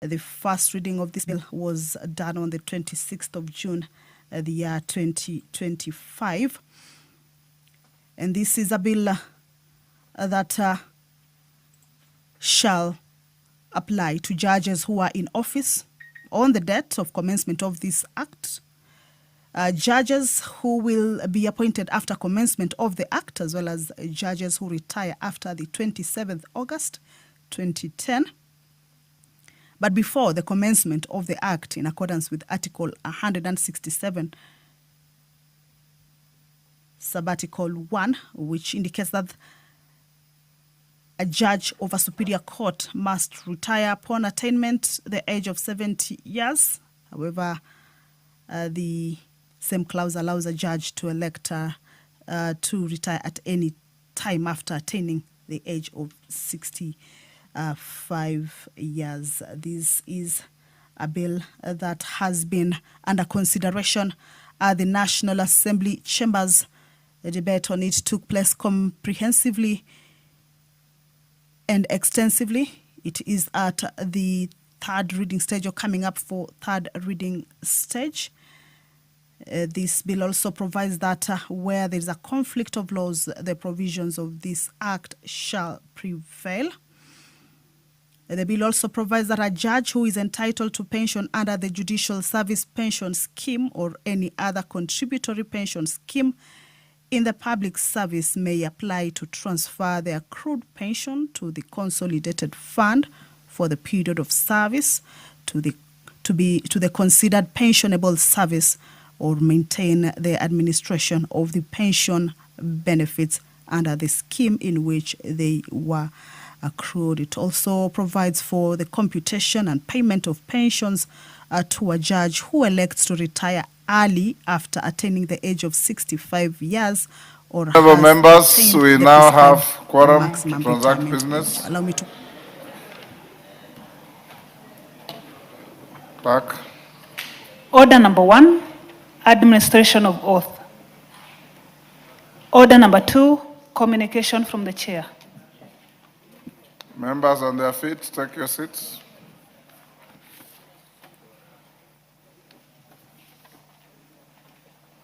The first reading of this bill was done on the 26th of June, the year 2025. And this is a bill that shall apply to judges who are in office on the date of commencement of this act, judges who will be appointed after commencement of the act, as well as judges who retire after the 27th August 2010. But before the commencement of the act, in accordance with Article 167, Subarticle 1, which indicates that a judge of a superior court must retire upon attainment the age of 70 years. However, the same clause allows a judge to elect to retire at any time after attaining the age of 65 years. This is a bill that has been under consideration at the National Assembly chambers. The debate on it took place comprehensively and extensively. It is at the third reading stage, or coming up for third reading stage. This bill also provides that where there is a conflict of laws, the provisions of this act shall prevail. The bill also provides that a judge who is entitled to pension under the Judicial Service Pension Scheme or any other contributory pension scheme in the public service may apply to transfer the accrued pension to the consolidated fund for the period of service to the considered pensionable service, or maintain the administration of the pension benefits under the scheme in which they were accrued. It also provides for the computation and payment of pensions to a judge who elects to retire early after attaining the age of 65 years or Honorable has members, attained we the now have prescribed quorum to maximum transact retirement business. age. Allow me to Clerk. Order number 1, administration of oath. Order number 2, communication from the chair. Members on their feet, take your seats.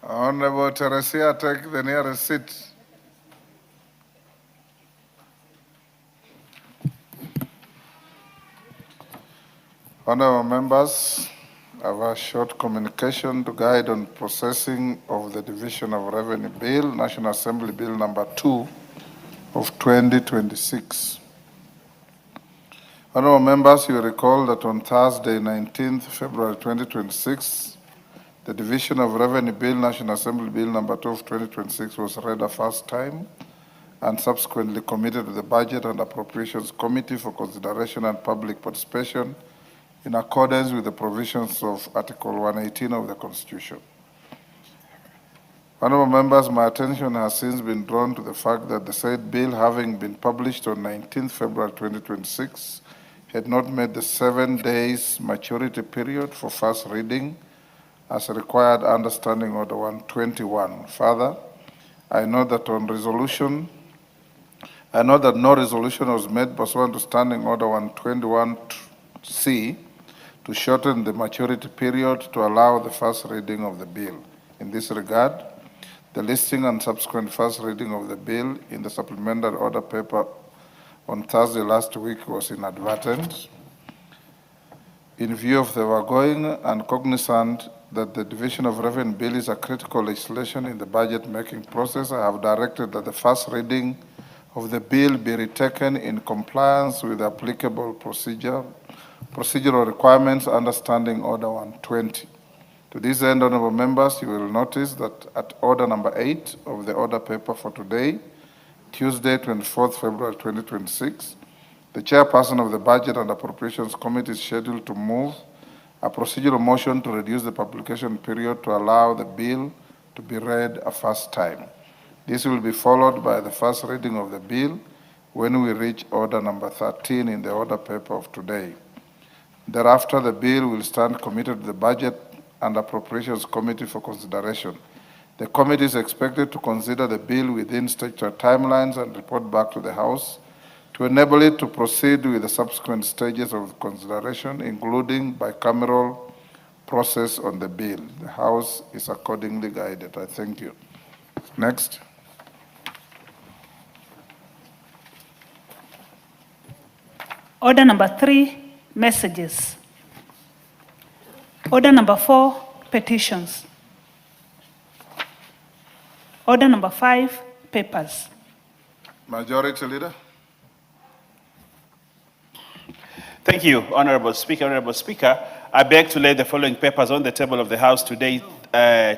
Honorable Teresia, take the nearest seat. Honorable members, I have a short communication to guide on processing of the Division of Revenue Bill, National Assembly Bill number 2 of 2026. Honorable members, you recall that on Thursday, 19th February 2026, the Division of Revenue Bill, National Assembly Bill number 2 of 2026 was read a first time and subsequently committed to the Budget and Appropriations Committee for consideration and public participation in accordance with the provisions of Article 118 of the Constitution. Honorable members, my attention has since been drawn to the fact that the said bill, having been published on 19th February 2026, had not met the 7 days maturity period for first reading as required under Standing Order 121. Further, I know that no resolution was made pursuant to Standing Order 121C to shorten the maturity period to allow the first reading of the bill. In this regard, the listing and subsequent first reading of the bill in the supplementary order paper on Thursday last week was inadvertent. In view of the foregoing and cognizant that the Division of Revenue Bill is a critical legislation in the budget-making process, I have directed that the first reading of the bill be retaken in compliance with the applicable procedural requirements under Standing Order 120. To this end, honorable members, you will notice that at order number 8 of the order paper for today, Tuesday, 24th February 2026, the chairperson of the Budget and Appropriations Committee is scheduled to move a procedural motion to reduce the publication period to allow the bill to be read a first time. This will be followed by the first reading of the bill when we reach order number 13 in the order paper of today. Thereafter, the bill will stand committed to the Budget and Appropriations Committee for consideration. The committee is expected to consider the bill within statutory timelines and report back to the House to enable it to proceed with the subsequent stages of consideration, including bicameral process on the bill. The House is accordingly guided. I thank you. Next. Order number 3, messages. Order number 4, petitions. Order number 5, papers. Majority Leader. Thank you, Honorable Speaker. Honorable Speaker, I beg to lay the following papers on the table of the House today,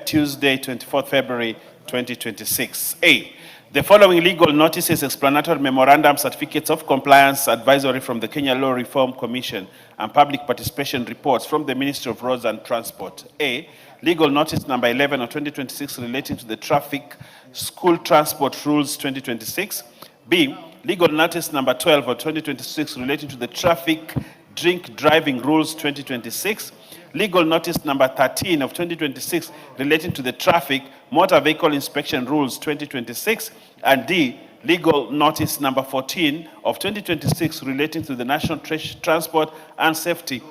Tuesday, 24th February 2026. A, the following legal notices, explanatory memorandum, certificates of compliance, advisory from the Kenya Law Reform Commission, and public participation reports from the Ministry of Roads and Transport. A, legal notice number 11 of 2026 relating to the traffic school transport rules 2026. B, legal notice number 12 of 2026 relating to the traffic drink driving rules 2026. Legal notice number 13 of 2026 relating to the traffic motor vehicle inspection rules 2026. And D, legal notice number 14 of 2026 relating to the National Transport and Safety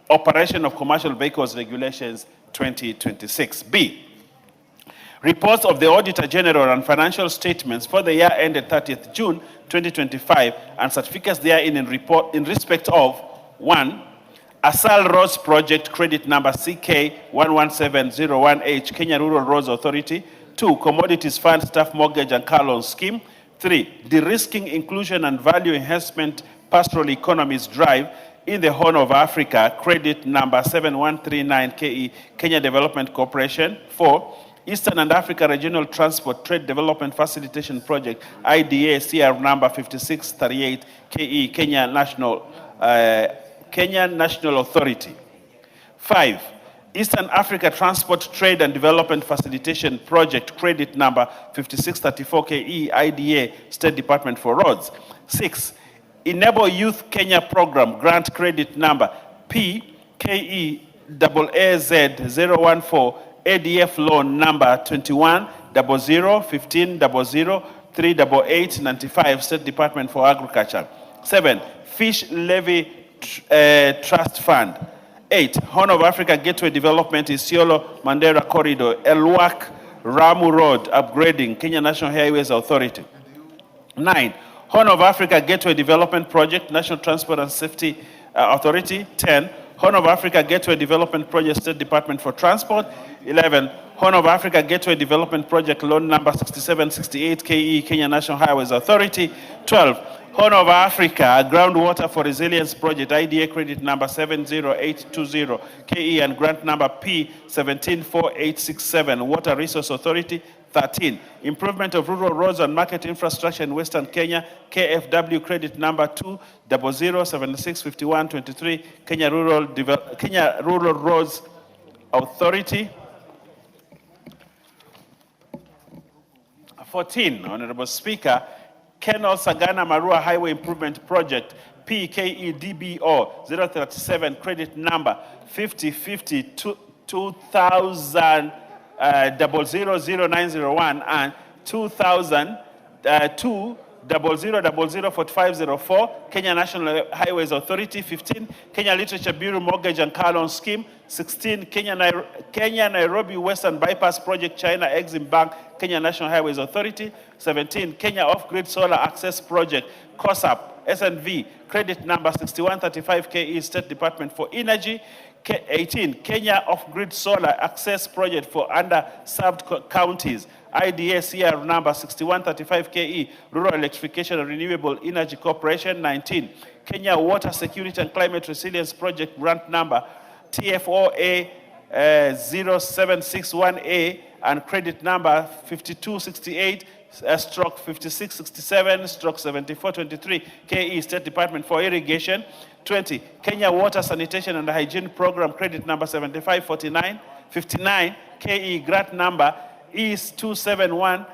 Operation of Commercial Vehicles Regulations 2026. B, reports of the Auditor General and financial statements for the year ended 30th June 2025 and certificates therein in respect of 1. Asal Roads Project Credit Number CK117018 Kenya Rural Roads Authority. 2. Commodities Fund Staff Mortgage and Car Loan Scheme. 3. De-risking Inclusion and Value Enhancement Pastoral Economies Drive in the Horn of Africa Credit Number 7139 KE Kenya Development Corporation. 4. Eastern and Africa Regional Transport Trade Development Facilitation Project IDA CR number 5638 KE Kenya National Authority. 5. Eastern Africa Transport Trade and Development Facilitation Project Credit Number 5634 KE IDA State Department for Roads. 6. Enable Youth Kenya Program Grant Credit Number PKEAAZ014 ADF Loan Number 210015003895 State Department for Agriculture. 7. Fish Levy Trust Fund. 8. Horn of Africa Gateway Development Isiolo Mandera Corridor Elwak Ramu Road Upgrading Kenya National Highways Authority. 9. Horn of Africa Gateway Development Project National Transport and Safety Authority. 10. Horn of Africa Gateway Development Project State Department for Transport. 11. Horn of Africa Gateway Development Project Loan Number 6768 KE Kenya National Highways Authority. 12. Horn of Africa Groundwater for Resilience Project IDA Credit Number 70820 KE and Grant Number P174867 Water Resource Authority. 13. Improvement of Rural Roads and Market Infrastructure in Western Kenya KFW Credit Number 200765123 Kenya Rural Roads Authority. 14. Honorable Speaker, Kenol Sagana Marua Highway Improvement Project PKEDBO 037 Credit Number 50502000 00901 and 2000 200004504 Kenya National Highways Authority. 15. Kenya Literature Bureau Mortgage and Car Loan Scheme. 16. Kenya Nairobi Western Bypass Project China Exim Bank Kenya National Highways Authority. 17. Kenya Off-Grid Solar Access Project COSAP SNV Credit Number 6135 KE State Department for Energy. 18. Kenya Off-Grid Solar Access Project for Underserved Counties IDA CR number 6135 KE Rural Electrification and Renewable Energy Corporation. 19. Kenya Water Security and Climate Resilience Project Grant Number TFOA 0761A and Credit Number 5268 stroke 5667 stroke 7423 KE State Department for Irrigation. 20. Kenya Water Sanitation and Hygiene Program Credit Number 7559 KE Grant Number East 271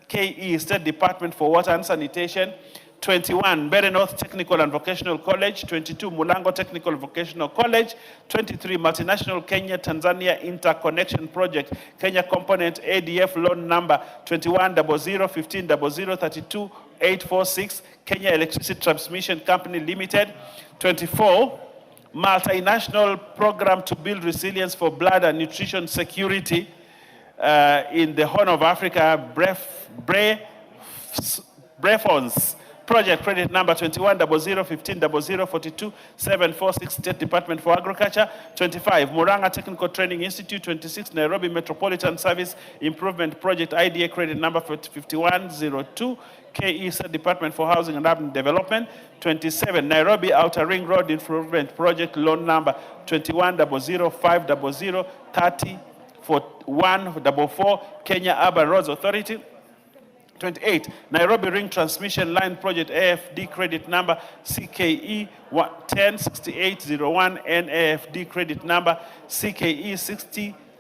KE State Department for Water and Sanitation. 21. Mbeere North Technical and Vocational College. 22. Mulango Technical Vocational College. 23. Multinational Kenya Tanzania Interconnection Project Kenya Component ADF Loan Number 2100150032 846, Kenya Electricity Transmission Company Limited. 24, multinational program to build resilience for blood and nutrition security in the Horn of Africa, Brefons project credit number 2100150042 State Department for Agriculture. 25, Murang'a Technical Training Institute. 26, Nairobi Metropolitan Service Improvement Project IDA credit number 5102 KE State Department for Housing and Urban Development. 27, Nairobi Outer Ring Road Improvement Project loan number 210050304144 Kenya Urban Roads Authority. 28, Nairobi Ring Transmission Line Project AFD credit number CKE 106801 NAFD credit number CKE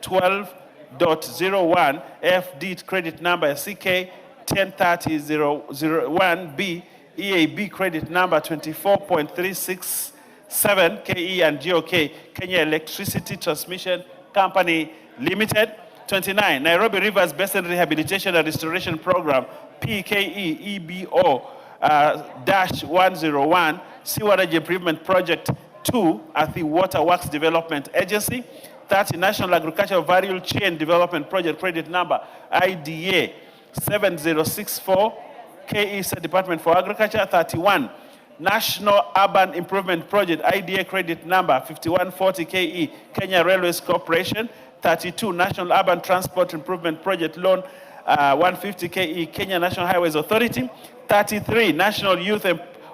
6012.01 FD credit number CK 103001B EAB credit number 24.367 KE and GOK Kenya Electricity Transmission Company Limited. 29, Nairobi Rivers Basin Rehabilitation and Restoration Program, PKE-EBO-101, Sewerage Improvement Project 2 at the Water Works Development Agency. 30, National Agricultural Value Chain Development Project, credit number IDA 7064, KE State Department for Agriculture. 31, National Urban Improvement Project, IDA credit number 5140, KE, Kenya Railways Corporation. 32, National Urban Transport Improvement Project Loan 150 KE, Kenya National Highways Authority. 33, National Youth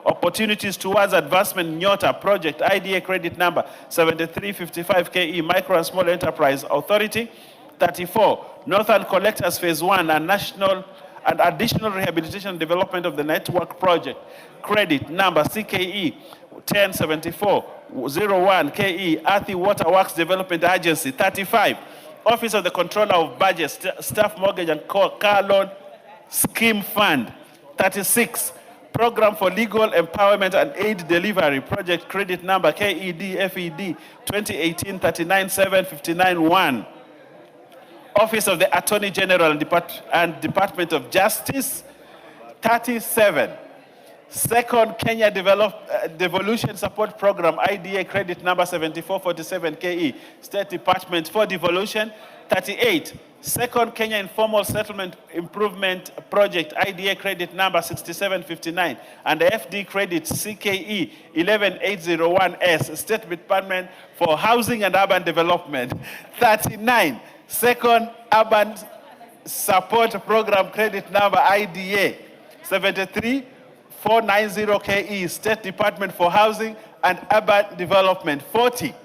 Opportunities Towards Advancement Nyota Project, IDA credit number 7355 KE, Micro and Small Enterprise Authority. 34, Northern Collectors Phase 1 and National and Additional Rehabilitation and Development of the Network Project, credit number CKE 107401 KE, Athi Water Works Development Agency. 35, Office of the Controller of Budget, Staff Mortgage and Car Loan Scheme Fund. 36, Program for Legal Empowerment and Aid Delivery Project, credit number KED FED 2018-397-59-1. Office of the Attorney General and Department of Justice. 37, Second Kenya Devolution Support Program, IDA credit number 7447 KE, State Department for Devolution. 38, Second Kenya Informal Settlement Improvement Project, IDA credit number 6759, and the FD credit CKE 11801S, State Department for Housing and Urban Development. 39, Second Urban Support Program, credit number IDA 73490 KE, State Department for Housing and Urban Development. 40,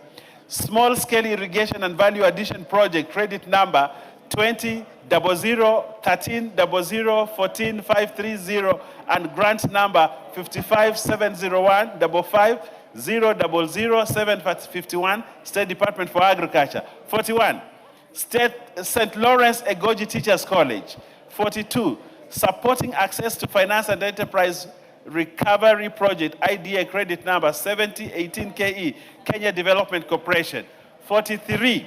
Small Scale Irrigation and Value Addition Project, credit number 2000130014530 and grant number 5570155000751, State Department for Agriculture. 41, St. Lawrence Egoji Teachers College. 42, Supporting Access to Finance and Enterprise Recovery Project, IDA credit number 7018 KE, Kenya Development Corporation. 43,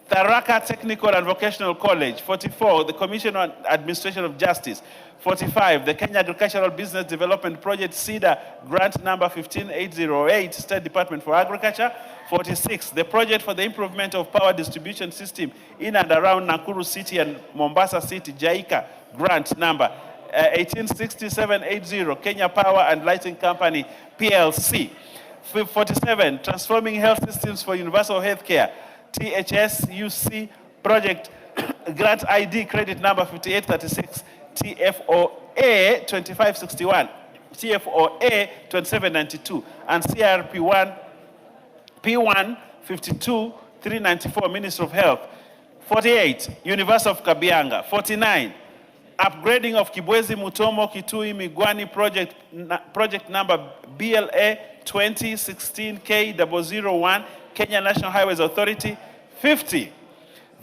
Tharaka Technical and Vocational College. 44, the Commission on Administration of Justice. 45, the Kenya Agricultural Business Development Project, CEDA, grant number 15808, State Department for Agriculture. 46, the project for the improvement of power distribution system in and around Nakuru City and Mombasa City, JICA, grant number 186780, Kenya Power and Lighting Company, PLC. 47, Transforming Health Systems for Universal Healthcare, THSUC project, grant ID credit number 5836, TFOA 2561, TFOA 2792, and CRP1 P1 52394, Ministry of Health. 48, University of Kabianga. 49, upgrading of Kibwezi Mutomo Kitui Migwani project number BLA 2016 K001, Kenya National Highways Authority. 50,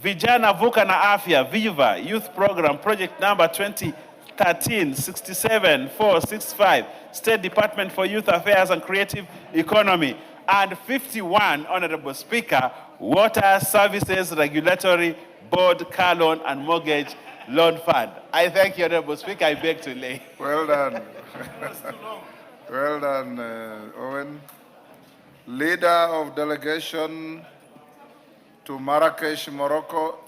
Vijana Vuka na Afya Viva Youth Program project number 2013-67465, State Department for Youth Affairs and Creative Economy. And 51, Honorable Speaker, Water Services Regulatory Board, Car Loan and Mortgage Loan Fund. I thank you, Honorable Speaker. I beg to lay. Well done. Well done, Owen. Leader of delegation to Marrakesh, Morocco,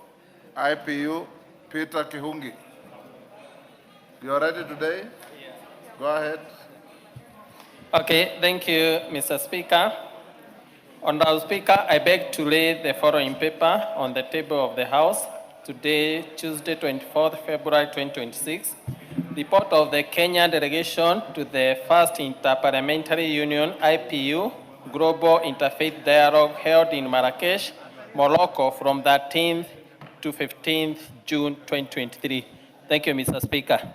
IPU, Peter Kihungi. You are ready today? Yes. Go ahead. Okay, thank you, Mr. Speaker. Honorable Speaker, I beg to lay the following paper on the table of the House today, Tuesday, 24th February 2026. Report of the Kenya delegation to the First Interparliamentary Union, IPU, Global Interfaith Dialogue held in Marrakesh, Morocco from 13th to 15th June 2023. Thank you, Mr. Speaker.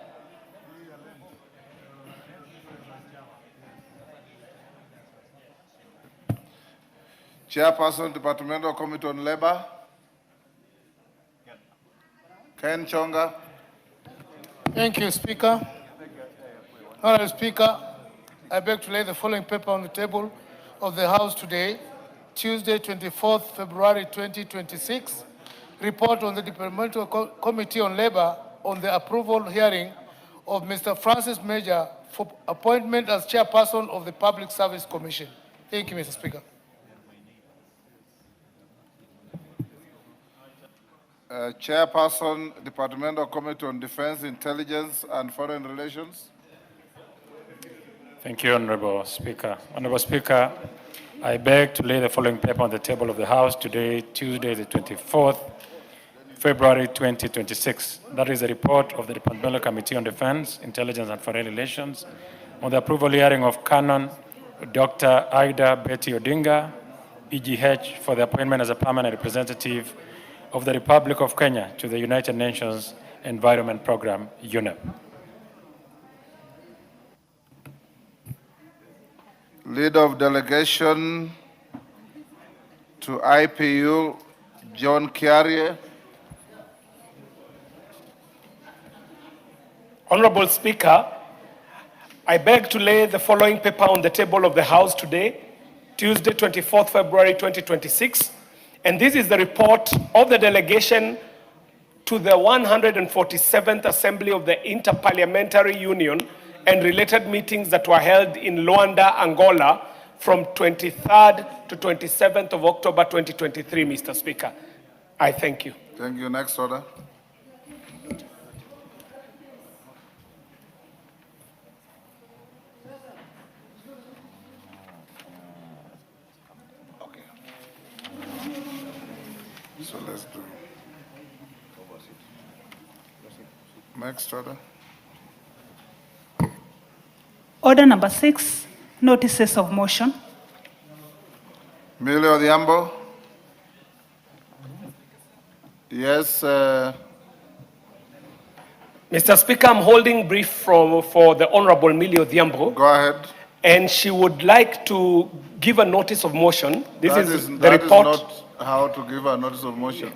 Chairperson, Departmental Committee on Labor, Ken Chonga. Thank you, Speaker. Honorable Speaker, I beg to lay the following paper on the table of the House today, Tuesday, 24th February 2026. Report on the Departmental Committee on Labor on the approval hearing of Mr. Francis Major for appointment as Chairperson of the Public Service Commission. Thank you, Mr. Speaker. Chairperson, Departmental Committee on Defense, Intelligence and Foreign Relations. Thank you, Honorable Speaker. Honorable Speaker, I beg to lay the following paper on the table of the House today, Tuesday, the 24th February 2026. That is a report of the Departmental Committee on Defense, Intelligence and Foreign Relations on the approval hearing of Canon Dr. Ida Betty Odinga, EGH, for the appointment as a permanent representative of the Republic of Kenya to the United Nations Environment Program, UNEP. Leader of delegation to IPU, John Kiarie. Honorable Speaker, I beg to lay the following paper on the table of the House today, Tuesday, 24th February 2026. And this is the report of the delegation to the 147th Assembly of the Interparliamentary Union and related meetings that were held in Luanda, Angola from 23rd to 27th of October 2023, Mr. Speaker. I thank you. Thank you. Next order. So let's do next order. Order number 6, notices of motion. Emilio Odhiambo. Yes. Mr. Speaker, I'm holding brief for the Honorable Millie Odhiambo. Go ahead. And she would like to give a notice of motion. That is not how to give a notice of motion.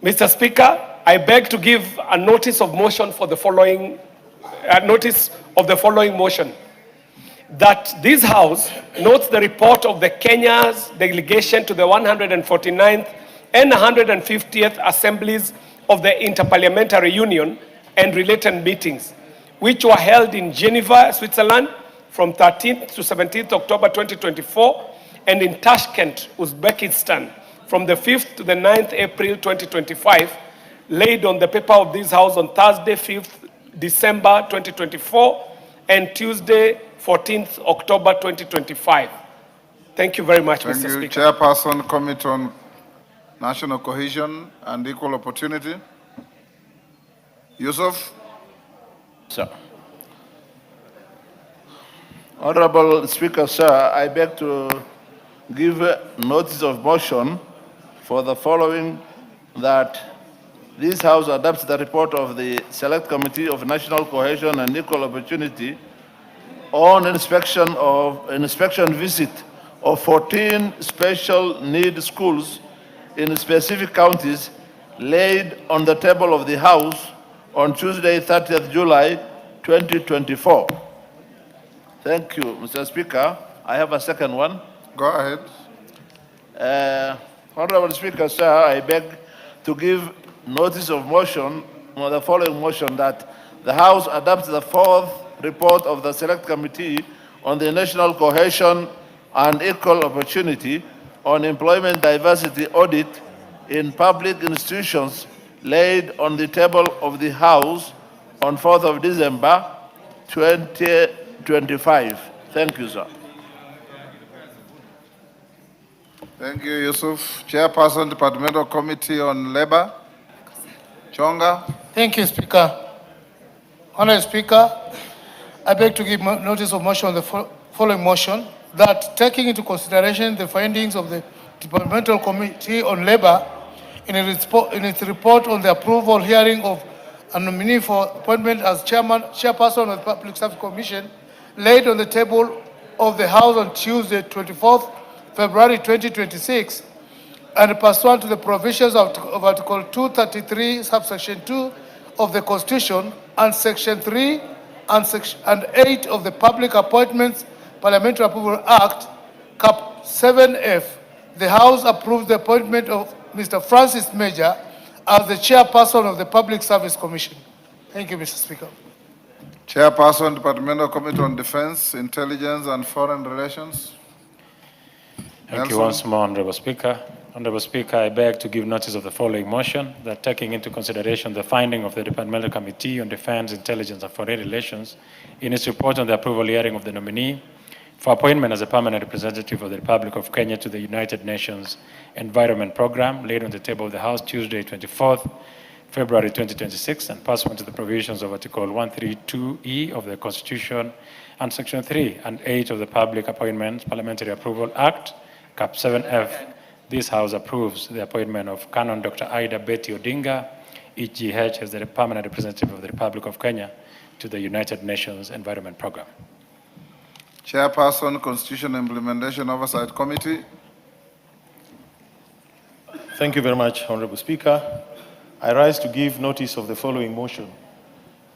Mr. Speaker, I beg to give a notice of motion for the following, notice of the following motion. That this House notes the report of the Kenya's delegation to the 149th and 150th Assemblies of the Interparliamentary Union and related meetings, which were held in Geneva, Switzerland, from 13th to 17th October 2024, and in Tashkent, Uzbekistan, from the 5th to the 9th April 2025, laid on the paper of this House on Thursday, 5th December 2024, and Tuesday, 14th October 2025. Thank you very much, Thank Mr. you. Speaker. Chairperson, Committee on National Cohesion and Equal Opportunity. Yusuf. Sir. Honorable Speaker, sir, I beg to give notice of motion for the following: that this House adopts the report of the Select Committee of National Cohesion and Equal Opportunity on inspection visit of 14 special need schools in specific counties laid on the table of the House on Tuesday, 30th July 2024. Thank you, Mr. Speaker. I have a second one. Go ahead. Honorable Speaker, sir, I beg to give notice of motion the following motion that the House adopts the fourth report of the Select Committee on the National Cohesion and Equal Opportunity on Employment Diversity Audit in Public Institutions laid on the table of the House on 4th of December 2025. Thank you, sir. Thank you, Yusuf. Chairperson, Departmental Committee on Labor, Chonga. Thank you, Speaker. Honorable Speaker, I beg to give notice of motion on the following motion that taking into consideration the findings of the Departmental Committee on Labor in its report on the approval hearing of a nominee for appointment as chairperson of the Public Service Commission laid on the table of the House on Tuesday, 24th February 2026, and pursuant to the provisions of Article 233, subsection 2 of the Constitution and Section 3 and 8 of the Public Appointments Parliamentary Approval Act, Cap 7F, the House approves the appointment of Mr. Francis Major as the chairperson of the Public Service Commission. Thank you, Mr. Speaker. Chairperson, Departmental Committee on Defense, Intelligence and Foreign Relations. Thank you once more, Honorable Speaker. Honorable Speaker, I beg to give notice of the following motion that taking into consideration the finding of the Departmental Committee on Defense, Intelligence and Foreign Relations in its report on the approval hearing of the nominee for appointment as a permanent representative of the Republic of Kenya to the United Nations Environment Program laid on the table of the House Tuesday, 24th February 2026, and pursuant to the provisions of Article 132E of the Constitution and Section 3 and 8 of the Public Appointments Parliamentary Approval Act, Cap 7F, this House approves the appointment of Canon Dr. Ida Betty Odinga, EGH, as the permanent representative of the Republic of Kenya to the United Nations Environment Program. Chairperson, Constitution Implementation Oversight Committee. Thank you very much, Honorable Speaker. I rise to give notice of the following motion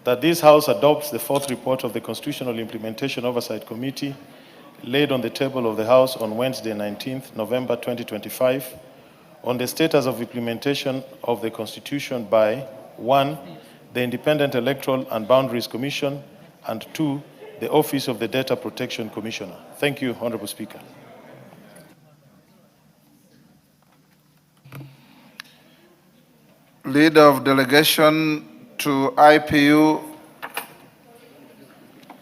that this House adopts the fourth report of the Constitutional Implementation Oversight Committee laid on the table of the House on Wednesday, 19th November 2025, on the status of implementation of the Constitution by 1. the Independent Electoral and Boundaries Commission, and 2. the Office of the Data Protection Commissioner. Thank you, Honorable Speaker. Leader of Delegation to IPU,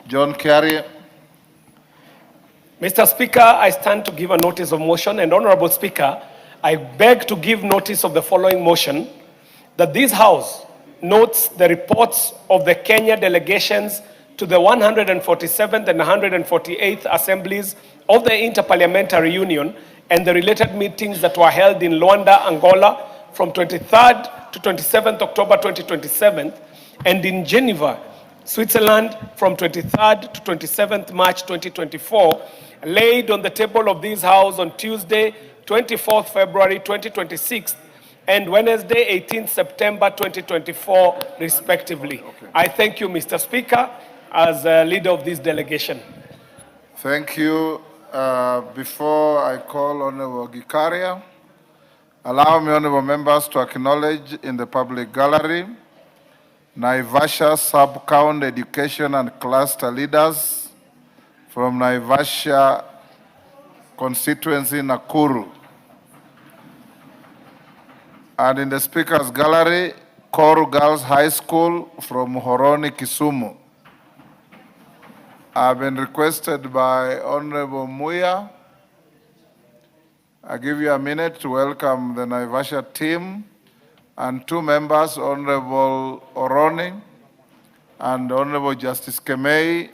John Kerry. Mr. Speaker, I stand to give a notice of motion, and Honorable Speaker, I beg to give notice of the following motion that this House notes the reports of the Kenya delegations to the 147th and 148th Assemblies of the Interparliamentary Union and the related meetings that were held in Luanda, Angola from 23rd to 27th October 2027 and in Geneva, Switzerland from 23rd to 27th March 2024, laid on the table of this House on Tuesday, 24th February 2026 and Wednesday, 18th September 2024, respectively. I thank you, Mr. Speaker, as leader of this delegation. Thank you. Before I call Honorable Gikaria, allow me, honorable members, to acknowledge in the public gallery Naivasha Sub-County Education and Cluster leaders from Naivasha constituency, Nakuru. And in the Speaker's Gallery, Koru Girls High School from Horoni, Kisumu. I've been requested by Honorable Muya. I give you a minute to welcome the Naivasha team and two members, Honorable Oroni and Honorable Justice Kemei,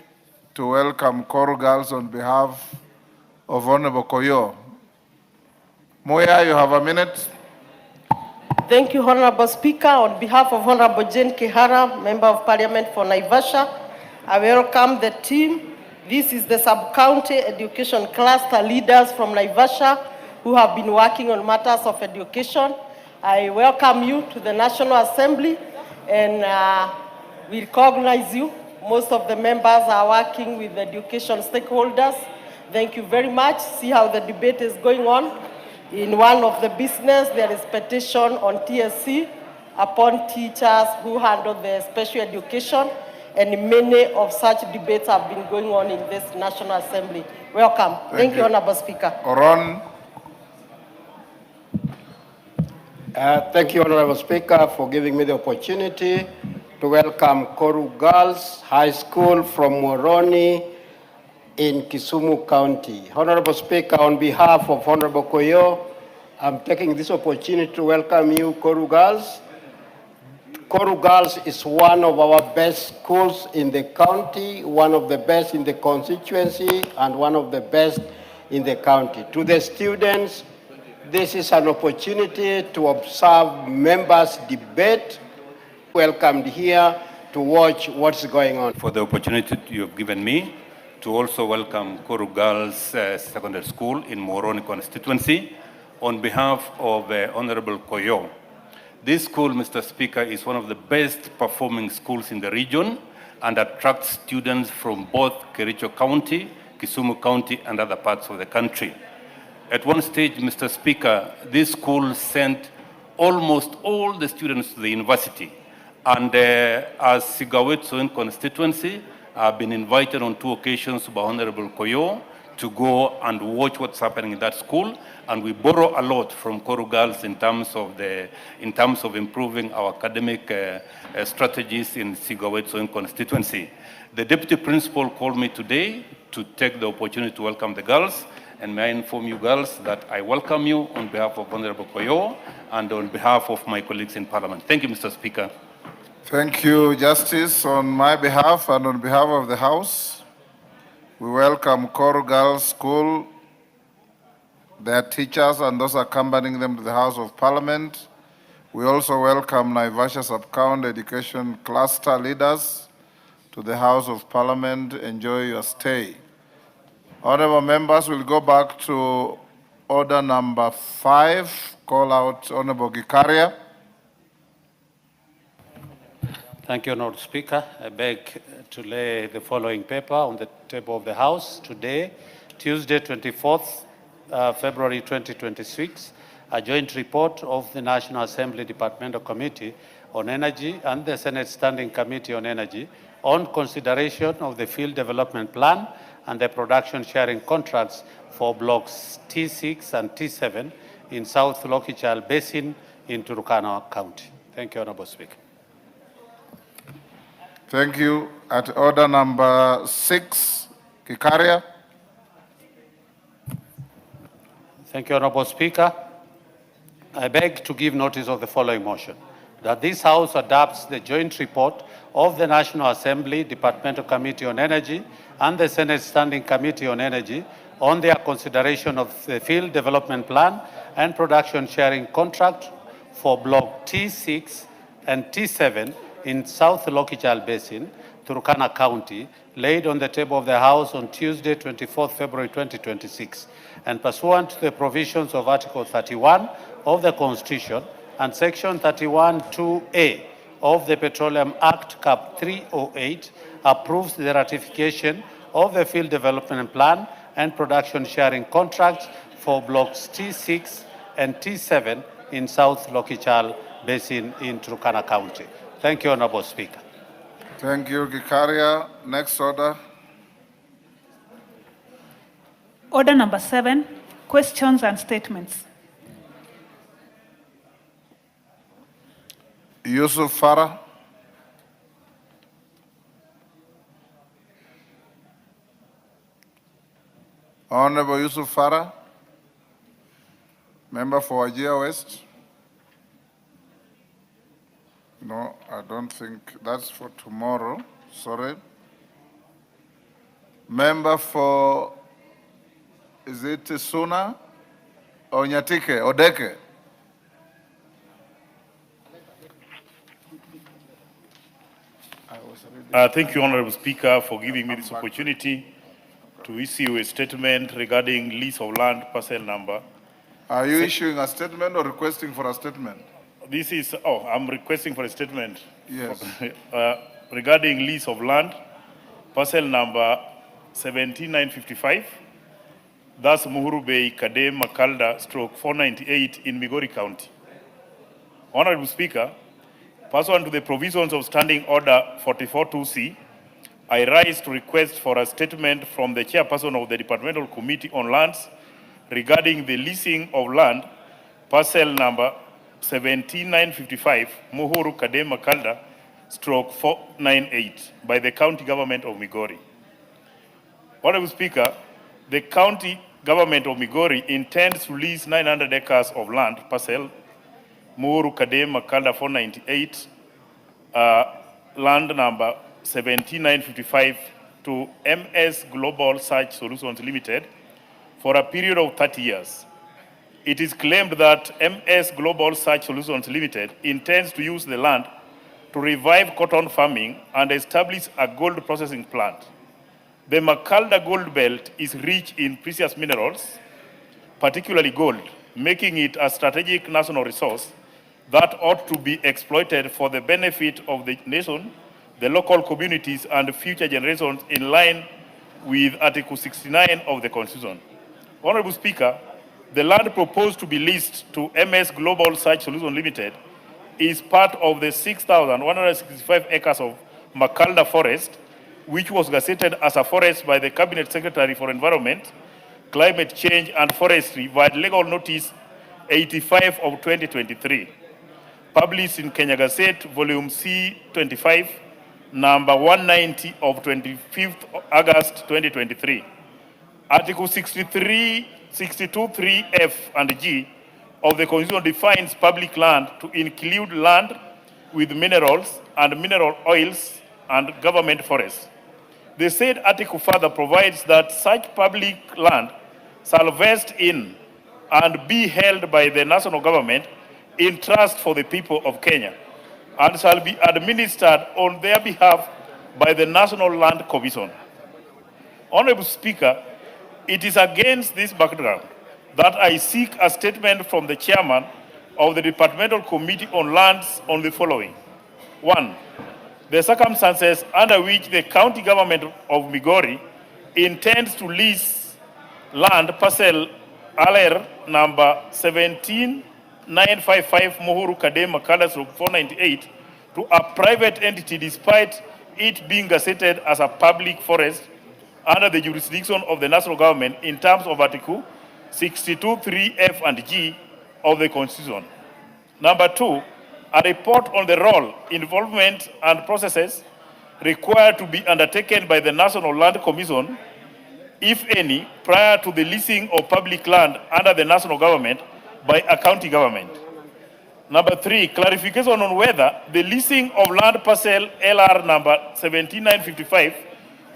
to welcome Koru Girls on behalf of Honorable Koyo. Muya, you have a minute. Thank you, Honorable Speaker. On behalf of Honorable Jane Kihara, Member of Parliament for Naivasha, I welcome the team. This is the Sub-County Education Cluster leaders from Naivasha who have been working on matters of education. I welcome you to the National Assembly and we recognize you. Most of the members are working with education stakeholders. Thank you very much. See how the debate is going on. In one of the business, there is petition on TSC upon teachers who handle the special education, and many of such debates have been going on in this National Assembly. Welcome. Thank you, Honorable Speaker. Oron. Thank you, Honorable Speaker, for giving me the opportunity to welcome Koru Girls High School from Moroni in Kisumu County. Honorable Speaker, on behalf of Honorable Koyo, I'm taking this opportunity to welcome you, Koru Girls. Koru Girls is one of our best schools in the county, one of the best in the constituency, and one of the best in the county. To the students, this is an opportunity to observe members' debate. Welcomed here to watch what's going on. For the opportunity you've given me to also welcome Koru Girls Secondary School in Moroni constituency on behalf of Honorable Koyo. This school, Mr. Speaker, is one of the best performing schools in the region and attracts students from both Kericho County, Kisumu County, and other parts of the country. At one stage, Mr. Speaker, this school sent almost all the students to the university. And as Sigawetsoin constituency, I've been invited on 2 occasions by Honorable Koyo to go and watch what's happening in that school. And we borrow a lot from Koru Girls in terms of improving our academic strategies in Sigawetsoin constituency. The deputy principal called me today to take the opportunity to welcome the girls. And may I inform you girls that I welcome you on behalf of Honorable Koyo and on behalf of my colleagues in Parliament. Thank you, Mr. Speaker. Thank you, Justice. On my behalf and on behalf of the House, we welcome Koru Girls School, their teachers and those accompanying them to the House of Parliament. We also welcome Naivasha Sub-County Education Cluster leaders to the House of Parliament. Enjoy your stay. Honorable members, we'll go back to order number 5. Call out Honorable Gikaria. Thank you, Honorable Speaker. I beg to lay the following paper on the table of the House today, Tuesday, 24th February 2026, a joint report of the National Assembly Departmental Committee on Energy and the Senate Standing Committee on Energy on consideration of the Field Development Plan and the production sharing contracts for blocks T6 and T7 in South Lokichal Basin in Turkana County. Thank you, Honorable Speaker. Thank you. At order number 6, Gikaria. Thank you, Honorable Speaker. I beg to give notice of the following motion, that this House adopts the joint report of the National Assembly Departmental Committee on Energy and the Senate Standing Committee on Energy on their consideration of the Field Development Plan and Production Sharing Contract for Block T6 and T7 in South Lokichal Basin, Turkana County, laid on the table of the House on Tuesday, 24th February 2026, and pursuant to the provisions of Article 31 of the Constitution and Section 31(2)(a) of the Petroleum Act, Cap 308, approves the ratification of the Field Development Plan and Production Sharing Contracts for Blocks T6 and T7 in South Lokichal Basin in Turkana County. Thank you, Honorable Speaker. Thank you, Gikaria. Next order. Order number 7, questions and statements. Yusuf Farah. Honorable Yusuf Farah, member for Wajir West. No, I don't think that's for tomorrow. Sorry. Member for, is it Suna or Nyatike, Odeke? Thank you, Honorable Speaker, for giving me this opportunity to issue a statement regarding lease of land parcel number. Are you issuing a statement or requesting for a statement? This is, I'm requesting for a statement. Yes. Regarding lease of land, parcel number 17955, that's Muhuru Bay, Kadem, Makalda, stroke 498 in Migori County. Honorable Speaker, Pursuant to the provisions of Standing Order 44-2C, I rise to request for a statement from the chairperson of the Departmental Committee on Lands regarding the leasing of land, parcel number 17955, Muhuru Kadema Kalda, stroke 498, by the County Government of Migori. Honorable Speaker, the County Government of Migori intends to lease 900 acres of land, parcel Muhuru Kadema Kalda 498, land number 17955 to MS Global Search Solutions Limited for a period of 30 years. It is claimed that MS Global Search Solutions Limited intends to use the land to revive cotton farming and establish a gold processing plant. The Makalda Gold Belt is rich in precious minerals, particularly gold, making it a strategic national resource that ought to be exploited for the benefit of the nation, the local communities, and future generations in line with Article 69 of the Constitution. Honorable Speaker, the land proposed to be leased to MS Global Search Solutions Limited is part of the 6,165 acres of Makalda Forest, which was gazetted as a forest by the Cabinet Secretary for Environment, Climate Change and Forestry via legal notice 85 of 2023, published in Kenya Gazette, volume C25, number 190 of 25th August 2023. Article 62(3)(f) and G of the Constitution defines public land to include land with minerals and mineral oils and government forests. The said article further provides that such public land shall vest in and be held by the national government in trust for the people of Kenya and shall be administered on their behalf by the National Land Commission. Honorable Speaker, it is against this background that I seek a statement from the chairman of the Departmental Committee on Lands on the following. 1. The circumstances under which the county government of Migori intends to lease land parcel LR number 17955 Muhuru Kadema Kalda 498 to a private entity despite it being gazetted as a public forest under the jurisdiction of the national government in terms of Article 62(3)(f) and G of the Constitution. Number 2, a report on the role, involvement, and processes required to be undertaken by the National Land Commission, if any, prior to the leasing of public land under the national government by a county government. Number 3, clarification on whether the leasing of land parcel LR number 17955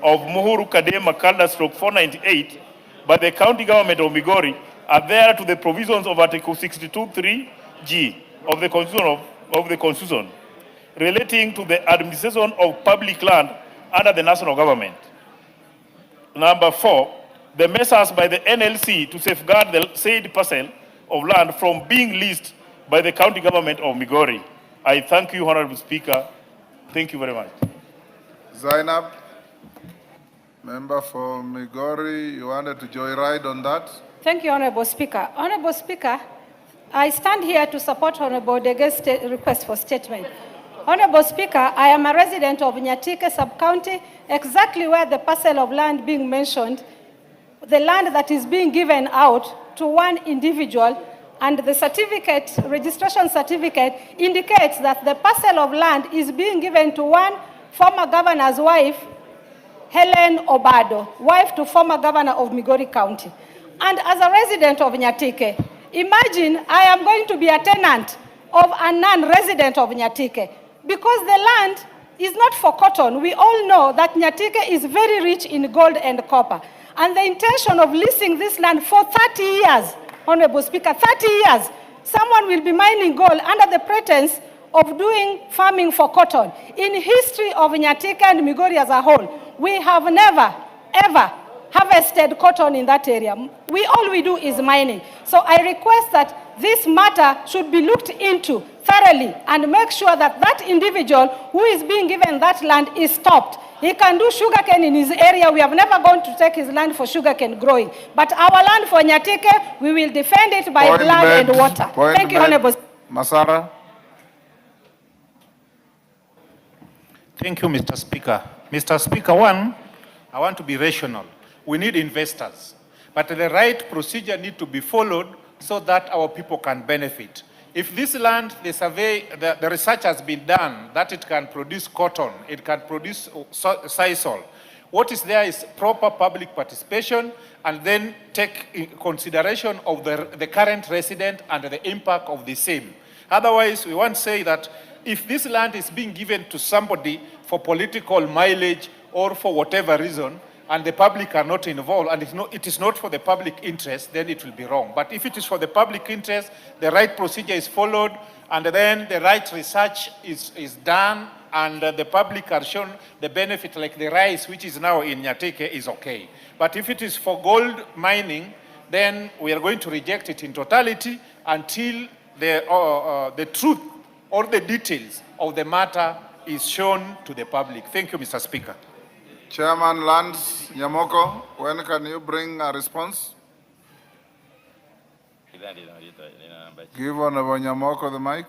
of Muhuru Kadema Kalda stroke 498 by the county government of Migori adhere to the provisions of Article 62(3)(g) of the Constitution relating to the administration of public land under the national government. Number 4, the measures by the NLC to safeguard the said parcel of land from being leased by the county government of Migori. I thank you, Honorable Speaker. Thank you very much. Zainab, member for Migori, you wanted to joyride on that? Thank you, Honorable Speaker. Honorable Speaker, I stand here to support Honorable Dege's request for statement. Honorable Speaker, I am a resident of Nyatike sub-county, exactly where the parcel of land being mentioned, the land that is being given out to one individual, and the certificate, registration certificate, indicates that the parcel of land is being given to one former governor's wife, Helen Obado, wife to former governor of Migori County. And as a resident of Nyatike, imagine I am going to be a tenant of a non-resident of Nyatike because the land is not for cotton. We all know that Nyatike is very rich in gold and copper. And the intention of leasing this land for 30 years, Honorable Speaker, 30 years, someone will be mining gold under the pretense of doing farming for cotton. In history of Nyatike and Migori as a whole, we have never, ever harvested cotton in that area. All we do is mining. So I request that this matter should be looked into thoroughly and make sure that that individual who is being given that land is stopped. He can do sugarcane in his area. We have never gone to take his land for sugarcane growing. But our land for Nyatike, we will defend it by blood and water. Thank you, Honorable. Masara. Thank you, Mr. Speaker. Mr. Speaker, one, I want to be rational. We need investors, but the right procedure needs to be followed so that our people can benefit. If this land, the survey, the research has been done that it can produce cotton, it can produce sisal. What is there is proper public participation and then take in consideration of the current resident and the impact of the same. Otherwise, we want to say that if this land is being given to somebody for political mileage or for whatever reason, and the public are not involved, and it is not for the public interest, then it will be wrong. But if it is for the public interest, the right procedure is followed, and then the right research is done, and the public are shown the benefit, like the rice, which is now in Nyatike, is okay. But if it is for gold mining, then we are going to reject it in totality until the truth or the details of the matter is shown to the public. Thank you, Mr. Speaker. Chairman Lands Nyamoko, when can you bring a response? Give Honorable Nyamoko the mic.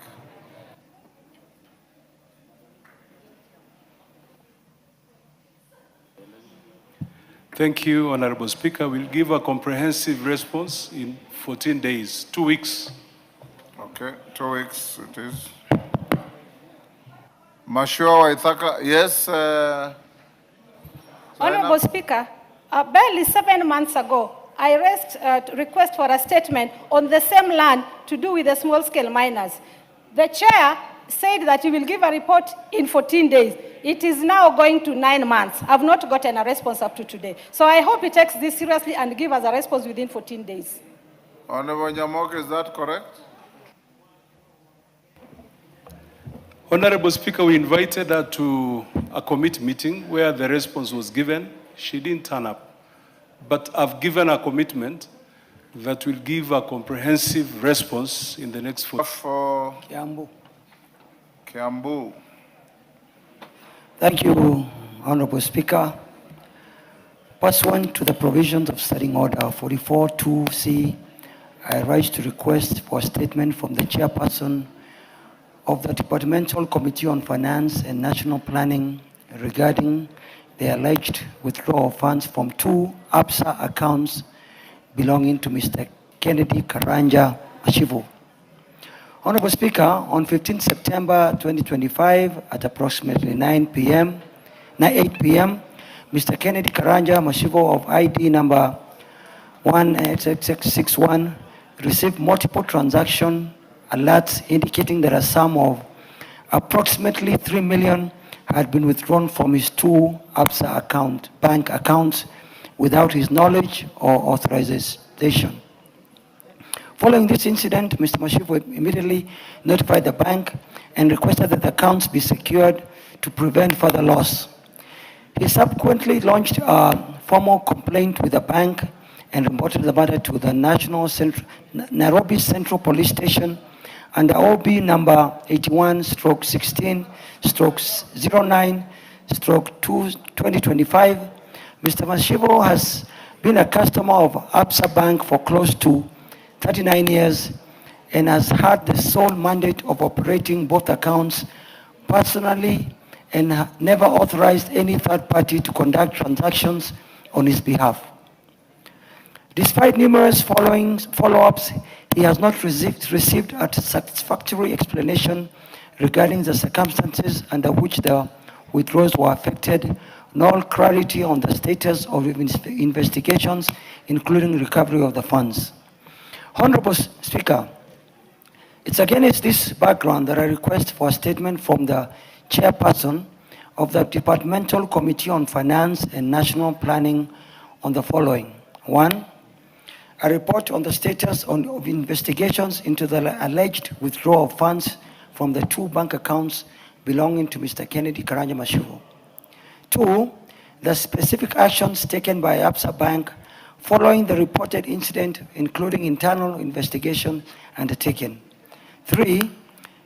Thank you, Honorable Speaker. We'll give a comprehensive response in 14 days, 2 weeks. Okay, 2 weeks it is. Mashua Waithaka, yes. Honorable Speaker, barely 7 months ago, I raised a request for a statement on the same land to do with the small-scale miners. The chair said that he will give a report in 14 days. It is now going to 9 months. I've not gotten a response up to today. So I hope he takes this seriously and give us a response within 14 days. Honorable Nyamoko, is that correct? Honorable Speaker, we invited her to a committee meeting where the response was given. She didn't turn up. But I've given a commitment that will give a comprehensive response in the next 4 For Kiambu. Thank you, Honorable Speaker. Pursuant to the provisions of Standing Order 44-2C, I rise to request for a statement from the chairperson of the Departmental Committee on Finance and National Planning regarding the alleged withdrawal of funds from 2 ABSA accounts belonging to Mr. Kennedy Karanja Mashivo. Honorable Speaker, on 15 September 2025 at approximately 8 p.m., Mr. Kennedy Karanja Mashivo of ID number 18661 received multiple transaction alerts indicating that a sum of approximately 3 million had been withdrawn from his 2 ABSA bank accounts without his knowledge or authorization. Following this incident, Mr. Mashivo immediately notified the bank and requested that the accounts be secured to prevent further loss. He subsequently launched a formal complaint with the bank and reported the matter to the Nairobi Central Police Station under OB number 81/16/09/2025. Mr. Mashivo has been a customer of ABSA Bank for close to 39 years and has had the sole mandate of operating both accounts personally and never authorized any third party to conduct transactions on his behalf. Despite numerous follow-ups, he has not received a satisfactory explanation regarding the circumstances under which the withdrawals were affected, nor clarity on the status of investigations, including recovery of the funds. Honorable Speaker, it's against this background that I request for a statement from the chairperson of the Departmental Committee on Finance and National Planning on the following. 1, a report on the status of investigations into the alleged withdrawal of funds from the 2 bank accounts belonging to Mr. Kennedy Karanja Mashivo. 2, the specific actions taken by ABSA Bank following the reported incident, including internal investigation undertaken. 3,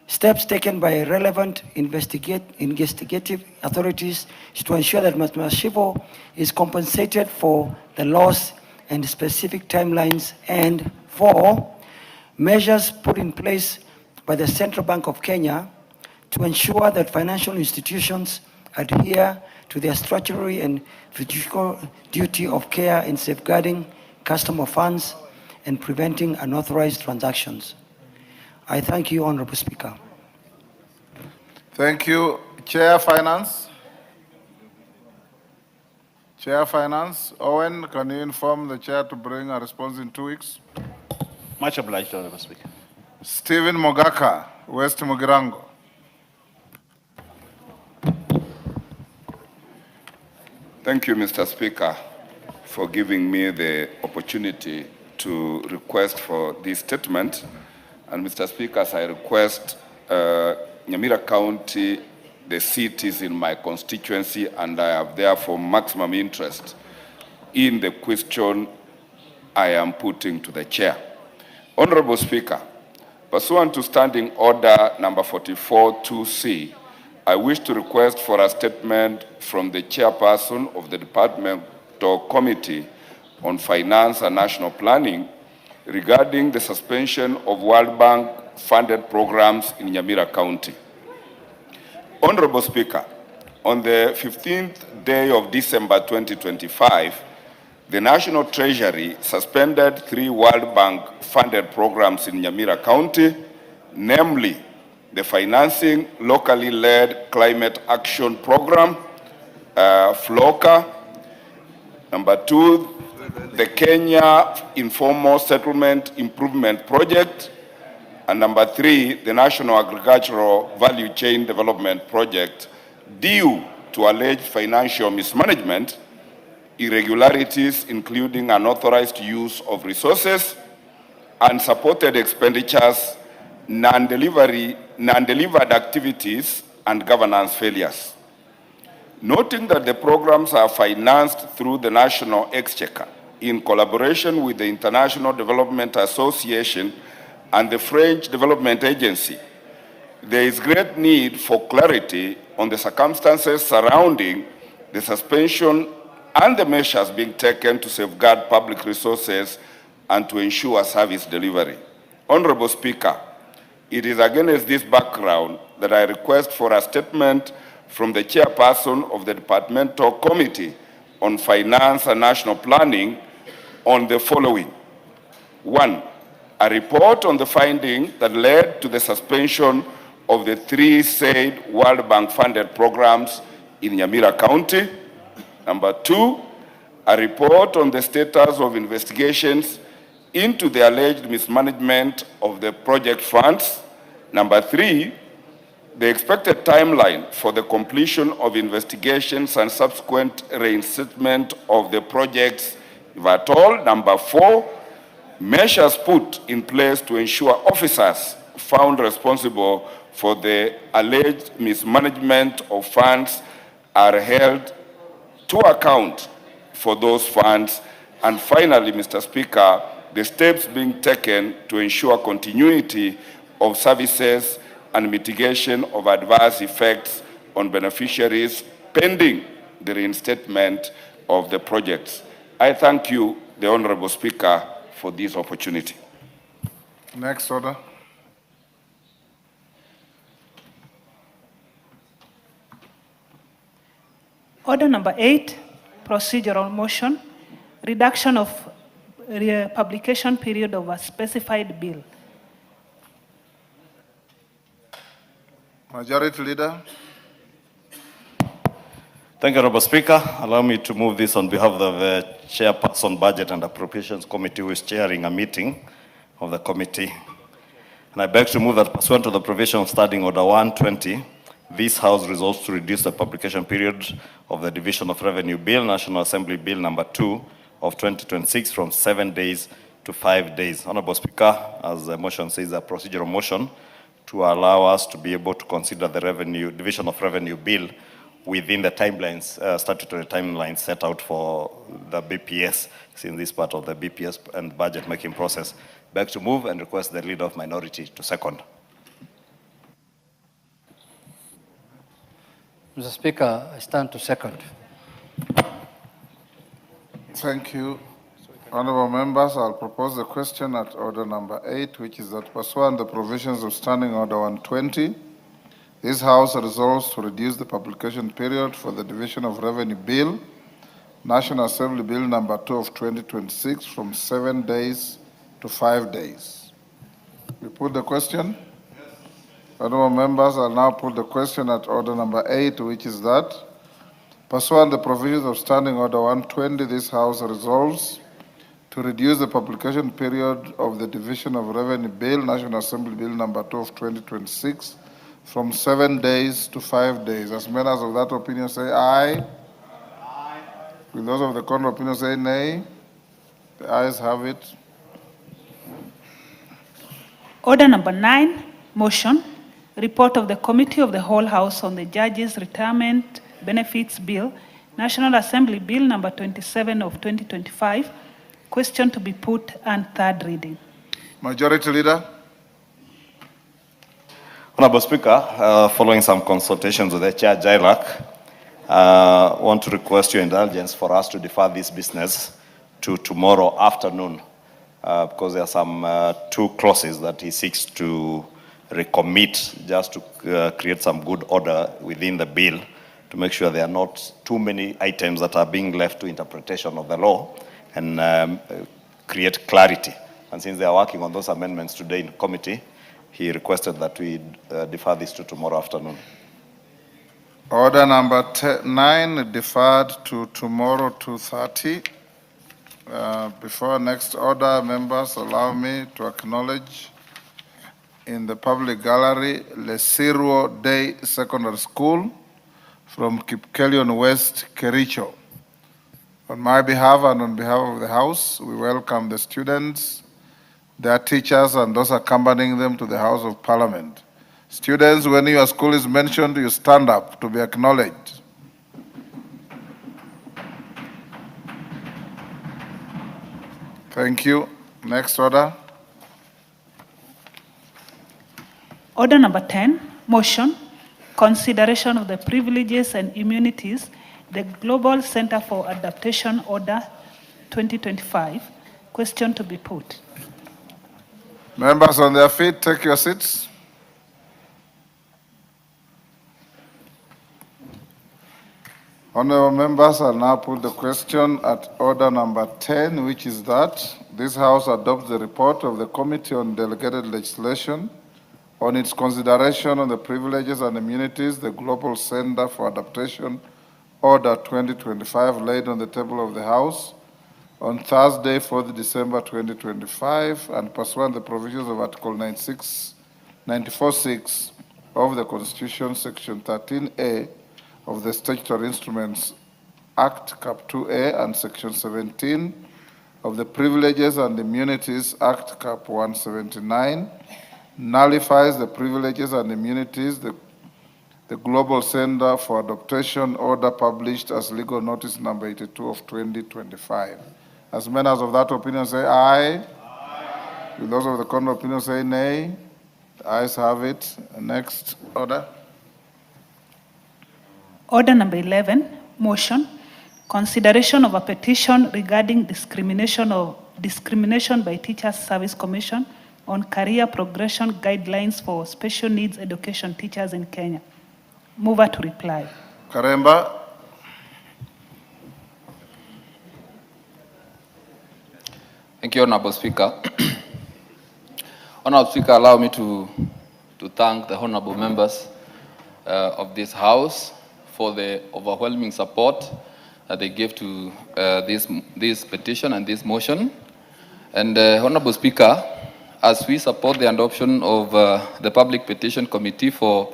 steps taken by relevant investigative authorities to ensure that Mr. Mashivo is compensated for the loss and specific timelines. And 4, measures put in place by the Central Bank of Kenya to ensure that financial institutions adhere to their statutory and fiduciary duty of care in safeguarding customer funds and preventing unauthorized transactions. I thank you, Honorable Speaker. Thank you. Chair Finance. Chair Finance, Owen, can you inform the chair to bring a response in 2 weeks? Much obliged, Honorable Speaker. Stephen Mogaka, West Mugirango. Thank you, Mr. Speaker, for giving me the opportunity to request for this statement. And Mr. Speaker, as I request, Nyamira County, the seat is in my constituency, and I have therefore maximum interest in the question I am putting to the chair. Honorable Speaker, pursuant to Standing Order number 44-2C, I wish to request for a statement from the chairperson of the Departmental Committee on Finance and National Planning regarding the suspension of World Bank funded programs in Nyamira County. Honorable Speaker, on the 15th day of December 2025, the National Treasury suspended 3 World Bank funded programs in Nyamira County, namely the Financing Locally Led Climate Action Program, FLOCA. Number 2, the Kenya Informal Settlement Improvement Project. And number 3, the National Agricultural Value Chain Development Project, due to alleged financial mismanagement, irregularities including unauthorized use of resources, unsupported expenditures, non-delivered activities, and governance failures. Noting that the programs are financed through the National Exchequer in collaboration with the International Development Association and the French Development Agency, there is great need for clarity on the circumstances surrounding the suspension and the measures being taken to safeguard public resources and to ensure service delivery. Honorable Speaker, it is against this background that I request for a statement from the chairperson of the Departmental Committee on Finance and National Planning on the following. 1, a report on the finding that led to the suspension of the 3 said World Bank funded programs in Nyamira County. Number 2, a report on the status of investigations into the alleged mismanagement of the project funds. Number 3, the expected timeline for the completion of investigations and subsequent reinstatement of the projects, if at all. Number 4, measures put in place to ensure officers found responsible for the alleged mismanagement of funds are held to account for those funds. And finally, Mr. Speaker, the steps being taken to ensure continuity of services and mitigation of adverse effects on beneficiaries pending the reinstatement of the projects. I thank you, the Honorable Speaker, for this opportunity. Next order. Order number 8, procedural motion, reduction of publication period of a specified bill. Majority Leader. Thank you, Honorable Speaker. Allow me to move this on behalf of the Chairperson Budget and Appropriations Committee, who is chairing a meeting of the committee. And I beg to move that pursuant to the provision of Standing Order 120, this House resolves to reduce the publication period of the Division of Revenue Bill, National Assembly Bill number 2 of 2026 from 7 days to 5 days. Honorable Speaker, as the motion says, a procedural motion to allow us to be able to consider the Division of Revenue Bill within the timelines, statutory timelines set out for the BPS, since this part of the BPS and budget making process. Beg to move and request the Leader of Minority to second. Mr. Speaker, I stand to second. Thank you. Honorable members, I'll propose the question at order number 8, which is that pursuant the provisions of Standing Order 120, This House resolves to reduce the publication period for the Division of Revenue Bill, National Assembly Bill number 2 of 2026 from 7 days to 5 days. We put the question? Honorable members, I'll now put the question at order number 8, which is that, pursuant to the provisions of Standing Order 120, this House resolves to reduce the publication period of the Division of Revenue Bill, National Assembly Bill number 2 of 2026, from 7 days to 5 days. As members of that opinion say aye. Aye. Will those of the contrary opinion say nay? The ayes have it. Order number 9, motion, report of the Committee of the Whole House on the Judges' Retirement Benefits Bill, National Assembly Bill number 27 of 2025, question to be put and third reading. Majority Leader. Honorable Speaker, following some consultations with the Chair Jailak, I want to request your indulgence for us to defer this business to tomorrow afternoon because there are some two clauses that he seeks to recommit just to create some good order within the bill to make sure there are not too many items that are being left to interpretation of the law and create clarity. And since they are working on those amendments today in committee, he requested that we defer this to tomorrow afternoon. Order number 9 deferred to tomorrow 2:30. Before next order, members, allow me to acknowledge in the public gallery Lesirwo Day Secondary School from Kipkelion West, Kericho. On my behalf and on behalf of the House, we welcome the students, their teachers, and those accompanying them to the House of Parliament. Students, when your school is mentioned, you stand up to be acknowledged. Thank you. Next order. Order number 10, motion, consideration of the privileges and immunities, the Global Center for Adaptation Order 2025, question to be put. Members on their feet, take your seats. Honorable members, I'll now put the question at order number 10, which is that this House adopts the report of the Committee on Delegated Legislation on its consideration on the privileges and immunities, the Global Center for Adaptation Order 2025, laid on the table of the House on Thursday, 4th December 2025, and pursuant to the provisions of Article 94.6 of the Constitution, Section 13A of the Statutory Instruments Act, Cap 2A, and Section 17 of the Privileges and Immunities Act, Cap 179, nullifies the privileges and immunities the Global Center for Adaptation Order published as legal notice number 82 of 2025. As members of that opinion say aye. Aye. Will those of the contrary opinion say nay? The ayes have it. Next order. Order number 11, motion, consideration of a petition regarding discrimination by Teachers Service Commission on career progression guidelines for special needs education teachers in Kenya. Mover to reply. Karemba. Thank you, Honorable Speaker. Honorable Speaker, allow me to thank the honorable members of this House for the overwhelming support that they gave to this petition and this motion. And Honorable Speaker, as we support the adoption of the Public Petition Committee for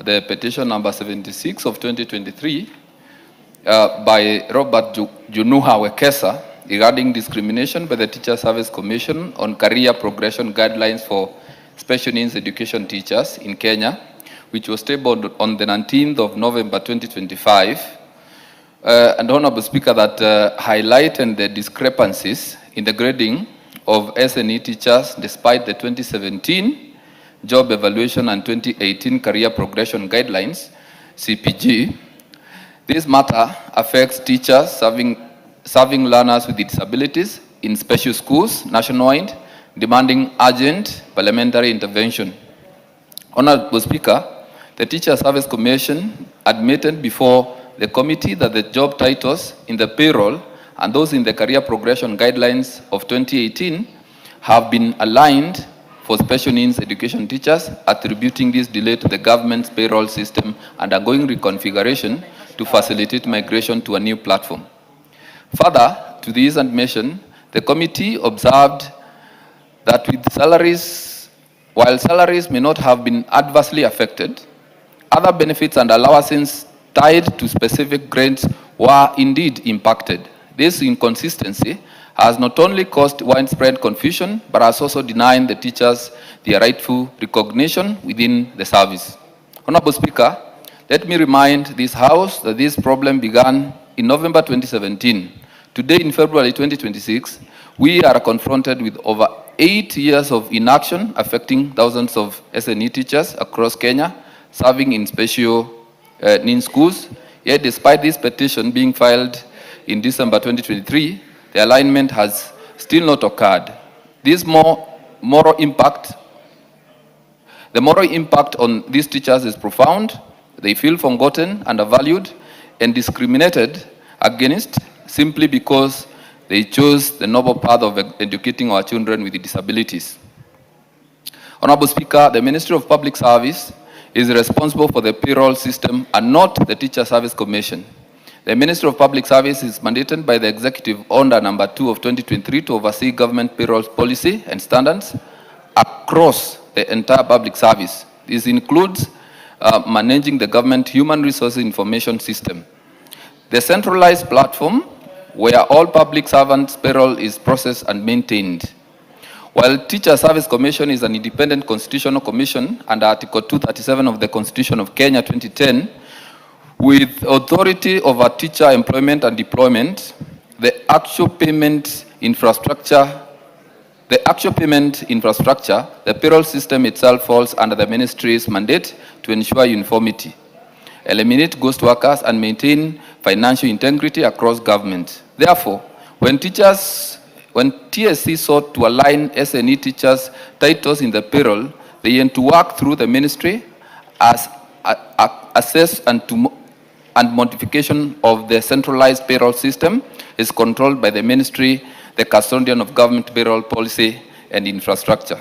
the petition number 76 of 2023 by Robert Junuha Wekesa regarding discrimination by the Teacher Service Commission on career progression guidelines for special needs education teachers in Kenya, which was tabled on the 19th of November 2025. And Honorable Speaker, that highlighted the discrepancies in the grading of SNE teachers despite the 2017 job evaluation and 2018 career progression guidelines, CPG. This matter affects teachers serving learners with disabilities in special schools nationwide, demanding urgent parliamentary intervention. Honorable Speaker, The Teacher Service Commission admitted before the committee that the job titles in the payroll and those in the career progression guidelines of 2018 have been aligned for special needs education teachers, attributing this delay to the government's payroll system and undergoing reconfiguration to facilitate migration to a new platform. Further to this admission, the committee observed that while salaries may not have been adversely affected, other benefits and allowances tied to specific grades were indeed impacted. This inconsistency has not only caused widespread confusion, but has also denied the teachers their rightful recognition within the service. Honorable Speaker, let me remind this House that this problem began in November 2017. Today, in February 2026, we are confronted with over 8 years of inaction affecting thousands of SNE teachers across Kenya, serving in special needs schools. Yet, despite this petition being filed in December 2023, the alignment has still not occurred. The moral impact on these teachers is profound. They feel forgotten, undervalued, and discriminated against simply because they chose the noble path of educating our children with disabilities. Honorable Speaker, the Ministry of Public Service is responsible for the payroll system and not the Teacher Service Commission. The Ministry of Public Service is mandated by the Executive Order number 2 of 2023 to oversee government payroll policy and standards across the entire public service. This includes managing the government human resources information system. The centralized platform where all public servants' payroll is processed and maintained. While Teacher Service Commission is an independent constitutional commission under Article 237 of the Constitution of Kenya 2010, with authority over teacher employment and deployment, the actual payment infrastructure, the payroll system itself falls under the ministry's mandate to ensure uniformity, eliminate ghost workers, and maintain financial integrity across government. Therefore, when TSC sought to align SNE teachers' titles in the payroll, they had to work through the ministry as assess and modification of the centralized payroll system is controlled by the ministry, the custodian of government payroll policy and infrastructure.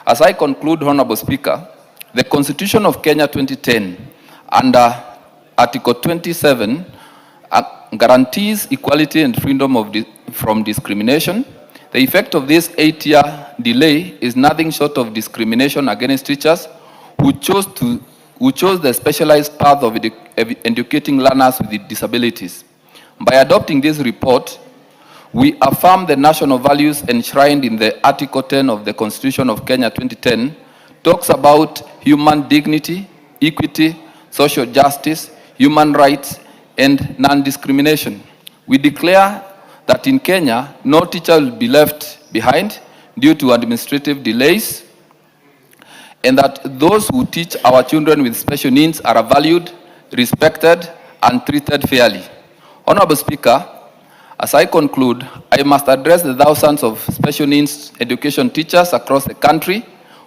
As I conclude, Honorable Speaker, the Constitution of Kenya 2010 under Article 27 guarantees equality and freedom from discrimination. The effect of this 8-year delay is nothing short of discrimination against teachers who chose the specialized path of educating learners with disabilities. By adopting this report, we affirm the national values enshrined in the Article 10 of the Constitution of Kenya 2010, talks about human dignity, equity, social justice, human rights, and non-discrimination. We declare that in Kenya, no teacher will be left behind due to administrative delays, and that those who teach our children with special needs are valued, respected, and treated fairly. Honorable Speaker, as I conclude, I must address the thousands of special needs education teachers across the country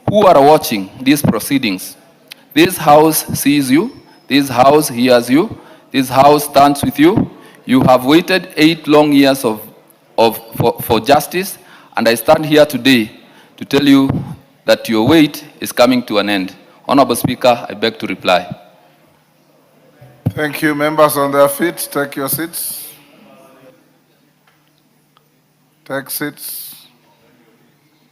who are watching these proceedings. This House sees you, this House hears you, this House stands with you. You have waited 8 long years for justice, and I stand here today to tell you that your wait is coming to an end. Honorable Speaker, I beg to reply. Thank you. Members on their feet, take your seats. Take seats.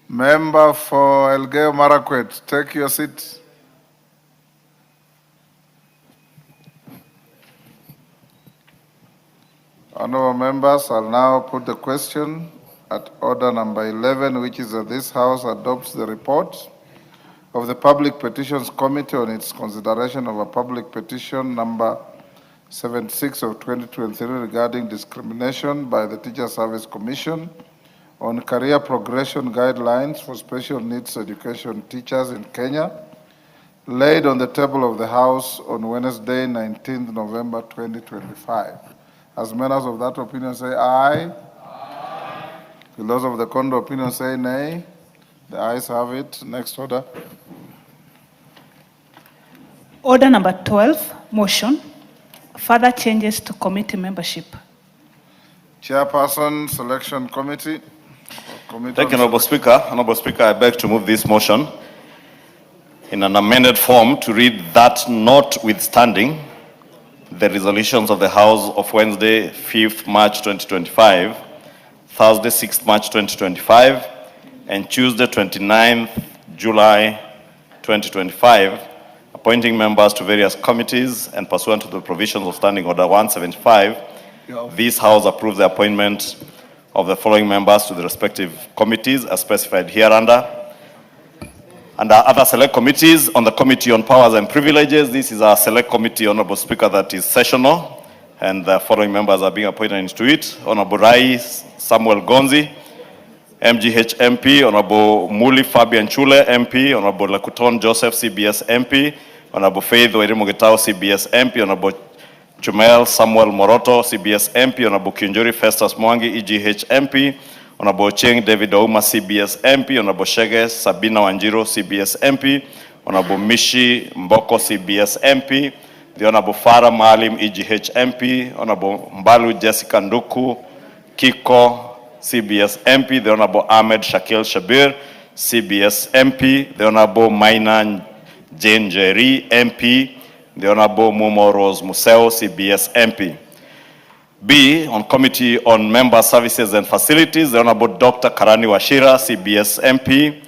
Member for Elgeyo Marakwet, take your seat. Honorable members, I'll now put the question at order number 11, which is that this House adopts the report of the Public Petitions Committee on its consideration of a public petition number 76 of 2023 regarding discrimination by the Teacher Service Commission on career progression guidelines for special needs education teachers in Kenya, laid on the table of the House on Wednesday, 19th November 2025. As members of that opinion say aye. Aye. Will those of the contrary opinion say nay? The ayes have it. Next order. Order number 12, motion, further changes to committee membership. Chairperson, Selection Committee. Thank you, Honorable Speaker. Honorable Speaker, I beg to move this motion in an amended form to read that notwithstanding the resolutions of the House of Wednesday, 5th March 2025, Thursday, 6th March 2025, and Tuesday, 29th July 2025, appointing members to various committees and pursuant to the provisions of Standing Order 175, this House approves the appointment of the following members to the respective committees as specified hereunder. Under other select committees, on the Committee on Powers and Privileges, this is a select committee, Honorable Speaker, that is sessional, and the following members are being appointed into it. Honorable Rai Samuel Gonzi, MGH MP, Honorable Muli Fabian Chule MP, Honorable Lakuton Joseph CBS MP, Honorable Faith Wairimu Gitao CBS MP, Honorable Chumel Samuel Moroto CBS MP, Honorable Kinjuri Festus Mwangi EGH MP, Honorable Cheng David Ouma CBS MP, Honorable Shege Sabina Wanjiro CBS MP, Honorable Mishi Mboko CBS MP, the Honorable Farah Maalim EGH MP, Honorable Mbalu Jessica Nduku Kiko CBS MP, the Honorable Ahmed Shakil Shabir CBS MP, the Honorable Maina Jane Jerry MP, the Honorable Mumo Rose Museo CBS MP. B, on Committee on Member Services and Facilities, the Honorable Dr. Karani Washira, CBS MP,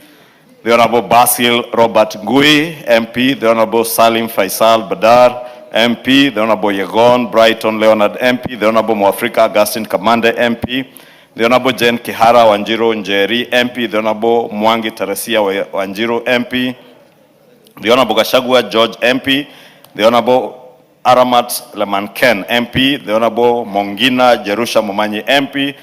the Honorable Basil Robert Ngui, MP, the Honorable Salim Faisal Badar, MP, the Honorable Yegon Brighton Leonard, MP, the Honorable Mwafrika Augustine Kamande, MP, the Honorable Jen Kihara Wanjiro Njeri, MP, the Honorable Mwangi Teresia Wanjiro, MP, the Honorable Gachagua George, MP, the Honorable Aramat Lemanken, MP, the Honorable Mongina Jerusha Momanyi, MP,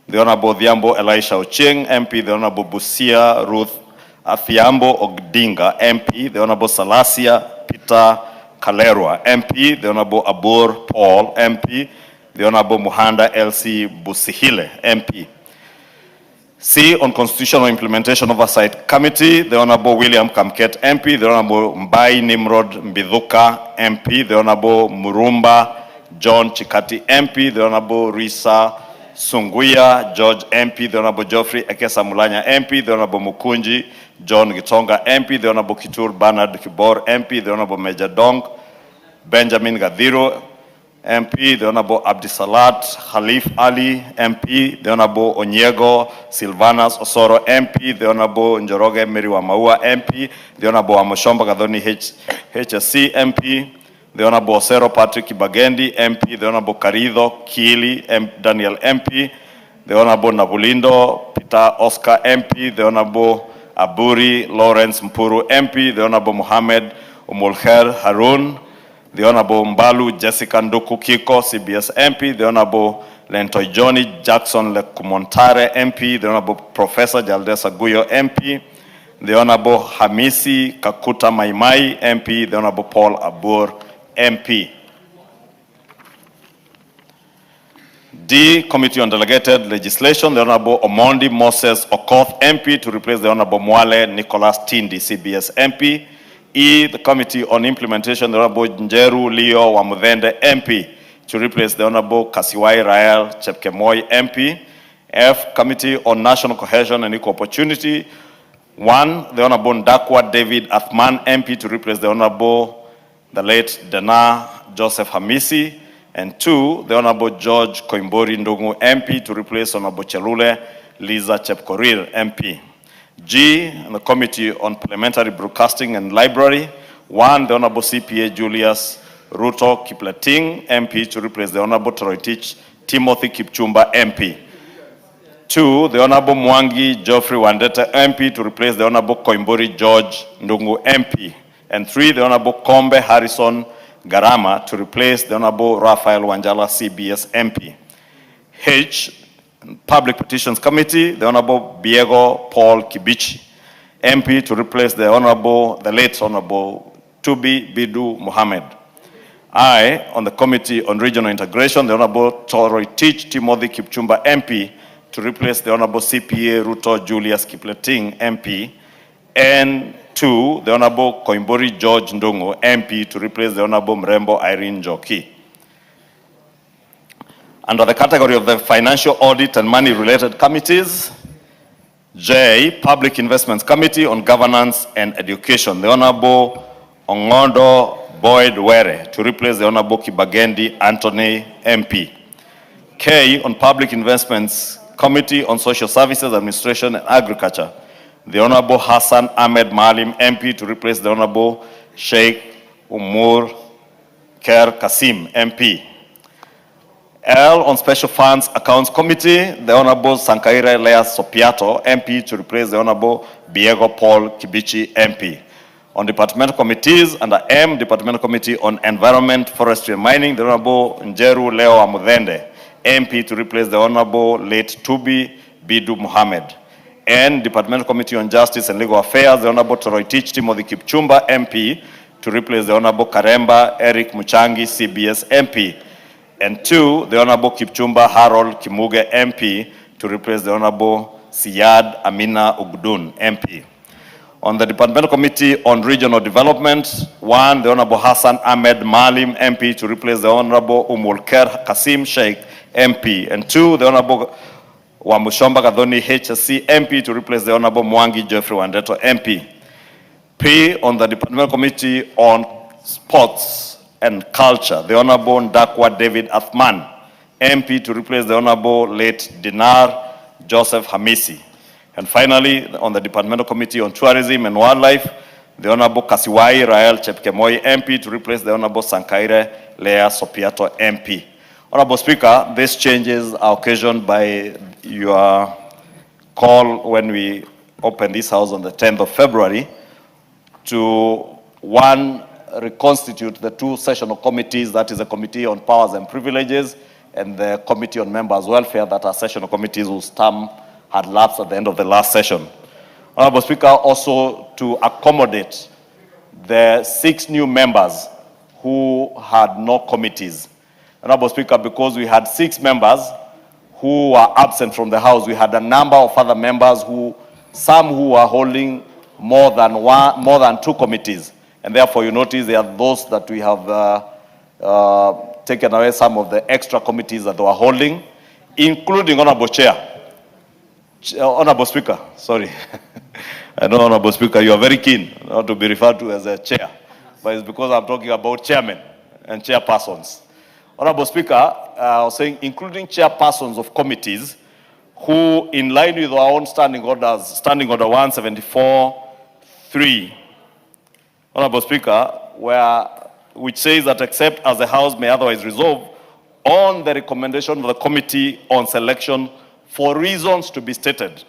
the Honorable Dhiambo Elisha Ocheng, MP, the Honorable Busia Ruth Athiambo Ogdinga, MP, the Honorable Salasia Peter Kalerwa, MP, the Honorable Abur Paul, MP, the Honorable Muhanda LC Busihile, MP. C, on Constitutional Implementation Oversight Committee, the Honorable William Kamket, MP, the Honorable Mbai Nimrod Mbithuka, MP, the Honorable Murumba John Chikati, MP, the Honorable Risa Sunguya George, MP, the Honorable Geoffrey Ekesa Mulanya, MP, the Honorable Mukunji John Gitonga, MP, the Honorable Kitur Bernard Kibor, MP, the Honorable Major Dong Benjamin Gadhiro, MP, the Honorable Abdisalat Khalif Ali, MP, the Honorable Onyego Silvanas Osoro, MP, the Honorable Njoroge Miriwa Maua, MP, the Honorable Amoshomba Gadhoni HSC, MP, the Honorable Osero Patrick Bagendi, MP, the Honorable Karido Kili Daniel, MP, the Honorable Nabulindo Peter Oscar, MP, the Honorable Aburi Lawrence Mpuru, MP, the Honorable Mohammed Umulkher Harun, the Honorable Mbalu Jessica Nduku Kiko, CBS MP, the Honorable Lentoy Johnny Jackson Lekumontare, MP, the Honorable Professor Jaldesa Guyo, MP, the Honorable Hamisi Kakuta Maimai, MP, the Honorable Paul Abur, MP. D, Committee on Delegated Legislation, the Honorable Omondi Moses Okoth, MP, to replace the Honorable Mwale Nicholas Tindi, CBS MP. E, the Committee on Implementation, the Honorable Njeru Leo Wamudhende, MP, to replace the Honorable Kasiwai Rael Chepkemoi, MP. F, Committee on National Cohesion and Equal Opportunity. 1, the Honorable Ndakwa David Athman, MP, to replace the Honorable, the late Dana Joseph Hamisi. And 2, the Honorable George Koimbori Ndungu, MP, to replace Honorable Chelule Liza Chepkorir, MP. G, the Committee on Parliamentary Broadcasting and Library. 1, the Honorable CPA Julius Ruto Kipleting, MP, to replace the Honorable Toroitich Timothy Kipchumba, MP. 2, the Honorable Mwangi Geoffrey Wandete, MP, to replace the Honorable Koimbori George Ndungu, MP. And 3, the Honorable Kombe Harrison Garama, to replace the Honorable Raphael Wanjala, CBS, MP. H, Public Petitions Committee, the Honorable Biego Paul Kibichi, MP, to replace the late Honorable Tubi Bidu Mohammed. I, on the Committee on Regional Integration, the Honorable Toroitich Timothy Kipchumba, MP, to replace the Honorable CPA Ruto Julius Kipleting, MP. And 2, the Honorable Koimburi George Ndungu, MP, to replace the Honorable Mrembo Irene Njoki. Under the category of the Financial Audit and Money-Related Committees, J, Public Investments Committee on Governance and Education, the Honorable Ongondo Boyd Were, to replace the Honorable Kibagendi Anthony, MP. K, on Public Investments Committee on Social Services, Administration and Agriculture, the Honorable Hassan Ahmed Malim, MP, to replace the Honorable Sheikh Umur Ker Kasim, MP. L, on Special Funds Accounts Committee, the Honorable Sankaire Lea Sopiato, MP, to replace the Honorable Biego Paul Kibichi, MP. On departmental committees, under M, Departmental Committee on Environment, Forestry and Mining, the Honorable Njeru Leo Amudende, MP, to replace the Honorable late Tubi Bidu Mohammed. N, Departmental Committee on Justice and Legal Affairs, the Honorable Toroitich Timothy Kipchumba, MP, to replace the Honorable Karemba Eric Matiang'i, CBS, MP. And 2, the Honorable Kipchumba Harold Kimuge, MP, to replace the Honorable Siyad Amina Ugdun, MP. On the Departmental Committee on Regional Development, 1, the Honorable Hassan Ahmed Malim, MP, to replace the Honorable Umulker Kasim Sheikh, MP. And 2, the Honorable Wamushomba Gadhoni HSC, MP, to replace the Honorable Mwangi Geoffrey Wandeto, MP. P, on the Departmental Committee on Sports and Culture, the Honorable Ndakwa David Athman, MP, to replace the Honorable late Dinar Joseph Hamisi. And finally, on the Departmental Committee on Tourism and Wildlife, the Honorable Kasiwai Rael Chepkemoi, MP, to replace the Honorable Sankaire Lea Sopiato, MP. Honorable Speaker, these changes are occasioned by your call when we opened this House on the 10th of February to, 1, reconstitute the 2 sessional committees, that is the Committee on Powers and Privileges and the Committee on Members' Welfare, that are sessional committees whose term had lapsed at the end of the last session. Honorable Speaker, also to accommodate the 6 new members who had no committees. Honorable Speaker, because we had 6 members who were absent from the House, we had a number of other members some who were holding more than 2 committees. And therefore, you notice there are those that we have taken away some of the extra committees that they were holding, including Honorable Chair. Honorable Speaker, sorry. I know, Honorable Speaker, you are very keen not to be referred to as a chair, but it's because I'm talking about chairmen and chairpersons. Honorable Speaker, I was saying, including chairpersons of committees who, in line with our own standing orders, Standing Order 174(3), Honorable Speaker, which says that except as the House may otherwise resolve on the recommendation of the Committee on Selection for reasons to be stated,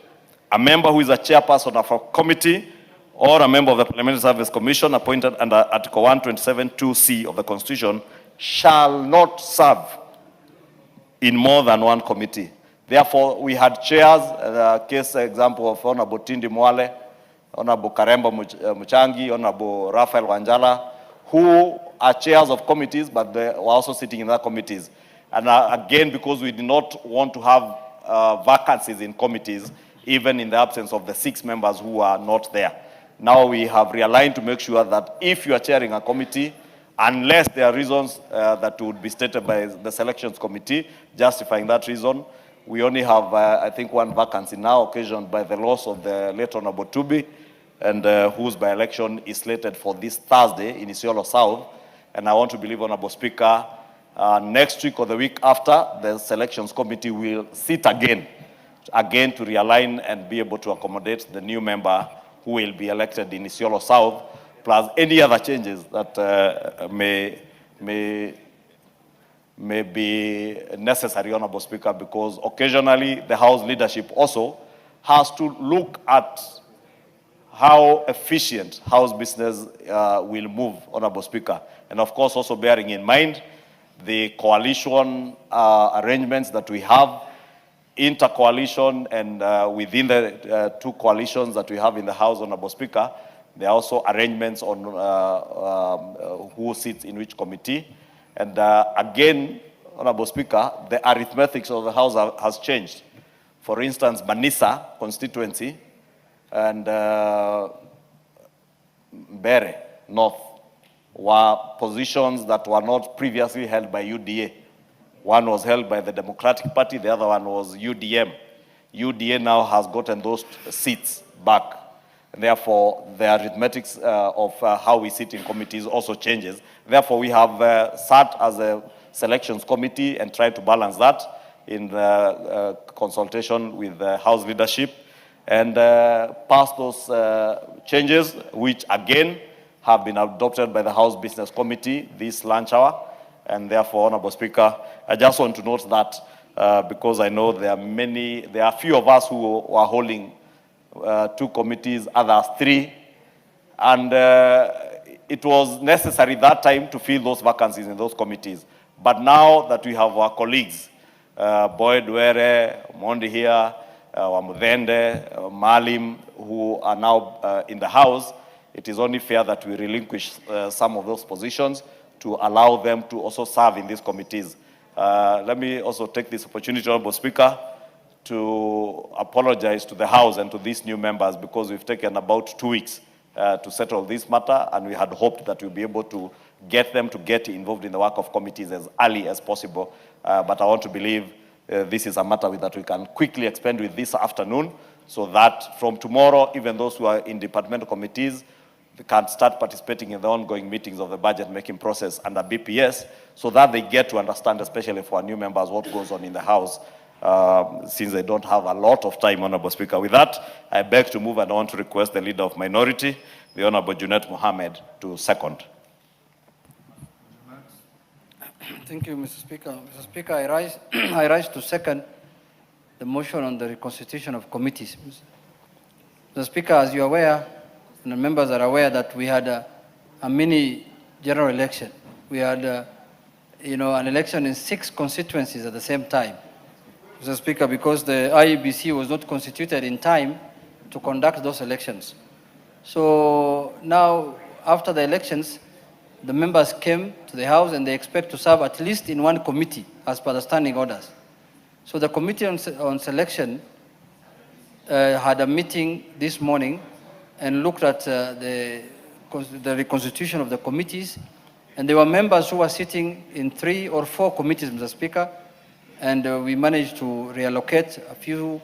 a member who is a chairperson of a committee or a member of the Parliamentary Service Commission appointed under Article 127(2)(c) of the Constitution shall not serve in more than 1 committee. Therefore, we had chairs, case example of Honorable Tindi Mwale, Honorable Karemba Matiang'i, Honorable Raphael Wanjala, who are chairs of committees, but they were also sitting in other committees. And again, because we did not want to have vacancies in committees, even in the absence of the 6 members who are not there. Now we have realigned to make sure that if you are chairing a committee, unless there are reasons that would be stated by the selections committee justifying that reason, we only have, I think, 1 vacancy now occasioned by the loss of the late Honorable Tubi, and whose by-election is slated for this Thursday in Isiolo South. And I want to believe, Honorable Speaker, next week or the week after, the selections committee will sit again to realign and be able to accommodate the new member who will be elected in Isiolo South, plus any other changes that may be necessary, Honorable Speaker, because occasionally the House leadership also has to look at how efficient House business will move, Honorable Speaker. And of course, also bearing in mind the coalition arrangements that we have, inter-coalition, and within the 2 coalitions that we have in the House, Honorable Speaker, there are also arrangements on who sits in which committee. And again, Honorable Speaker, the arithmetics of the House has changed. For instance, Manisa constituency and Mbere North were positions that were not previously held by UDA. One was held by the Democratic Party, the other one was UDM. UDA now has gotten those seats back. And therefore, the arithmetics of how we sit in committees also changes. Therefore, we have sat as a selections committee and tried to balance that in consultation with the House leadership and pass those changes, which again have been adopted by the House Business Committee this lunch hour. And therefore, Honorable Speaker, I just want to note that because I know there are few of us who are holding 2 committees, others 3, and it was necessary that time to fill those vacancies in those committees. But now that we have our colleagues, Boyd Were, Mondi here, Wamudende, Malim, who are now in the House, it is only fair that we relinquish some of those positions to allow them to also serve in these committees. Let me also take this opportunity, Honorable Speaker, to apologize to the House and to these new members because we've taken about 2 weeks to settle this matter, and we had hoped that we'll be able to get them to get involved in the work of committees as early as possible. But I want to believe this is a matter that we can quickly expend with this afternoon so that from tomorrow, even those who are in departmental committees, they can start participating in the ongoing meetings of the budget-making process under BPS so that they get to understand, especially for our new members, what goes on in the House, since they don't have a lot of time, Honorable Speaker. With that, I beg to move and I want to request the Leader of Minority, the Honorable Junet Mohammed, to second. Thank you, Mr. Speaker. Mr. Speaker, I rise to second the motion on the reconstitution of committees. Mr. Speaker, as you are aware, and the members are aware that we had a mini general election. We had, an election in 6 constituencies at the same time. Mr. Speaker, because the IEBC was not constituted in time to conduct those elections. So now, after the elections, the members came to the House and they expect to serve at least in 1 committee as per the standing orders. So the Committee on Selection had a meeting this morning and looked at the reconstitution of the committees. And there were members who were sitting in 3 or 4 committees, Mr. Speaker, and we managed to reallocate a few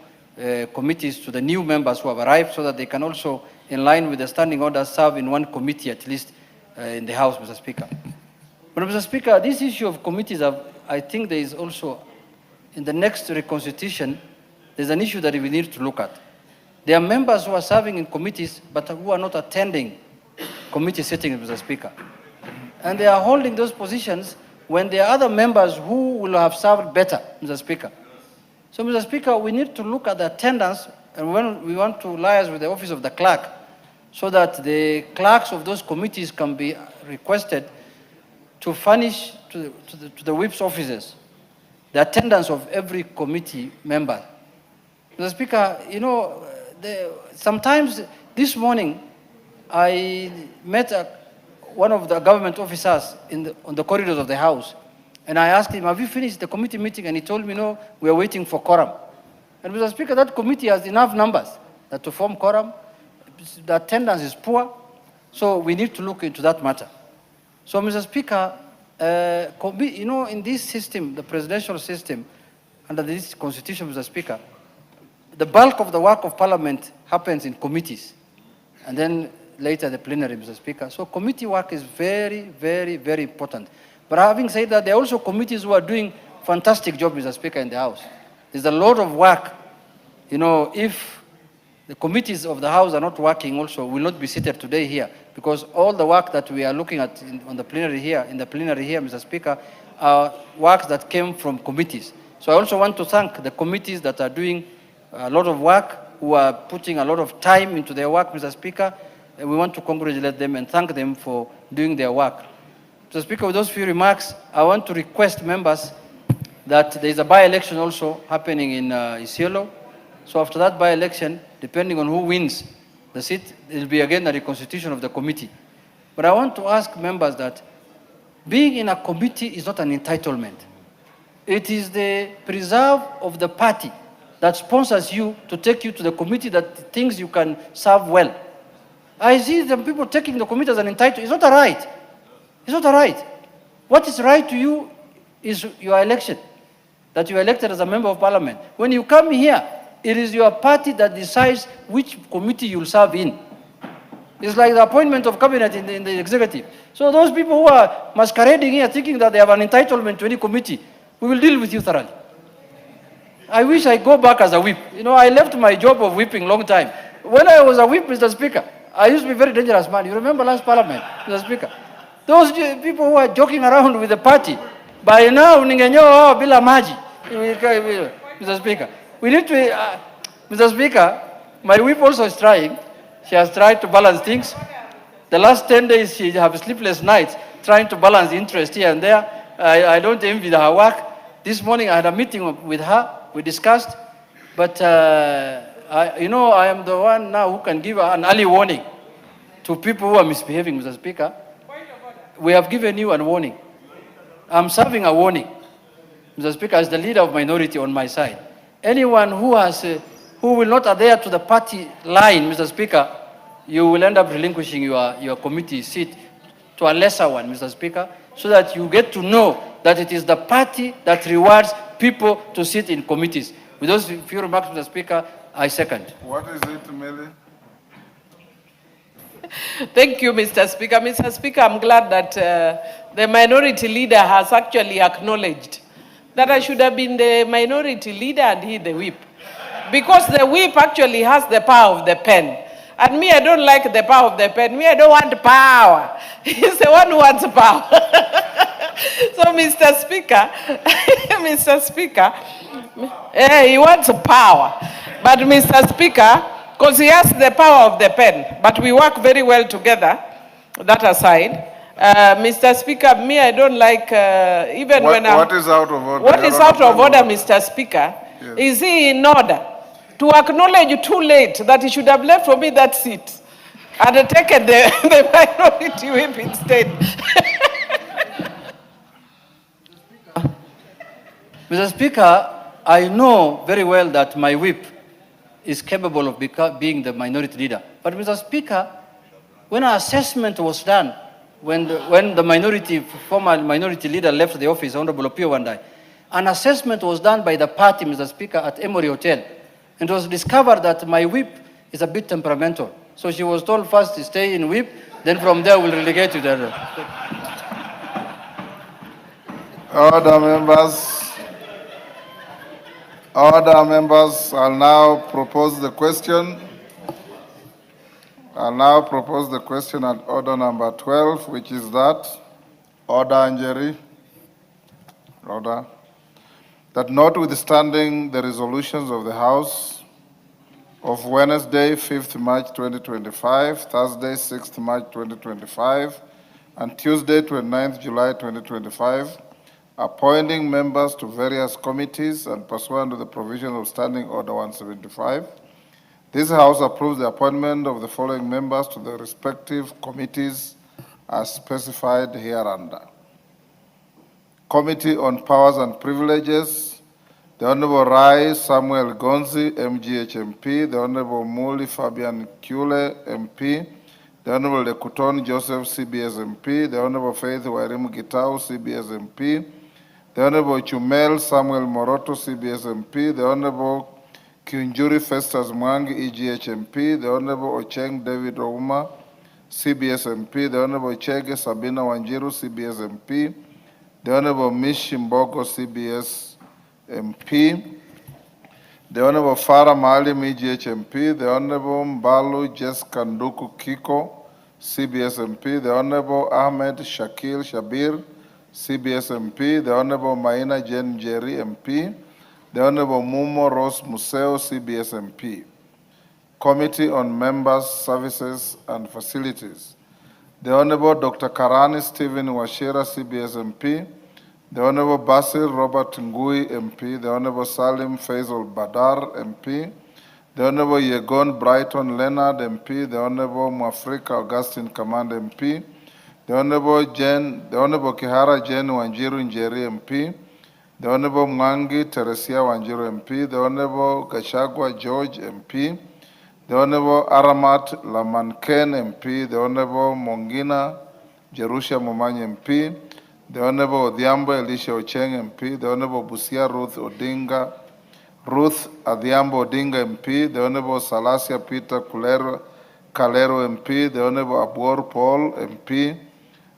committees to the new members who have arrived so that they can also, in line with the standing orders, serve in 1 committee at least in the House, Mr. Speaker. But Mr. Speaker, this issue of committees, I think there is also, in the next reconstitution, there's an issue that we need to look at. There are members who are serving in committees but who are not attending committee sittings, Mr. Speaker. And they are holding those positions when there are other members who will have served better, Mr. Speaker. So, Mr. Speaker, we need to look at the attendance, and when we want to liaise with the office of the clerk, so that the clerks of those committees can be requested to furnish to the whip's offices the attendance of every committee member. Mr. Speaker, sometimes this morning I met one of the government officers on the corridors of the House, and I asked him, have you finished the committee meeting? And he told me, no, we are waiting for quorum. And Mr. Speaker, that committee has enough numbers that to form quorum. The attendance is poor, so we need to look into that matter. So, Mr. Speaker, in this system, the presidential system, under this constitution, Mr. Speaker, the bulk of the work of Parliament happens in committees, and then later the plenary, Mr. Speaker. So committee work is very, very, very important. But having said that, there are also committees who are doing fantastic job, Mr. Speaker, in the House. There's a lot of work. If the committees of the House are not working also, we will not be seated today here, because all the work that we are looking at in the plenary here, Mr. Speaker, are works that came from committees. So I also want to thank the committees that are doing a lot of work, who are putting a lot of time into their work, Mr. Speaker. And we want to congratulate them and thank them for doing their work. Mr. Speaker, with those few remarks, I want to request members that there is a by-election also happening in Isiolo. So after that by-election, depending on who wins the seat, it will be again a reconstitution of the committee. But I want to ask members that being in a committee is not an entitlement. It is the preserve of the party that sponsors you to take you to the committee that thinks you can serve well. I see some people taking the committee as an entitlement. It's not a right. It's not a right. What is right to you is your election, that you are elected as a member of parliament. When you come here, it is your party that decides which committee you'll serve in. It's like the appointment of cabinet in the executive. So those people who are masquerading here thinking that they have an entitlement to any committee, we will deal with you thoroughly. I wish I go back as a whip. You know, I left my job of whipping long time. When I was a whip, Mr. Speaker, I used to be a very dangerous man. You remember last parliament, Mr. Speaker? Those people who are joking around with the party, by now, ningenyo bila maji. Mr. Speaker, we need to, Mr. Speaker, my whip also is trying. She has tried to balance things. The last 10 days, she has sleepless nights trying to balance interest here and there. I don't envy her work. This morning, I had a meeting with her. We discussed. But, I am the one now who can give an early warning to people who are misbehaving, Mr. Speaker. We have given you a warning. I'm serving a warning, Mr. Speaker, as the leader of minority on my side. Anyone who will not adhere to the party line, Mr. Speaker, you will end up relinquishing your committee seat to a lesser one, Mr. Speaker, so that you get to know that it is the party that rewards people to sit in committees. With those few remarks, Mr. Speaker, I second. What is it, Meli? Thank you, Mr. Speaker. Mr. Speaker, I'm glad that the minority leader has actually acknowledged that I should have been the minority leader and he the whip. Because the whip actually has the power of the pen. And me, I don't like the power of the pen. Me, I don't want power. He's the one who wants power. So, Mr. Speaker, Mr. Speaker, he wants power. But, Mr. Speaker, because he has the power of the pen, but we work very well together, that aside. Mr. Speaker, me, I don't like, even when I'm... What is out of order? What is out of order, Mr. Speaker? Yes. Is he in order to acknowledge too late that he should have left for me that seat and taken the minority whip instead? Mr. Speaker, I know very well that my whip is capable of being the minority leader. But Mr. Speaker, when an assessment was done, when the former minority leader left the office, Honorable Opio Wandai, an assessment was done by the party, Mr. Speaker, at Emory Hotel. And it was discovered that my whip is a bit temperamental. So she was told first to stay in whip, then from there we'll relegate to the other. Order, members. Order, members. I'll now propose the question. I'll now propose the question at order number 12, which is that. Order, Njeri. Order. That notwithstanding the resolutions of the House of Wednesday, 5th March 2025, Thursday, 6th March 2025, and Tuesday, 29th July 2025, appointing members to various committees and pursuant to the provision of Standing Order 175, this House approves the appointment of the following members to the respective committees as specified hereunder. Committee on Powers and Privileges, the Honorable Rai Samuel Gonzi, MGH-MP, the Honorable Muli Fabian Kule, MP, the Honorable Lekuton Joseph, CBS MP, the Honorable Faith Wairimu Gitau, CBS MP, the Honorable Chumel Samuel Moroto, CBS MP, the Honorable Kiunjuri Festus Mwangi, EGH MP, the Honorable Ocheng David Ouma, CBS MP, the Honorable Chege Sabina Wanjiru, CBS MP, the Honorable Mishi Mbogo, CBS MP, the Honorable Farah Maalim, EGH MP, the Honorable Mbalu Jessica Nduku Kiko, CBS MP, the Honorable Ahmed Shakil Shabir, CBS MP, the Honorable Maina Jen Jerry MP, the Honorable Mumo Rose Museo, CBS MP. Committee on Members, Services and Facilities, the Honorable Dr. Karani Stephen Washira, CBS MP, the Honorable Basil Robert Ngui, MP, the Honorable Salim Faisal Badar, MP, the Honorable Yegon Brighton Leonard, MP, the Honorable Mwafrika Augustine Command, MP, the Honorable Kihara Jen Wanjiru Njeri, MP, the Honorable Mwangi Teresia Wanjiru, MP, the Honorable Gachagua George, MP, the Honorable Aramat Lamanken MP, the Honorable Mongina Jerusha Momanyi MP, the Honorable Odhiambo Elisha Ocheng MP, the Honorable Busia Ruth Adhiambo Odinga MP, the Honorable Salasia Peter Kalero MP, the Honorable Abuor Paul MP,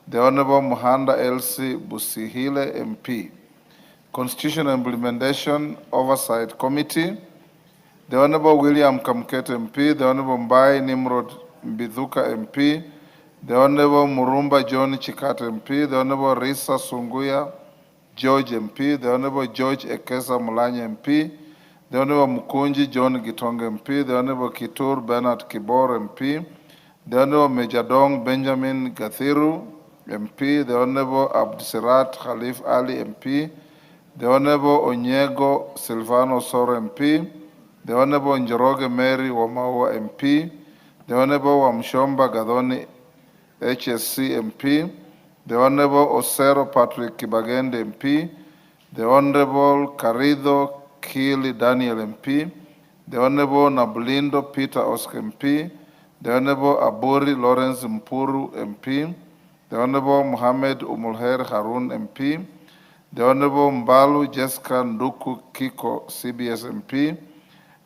the Honorable Muhanda Elsie Busihile MP. Constitutional Implementation Oversight Committee, the Honorable William Kamket MP, the Honorable Mbai Nimrod Mbithuka MP, the Honorable Murumba John Chikat MP, the Honorable Risa Sunguya George MP, the Honorable George Ekesa Mulanya MP, the Honorable Mukunji John Gitonga MP, the Honorable Kitur Bernard Kibor MP, the Honorable Majadong Benjamin Gathiru MP, the Honorable Abdisirat Khalif Ali MP, the Honorable Onyego Silvano Soro MP, the Honorable Njoroge Mary Wamawa MP, the Honorable Wamshomba Gadoni HSC MP, the Honorable Osero Patrick Kibagende MP, the Honorable Carido Kili Daniel MP, the Honorable Nabulindo Peter Oscar MP, the Honorable Aburi Lawrence Mpuru MP, the Honorable Mohammed Umulher Harun MP, the Honorable Mbalu Jessica Nduku Kiko CBS MP,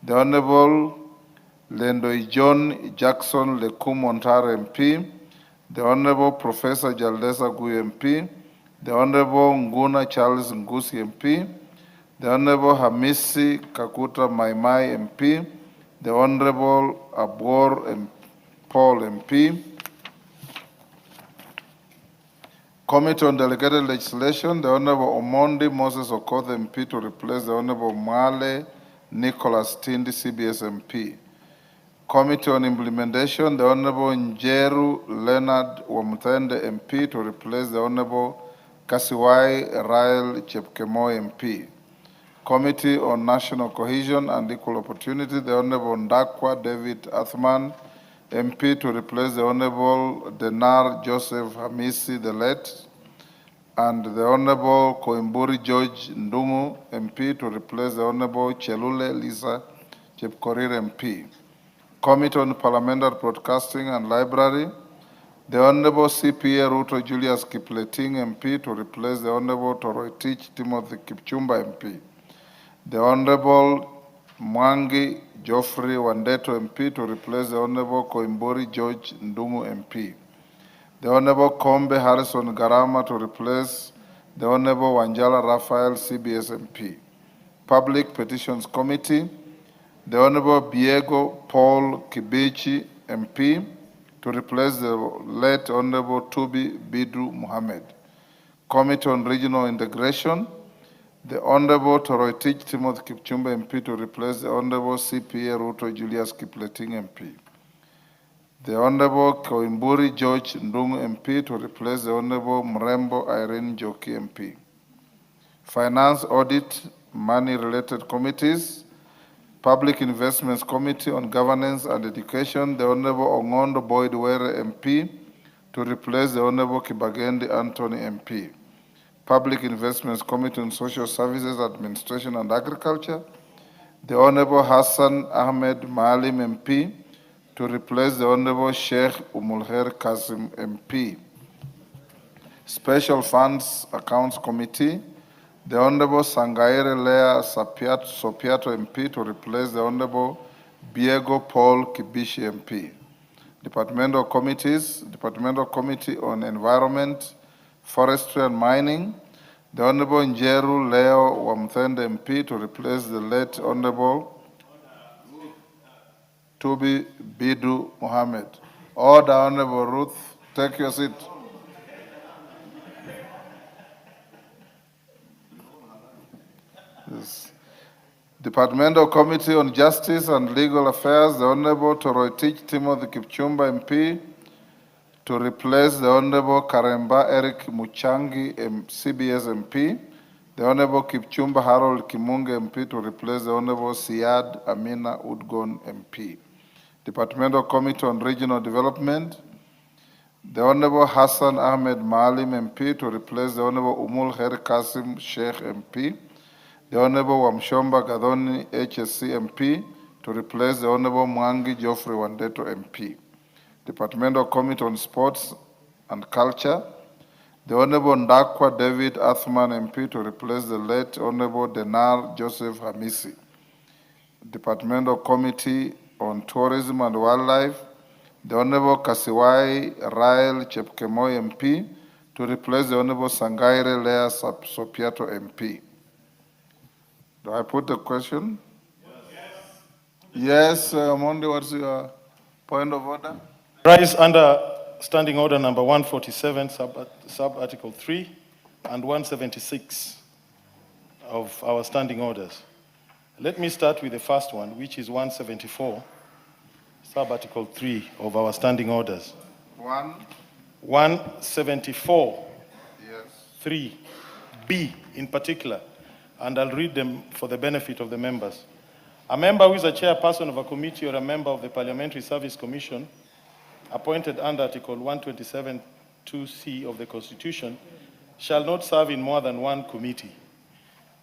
the Honorable Lendoi John Jackson Lekum Montara MP, the Honorable Professor Jaldesa Gui MP, the Honorable Nguna Charles Ngusi MP, the Honorable Hamisi Kakuta Maimai MP, the Honorable Abor Paul MP. Committee on Delegated Legislation, the Honorable Omondi Moses Okoth MP to replace the Honorable Male Nicholas Tindi CBS MP. Committee on Implementation, the Honorable Njeru Leonard Wamutende MP to replace the Honorable Kasiwai Rael Chepkemoi MP. Committee on National Cohesion and Equal Opportunity, the Honorable Ndakwa David Athman MP to replace the Honorable Denar Joseph Hamisi the late, and the Honorable Koimburi George Ndungu MP to replace the Honorable Chelule Lisa Chepkorir MP. Committee on Parliamentary Broadcasting and Library, the Honorable CPA Ruto Julius Kipleting MP to replace the Honorable Toroitich Timothy Kipchumba MP. The Honorable Mwangi Geoffrey Wandeto MP to replace the Honorable Koimburi George Ndungu MP. The Honorable Kombe Harrison Garama to replace the Honorable Wanjala Raphael CBS MP. Public Petitions Committee, the Honorable Biego Paul Kibichi MP to replace the late Honorable Tubi Bidu Muhammad. Committee on Regional Integration, the Honorable Toroitich Timothy Kipchumba MP to replace the Honorable CPA Ruto Julius Kipleting MP. The Honorable Koimburi George Ndungu MP to replace the Honorable Mrembo Irene Joki MP. Finance, Audit, Money-Related Committees, Public Investments Committee on Governance and Education, the Honorable Ongondo Boyd Were MP to replace the Honorable Kibagende Anthony MP. Public Investments Committee on Social Services, Administration and Agriculture, the Honorable Hassan Ahmed Maalim MP to replace the Honorable Sheikh Umulher Kasim MP. Special Funds Accounts Committee, the Honorable Sangaire Lea Sopiato MP to replace the Honorable Biego Paul Kibishi MP. Departmental Committees, Departmental Committee on Environment, Forestry and Mining, the Honorable Njeru Leo Wamthende MP to replace the late Honorable Tubi Bidu Mohammed. Order, Honorable Ruth, take your seat. Yes. Departmental Committee on Justice and Legal Affairs, the Honorable Toroitich Timothy Kipchumba MP to replace the Honorable Karemba Eric Muchangi CBS MP, the Honorable Kipchumba Harold Kimunge MP to replace the Honorable Siad Amina Udgon MP. Departmental Committee on Regional Development, the Honorable Hassan Ahmed Maalim MP to replace the Honorable Umul Her Kasim Sheikh MP, the Honorable Wamshomba Gadoni HSC MP to replace the Honorable Mwangi Geoffrey Wandeto MP. Departmental Committee on Sports and Culture, the Honorable Ndakwa David Athman MP to replace the late Honorable Denar Joseph Hamisi. Departmental Committee on Tourism and Wildlife, the Honorable Kasiwai Rael Chepkemoi MP to replace the Honorable Sangaire Lea Sopiato MP. Do I put the question? Yes, Mondi, what's your point of order? Rise under Standing Order number 147, sub-article 3, and 176 of our standing orders. Let me start with the first one, which is 174, sub-article 3 of our standing orders. 174, yes. 3B in particular, and I'll read them for the benefit of the members. A member who is a chairperson of a committee or a member of the Parliamentary Service Commission appointed under Article 127(2)(c) of the Constitution shall not serve in more than one committee.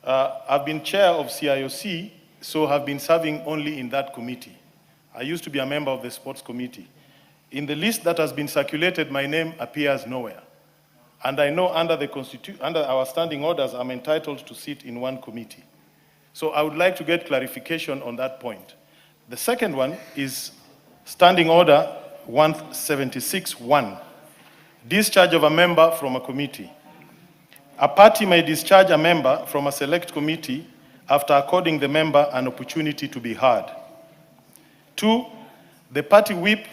I've been chair of CIOC, so have been serving only in that committee. I used to be a member of the Sports Committee. In the list that has been circulated, my name appears nowhere. And I know under our standing orders, I'm entitled to sit in one committee. So I would like to get clarification on that point. The second one is Standing Order 176(1), discharge of a member from a committee. A party may discharge a member from a select committee after according the member an opportunity to be heard. 2, the party whip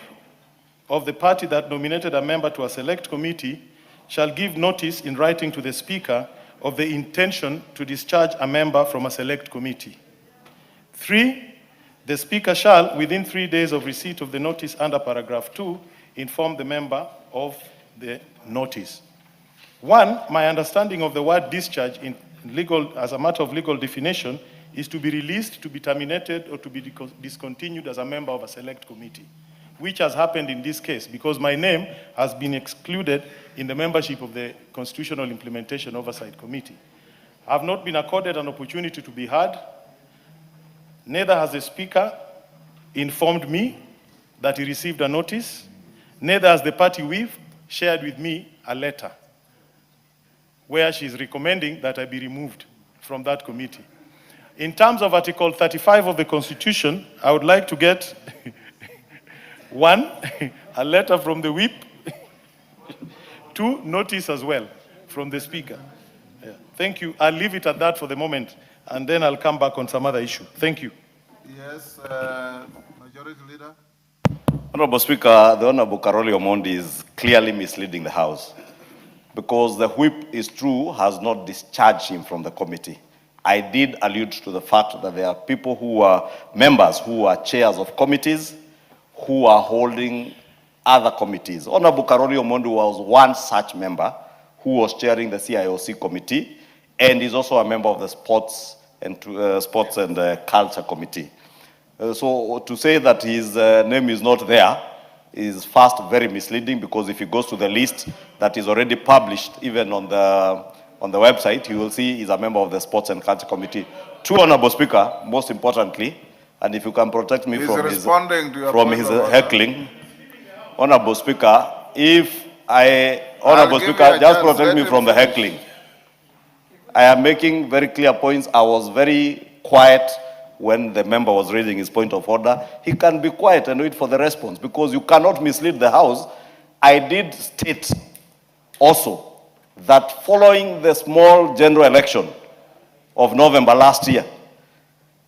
of the party that nominated a member to a select committee shall give notice in writing to the Speaker of the intention to discharge a member from a select committee. 3, the Speaker shall, within 3 days of receipt of the notice under paragraph 2, inform the member of the notice. 1, my understanding of the word discharge in legal, as a matter of legal definition, is to be released, to be terminated, or to be discontinued as a member of a select committee, which has happened in this case because my name has been excluded in the membership of the Constitutional Implementation Oversight Committee. I have not been accorded an opportunity to be heard. Neither has the Speaker informed me that he received a notice. Neither has the party whip shared with me a letter where she is recommending that I be removed from that committee. In terms of Article 35 of the Constitution, I would like to get 1, a letter from the whip, 2, notice as well from the Speaker. Yeah. Thank you. I'll leave it at that for the moment, and then I'll come back on some other issue. Thank you. Yes, Majority Leader. Honorable Speaker, the Honorable Karoli Omondi is clearly misleading the House because the whip is true, has not discharged him from the committee. I did allude to the fact that there are people who are members, who are chairs of committees, who are holding other committees. Honorable Karoli Omondi was one such member who was chairing the CIOC committee and is also a member of the Sports and Culture Committee. So to say that his name is not there is first very misleading because if he goes to the list that is already published, even on the website, you will see he's a member of the Sports and Culture Committee. 2, Honorable Speaker, most importantly, and if you can protect me from his heckling, Honorable Speaker, Honorable Speaker, just protect me from the heckling. I am making very clear points. I was very quiet when the member was raising his point of order. He can be quiet and wait for the response because you cannot mislead the House. I did state also that following the small general election of November last year,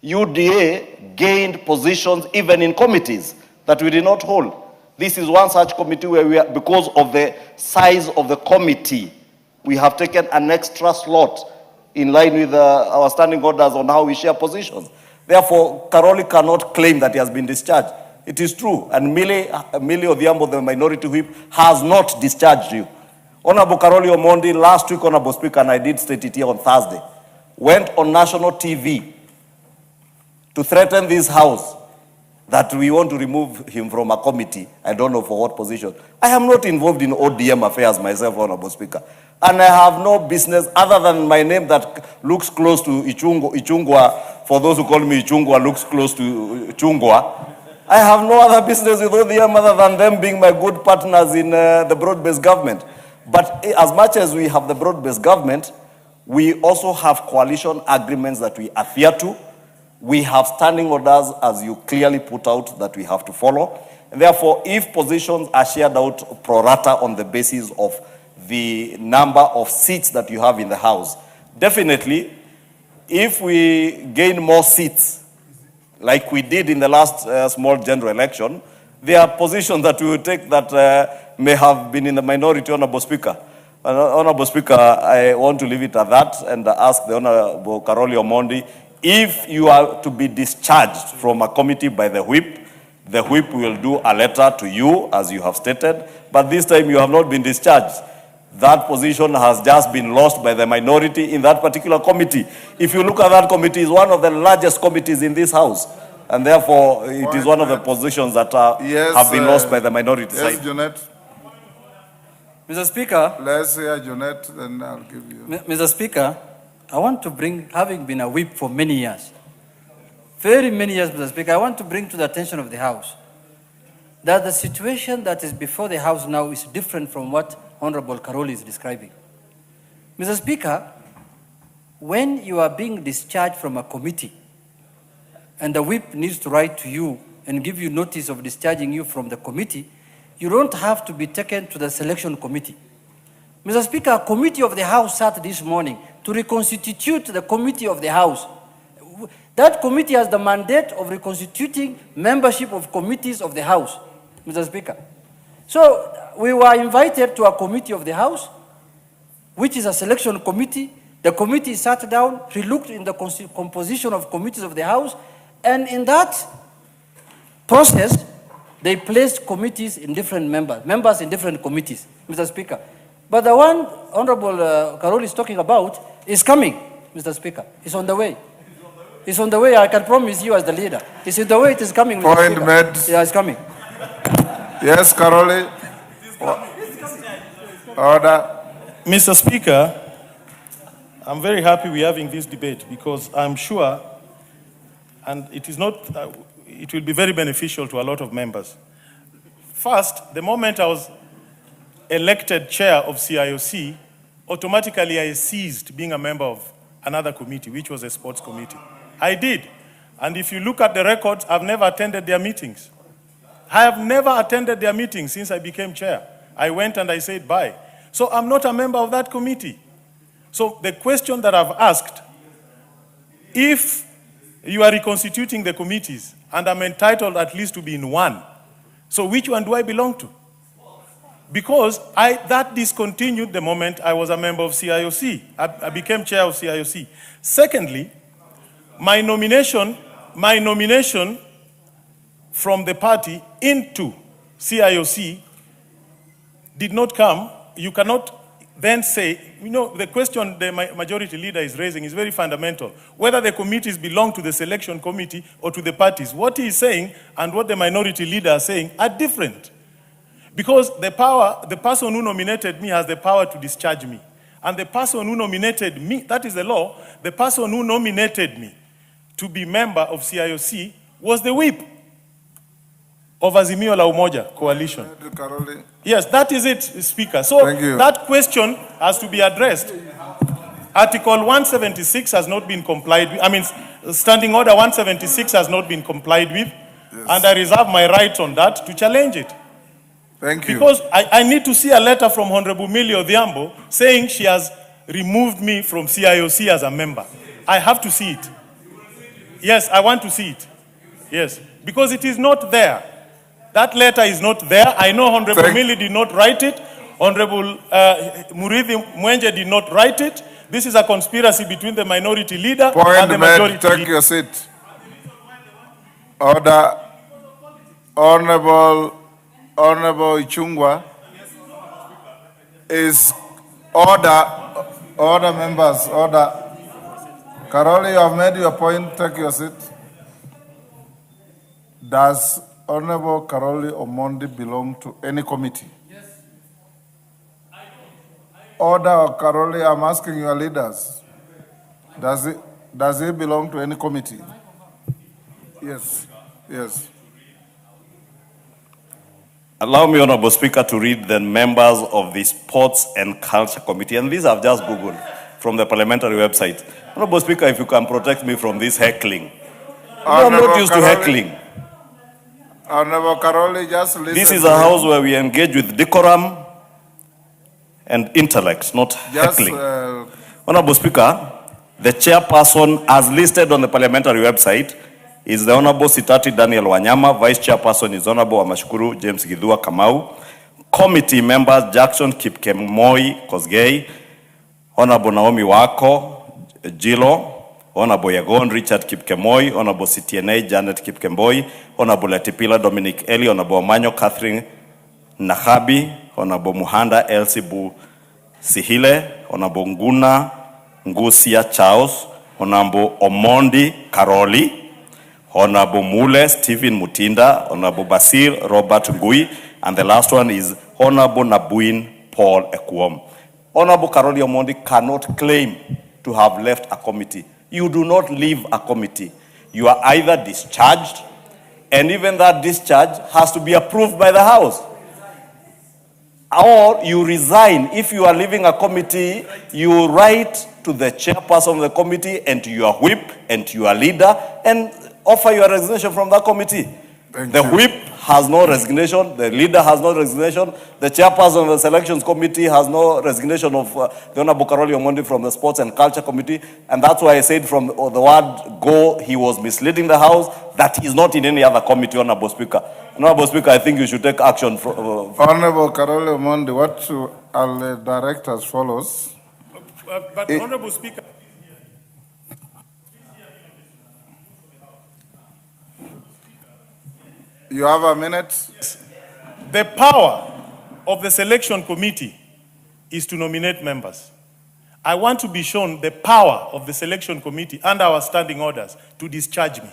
UDA gained positions even in committees that we did not hold. This is one such committee where because of the size of the committee, we have taken an extra slot in line with our standing orders on how we share positions. Therefore, Karoli cannot claim that he has been discharged. It is true, and Millie Odhiambo, the minority whip, has not discharged you. Honorable Karoli Omondi, last week, Honorable Speaker, and I did state it here on Thursday, went on national TV to threaten this House that we want to remove him from a committee. I don't know for what position. I am not involved in ODM affairs myself, Honorable Speaker. And I have no business other than my name that looks close to Ichungwa. For those who call me Ichungwa, looks close to Ichungwa. I have no other business with ODM other than them being my good partners in the broad-based government. But as much as we have the broad-based government, we also have coalition agreements that we adhere to. We have standing orders, as you clearly put out, that we have to follow. And therefore, if positions are shared out pro rata on the basis of the number of seats that you have in the House, definitely, if we gain more seats, like we did in the last small general election, there are positions that we will take that may have been in the minority, Honorable Speaker. Honorable Speaker, I want to leave it at that and ask the Honorable Karoli Omondi, if you are to be discharged from a committee by the whip will do a letter to you, as you have stated, but this time you have not been discharged. That position has just been lost by the minority in that particular committee. If you look at that committee, it's one of the largest committees in this House, and therefore it is one of the positions that have been lost by the minority side. Yes, Junet. Mr. Speaker. Let's hear Junet, then I'll give you. Mr. Speaker, I want to bring, having been a whip for many years, very many years, Mr. Speaker, I want to bring to the attention of the House that the situation that is before the House now is different from what Honorable Karoli is describing. Mr. Speaker, when you are being discharged from a committee and the whip needs to write to you and give you notice of discharging you from the committee, you don't have to be taken to the selection committee. Mr. Speaker, a committee of the House sat this morning to reconstitute the committee of the House. That committee has the mandate of reconstituting membership of committees of the House, Mr. Speaker. So we were invited to a committee of the House, which is a selection committee. The committee sat down, relooked in the composition of committees of the House, and in that process, they placed committees in different members in different committees, Mr. Speaker. But the one Honorable Karoli is talking about is coming, Mr. Speaker. It's on the way. It's on the way, I can promise you as the leader. It's on the way, it is coming, Mr. Point Speaker. made. Yeah, it's coming. Yes, Karoli. Order. Mr. Speaker, I'm very happy we're having this debate because I'm sure, and it is not, it will be very beneficial to a lot of members. First, the moment I was elected chair of CIOC, automatically I ceased being a member of another committee, which was a sports committee. I did. And if you look at the records, I've never attended their meetings. I have never attended their meetings since I became chair. I went and I said bye. So I'm not a member of that committee. So the question that I've asked, if you are reconstituting the committees, and I'm entitled at least to be in one, so which one do I belong to? Because that discontinued the moment I was a member of CIOC. I became chair of CIOC. Secondly, my nomination from the party into CIOC did not come. You cannot then say, you know, the question the majority leader is raising is very fundamental. Whether the committees belong to the selection committee or to the parties. What he is saying and what the minority leader is saying are different. Because the person who nominated me has the power to discharge me. And the person who nominated me, that is the law, the person who nominated me to be member of CIOC was the whip of Azimio la Umoja coalition. Yes, that is it, Speaker. So that question has to be addressed. Article 176 has not been complied with. I mean, Standing Order 176 has not been complied with. Yes. And I reserve my right on that to challenge it. Thank you. Because I need to see a letter from Honorable Millie Odhiambo saying she has removed me from CIOC as a member. I have to see it. Yes, I want to see it. Yes, because it is not there. That letter is not there. I know Honorable Millie did not write it. Honorable Murithi Mwenje did not write it. This is a conspiracy between the minority leader and the majority leader. Take your seat. Order. Honorable Ichungwa is order members, order. Karoli, you have made your point, take your seat. Does Honorable Karoli Omondi belong to any committee? Yes. Order, Karoli, I'm asking your leaders. Does he belong to any committee? Yes. Yes. Allow me, Honorable Speaker, to read the members of the Sports and Culture Committee, and these I've just Googled from the parliamentary website. Honorable Speaker, if you can protect me from this heckling. I'm not used to heckling. Honorable Karoli, just listen. This is a house where we engage with decorum and intellect, not heckling. Honorable Speaker, the chairperson, as listed on the parliamentary website, is the Honorable Sitati Daniel Wanyama. Vice chairperson is Honorable Amashukuru James Gidua Kamau. Committee members Jackson Kipkemoi Kosgei, Honorable Naomi Wako Jilo, Honorable Yagon Richard Kipkemoi, Honorable CTNA Janet Kipkemboi, Honorable Letipila Dominic Eli, Honorable Manyo Catherine Nahabi, Honorable Muhanda Elsibu Sihile, Honorable Nguna Ngusia Charles, Honorable Omondi Karoli, Honorable Mule Stephen Mutinda, Honorable Basir Robert Ngui, and the last one is Honorable Nabuin Paul Ekuom. Honorable Karoli Omondi cannot claim to have left a committee. You do not leave a committee. You are either discharged, and even that discharge has to be approved by the House. Or you resign. If you are leaving a committee, you write to the chairperson of the committee and to your whip and to your leader and offer your resignation from that committee. The whip has no resignation, the leader has no resignation, the chairperson of the selections committee has no resignation of the Honorable Karoli Omondi from the Sports and Culture Committee, and that's why I said from the word go, he was misleading the House, that he's not in any other committee, Honorable Speaker. Honorable Speaker, I think you should take action. Honorable Karoli Omondi, what I'll direct as follows. But Honorable Speaker, you have a minute. the power of the selection committee is to nominate members. I want to be shown the power of the selection committee and our standing orders to discharge me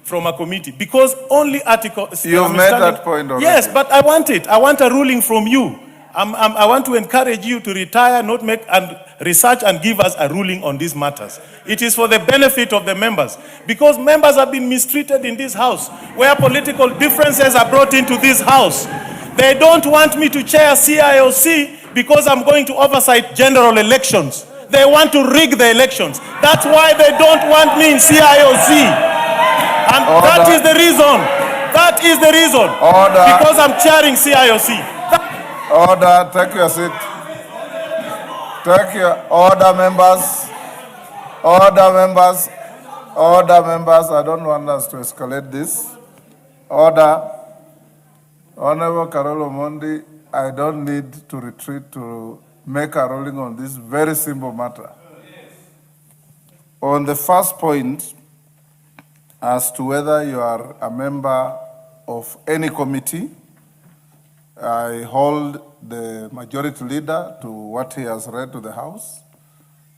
from a committee, because only articles. You've made that point already. Yes, but I want it. I want a ruling from you. I want to encourage you to retire, not make and research and give us a ruling on these matters. It is for the benefit of the members, because members have been mistreated in this house, where political differences are brought into this house. They don't want me to chair CIOC because I'm going to oversight general elections. They want to rig the elections. That's why they don't want me in CIOC. And that is the reason. That is the reason. Because I'm chairing CIOC. Order, take your seat. Take your order, members. Order, members. Order, members. I don't want us to escalate this. Order. Honorable Karoli Omondi, I don't need to retreat to make a ruling on this very simple matter. On the first point, as to whether you are a member of any committee, I hold the majority leader to what he has read to the House,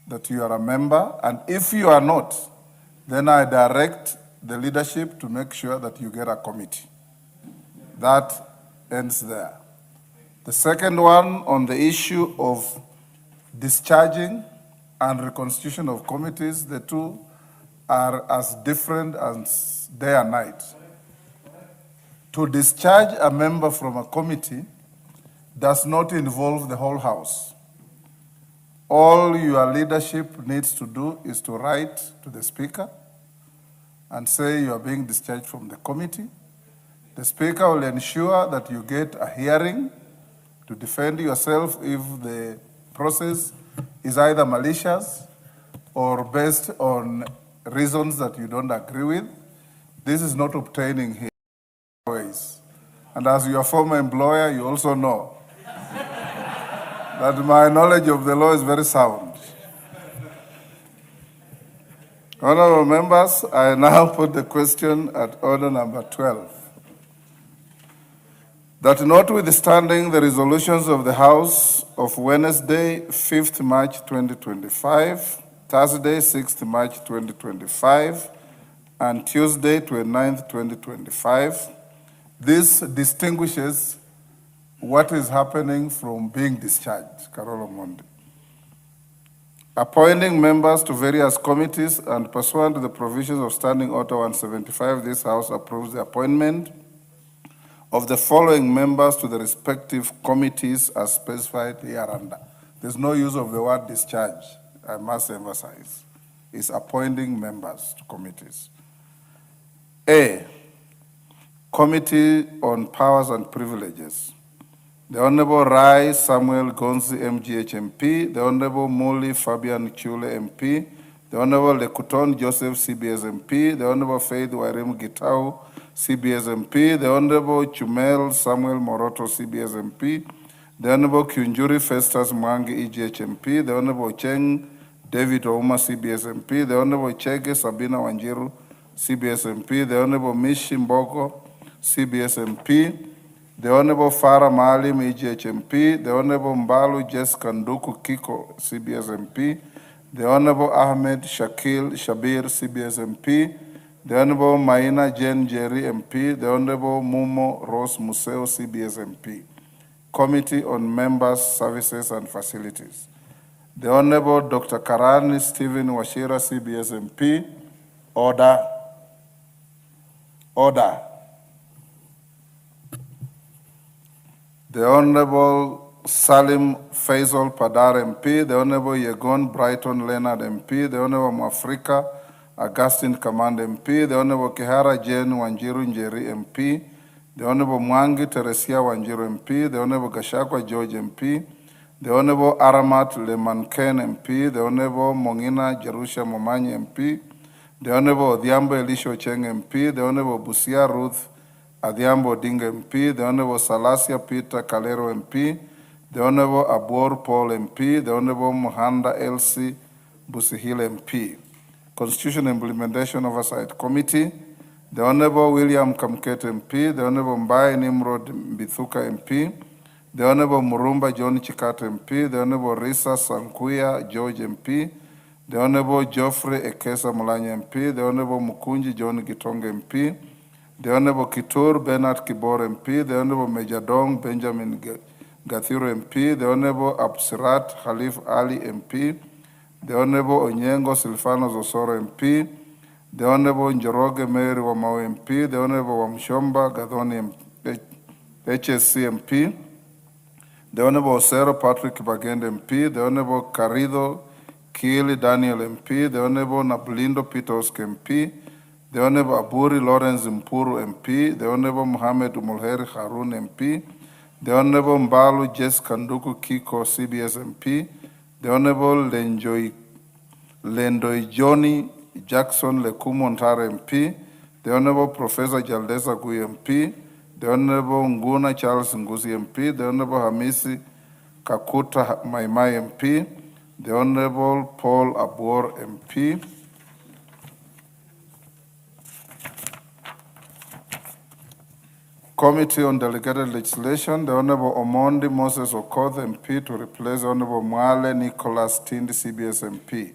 that you are a member, and if you are not, then I direct the leadership to make sure that you get a committee. That ends there. The second one, on the issue of discharging and reconstitution of committees, the two are as different as day and night. To discharge a member from a committee does not involve the whole House. All your leadership needs to do is to write to the Speaker and say you are being discharged from the committee. The Speaker will ensure that you get a hearing to defend yourself if the process is either malicious or based on reasons that you don't agree with. This is not obtaining here. And as your former employer, you also know that my knowledge of the law is very sound. Honorable members, I now put the question at order number 12. That notwithstanding the resolutions of the House of Wednesday, 5th March 2025, Thursday, 6th March 2025, and Tuesday, 29th, 2025. This distinguishes what is happening from being discharged, Carolo Mondi. Appointing members to various committees and pursuant to the provisions of Standing Order 175, this House approves the appointment of the following members to the respective committees as specified hereunder. There's no use of the word discharge, I must emphasize. It's appointing members to committees. A, Committee on Powers and Privileges. The Honorable Rai Samuel Gonzi, MGH MP, the Honorable Muli Fabian Chule MP, the Honorable Lekuton Joseph, CBS MP, the Honorable Faith Wairimu Gitau, CBS MP, the Honorable Chumel Samuel Moroto, CBS MP, the Honorable Kunjuri Festus Mwangi, EGH MP, the Honorable Cheng David Ouma, CBS MP, the Honorable Chege Sabina Wanjiru, CBS MP, the Honorable Mishi Mbogo, CBS MP, the Honorable Farah Maalim, EGH MP, the Honorable Mbalu Jessica Nduku Kiko, CBS MP, the Honorable Ahmed Shakil Shabir, CBS MP, the Honorable Maina Jen Jerry MP, the Honorable Mumo Rose Museo, CBS MP. Committee on Members, Services and Facilities. The Honorable Dr. Karani Stephen Washira, CBS MP. Order. Order. The Honorable Salim Faisal Padar MP, the Honorable Yegon Brighton Leonard MP, the Honorable Mafrika Augustine Command MP, the Honorable Kihara Jane Wanjiru Njeri MP, the Honorable Mwangi Teresia Wanjiru MP, the Honorable Gachagua George MP, the Honorable Aramat Lemanken MP, the Honorable Mongina Jerusha Momanyi MP, the Honorable Odhiambo Elisho Cheng MP, the Honorable Busia Ruth Adhiambo Odinga MP, the Honorable Salasia Peter Kalero MP, the Honorable Abor Paul MP, the Honorable Muhanda Elsie Busihile MP. Constitution Implementation Oversight Committee, the Honorable William Kamket MP, the Honorable Mbai Nimrod Mbithuka MP, the Honorable Murumba John Chikat MP, the Honorable Risa Sankuya George MP, the Honorable Geoffrey Ekesa Mulanya MP, the Honorable Mukunji John Gitonga MP, the Honorable Kitur Bernard Kibor MP, the Honorable Major Dong Benjamin Gathiro MP, the Honorable Absirat Khalif Ali MP, the Honorable Onyengo Silfano Zosoro MP, the Honorable Njoroge Mary Wamao MP, the Honorable Wamshomba Gadhoni HSC MP, the Honorable Osero Patrick Bagende MP, the Honorable Carido Kili Daniel MP, the Honorable Nablindo Pitoske MP, the Honorable Aburi Lawrence Mpuru MP, the Honorable Mohamed Umulheri Harun MP, the Honorable Mbalu Jessica Nduku Kiko CBS MP, the Honorable Lendoi Johnny Jackson Lekumo Ntare MP, the Honorable Professor Jaldesa Gui MP, the Honorable Nguna Charles Nguzi MP, the Honorable Hamisi Kakuta Maimai MP, the Honorable Paul Abor MP, Committee on Delegated Legislation, the Honorable Omondi Moses Okoth MP to replace Honorable Mwale Nicholas Tindi CBS MP.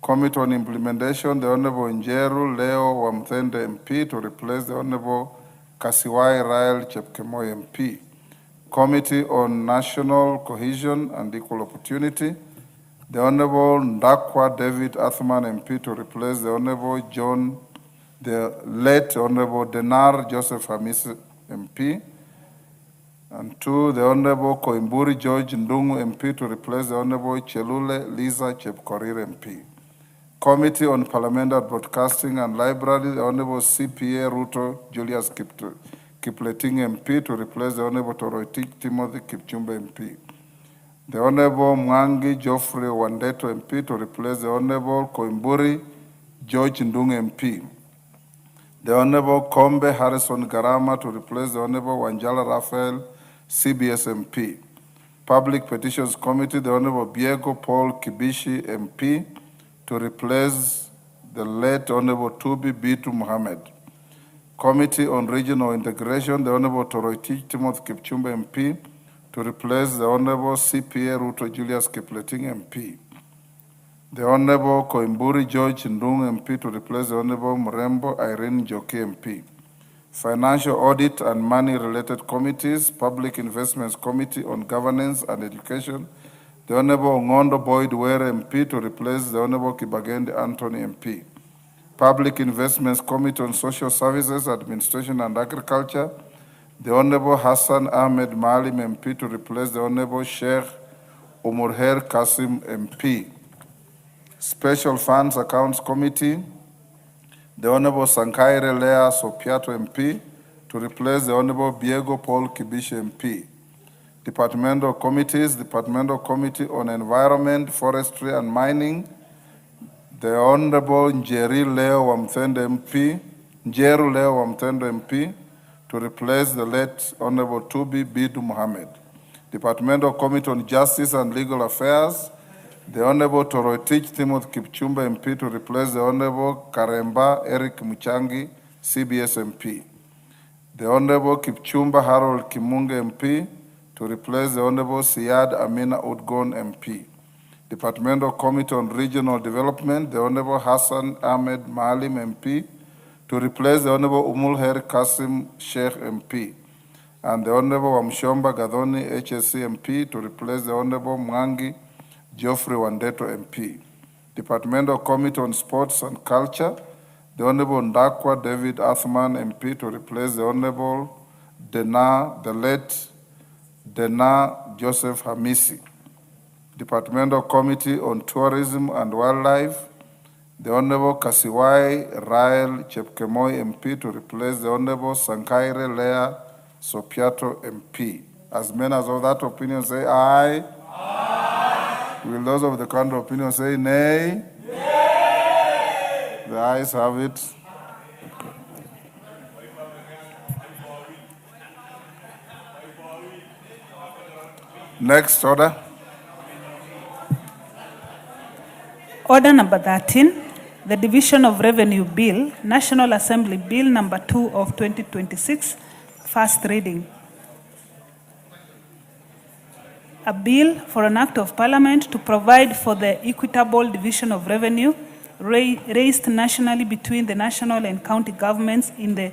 Committee on Implementation, the Honorable Njeru Leo Wamthende MP to replace the Honorable Kasiwai Rael Chepkemoi MP. Committee on National Cohesion and Equal Opportunity, the Honorable Ndakwa David Athman MP to replace the Honorable the late Honorable Denar Joseph Hamisi MP. And two, the Honorable Koimburi George Ndungu MP to replace the Honorable Chelule Lisa Chepkorir MP. Committee on Parliamentary Broadcasting and Library, the Honorable CPA Ruto Julius Kipleting MP to replace the Honorable Toroitich Timothy Kipchumba MP. The Honorable Mwangi Geoffrey Wandeto MP to replace the Honorable Koimburi George Ndungu MP. The Honorable Kombe Harrison Garama to replace the Honorable Wanjala Raphael CBS MP. Public Petitions Committee, the Honorable Biego Paul Kibishi MP to replace the late Honorable Tubi Bitu Mohammed. Committee on Regional Integration, the Honorable Toroitich Timothy Kipchumba MP to replace the Honorable CPA Ruto Julius Kipleting MP. The Honorable Koimburi George Ndung MP to replace the Honorable Mrembo Irene Njoki MP. Financial Audit and Money-Related Committees, Public Investments Committee on Governance and Education, the Honorable Ngondo Boyd Were MP to replace the Honorable Kibagende Anthony MP. Public Investments Committee on Social Services, Administration and Agriculture, the Honorable Hassan Ahmed Maalim MP to replace the Honorable Sheikh Umurher Kasim MP. Special Funds Accounts Committee, the Honorable Sankaire Lea Sopiato MP to replace the Honorable Biego Paul Kibishi MP. Departmental Committees, Departmental Committee on Environment, Forestry and Mining, the Honorable Njeru Leo Wamthende MP to replace the late Honorable Tubi Bidu Mohammed. Departmental Committee on Justice and Legal Affairs, the Honorable Torotich Timothy Kipchumba MP to replace the Honorable Karemba Eric Matiang'i, CBS MP. The Honorable Kipchumba Harold Kimunge MP to replace the Honorable Siad Amina Udgon MP. Departmental Committee on Regional Development, the Honorable Hassan Ahmed Maalim MP to replace the Honorable Umulher Kasim Sheikh MP. And the Honorable Wamshomba Gadhoni HSC MP to replace the Honorable Mwangi Geoffrey Wandeto MP. Departmental Committee on Sports and Culture, the Honorable Ndakwa David Athman MP to replace the Honorable the late Dena Joseph Hamisi. Departmental Committee on Tourism and Wildlife, the Honorable Kasiwai Rael Chepkemoi MP to replace the Honorable Sankaire Lea Sopiato MP. As many as of that opinion say aye. Aye. Will those of the contrary opinion say nay? Nay. The ayes have it. Next order. Order number 13, the Division of Revenue Bill, National Assembly Bill number 2 of 2026, first reading. A bill for an act of parliament to provide for the equitable division of revenue raised nationally between the national and county governments in the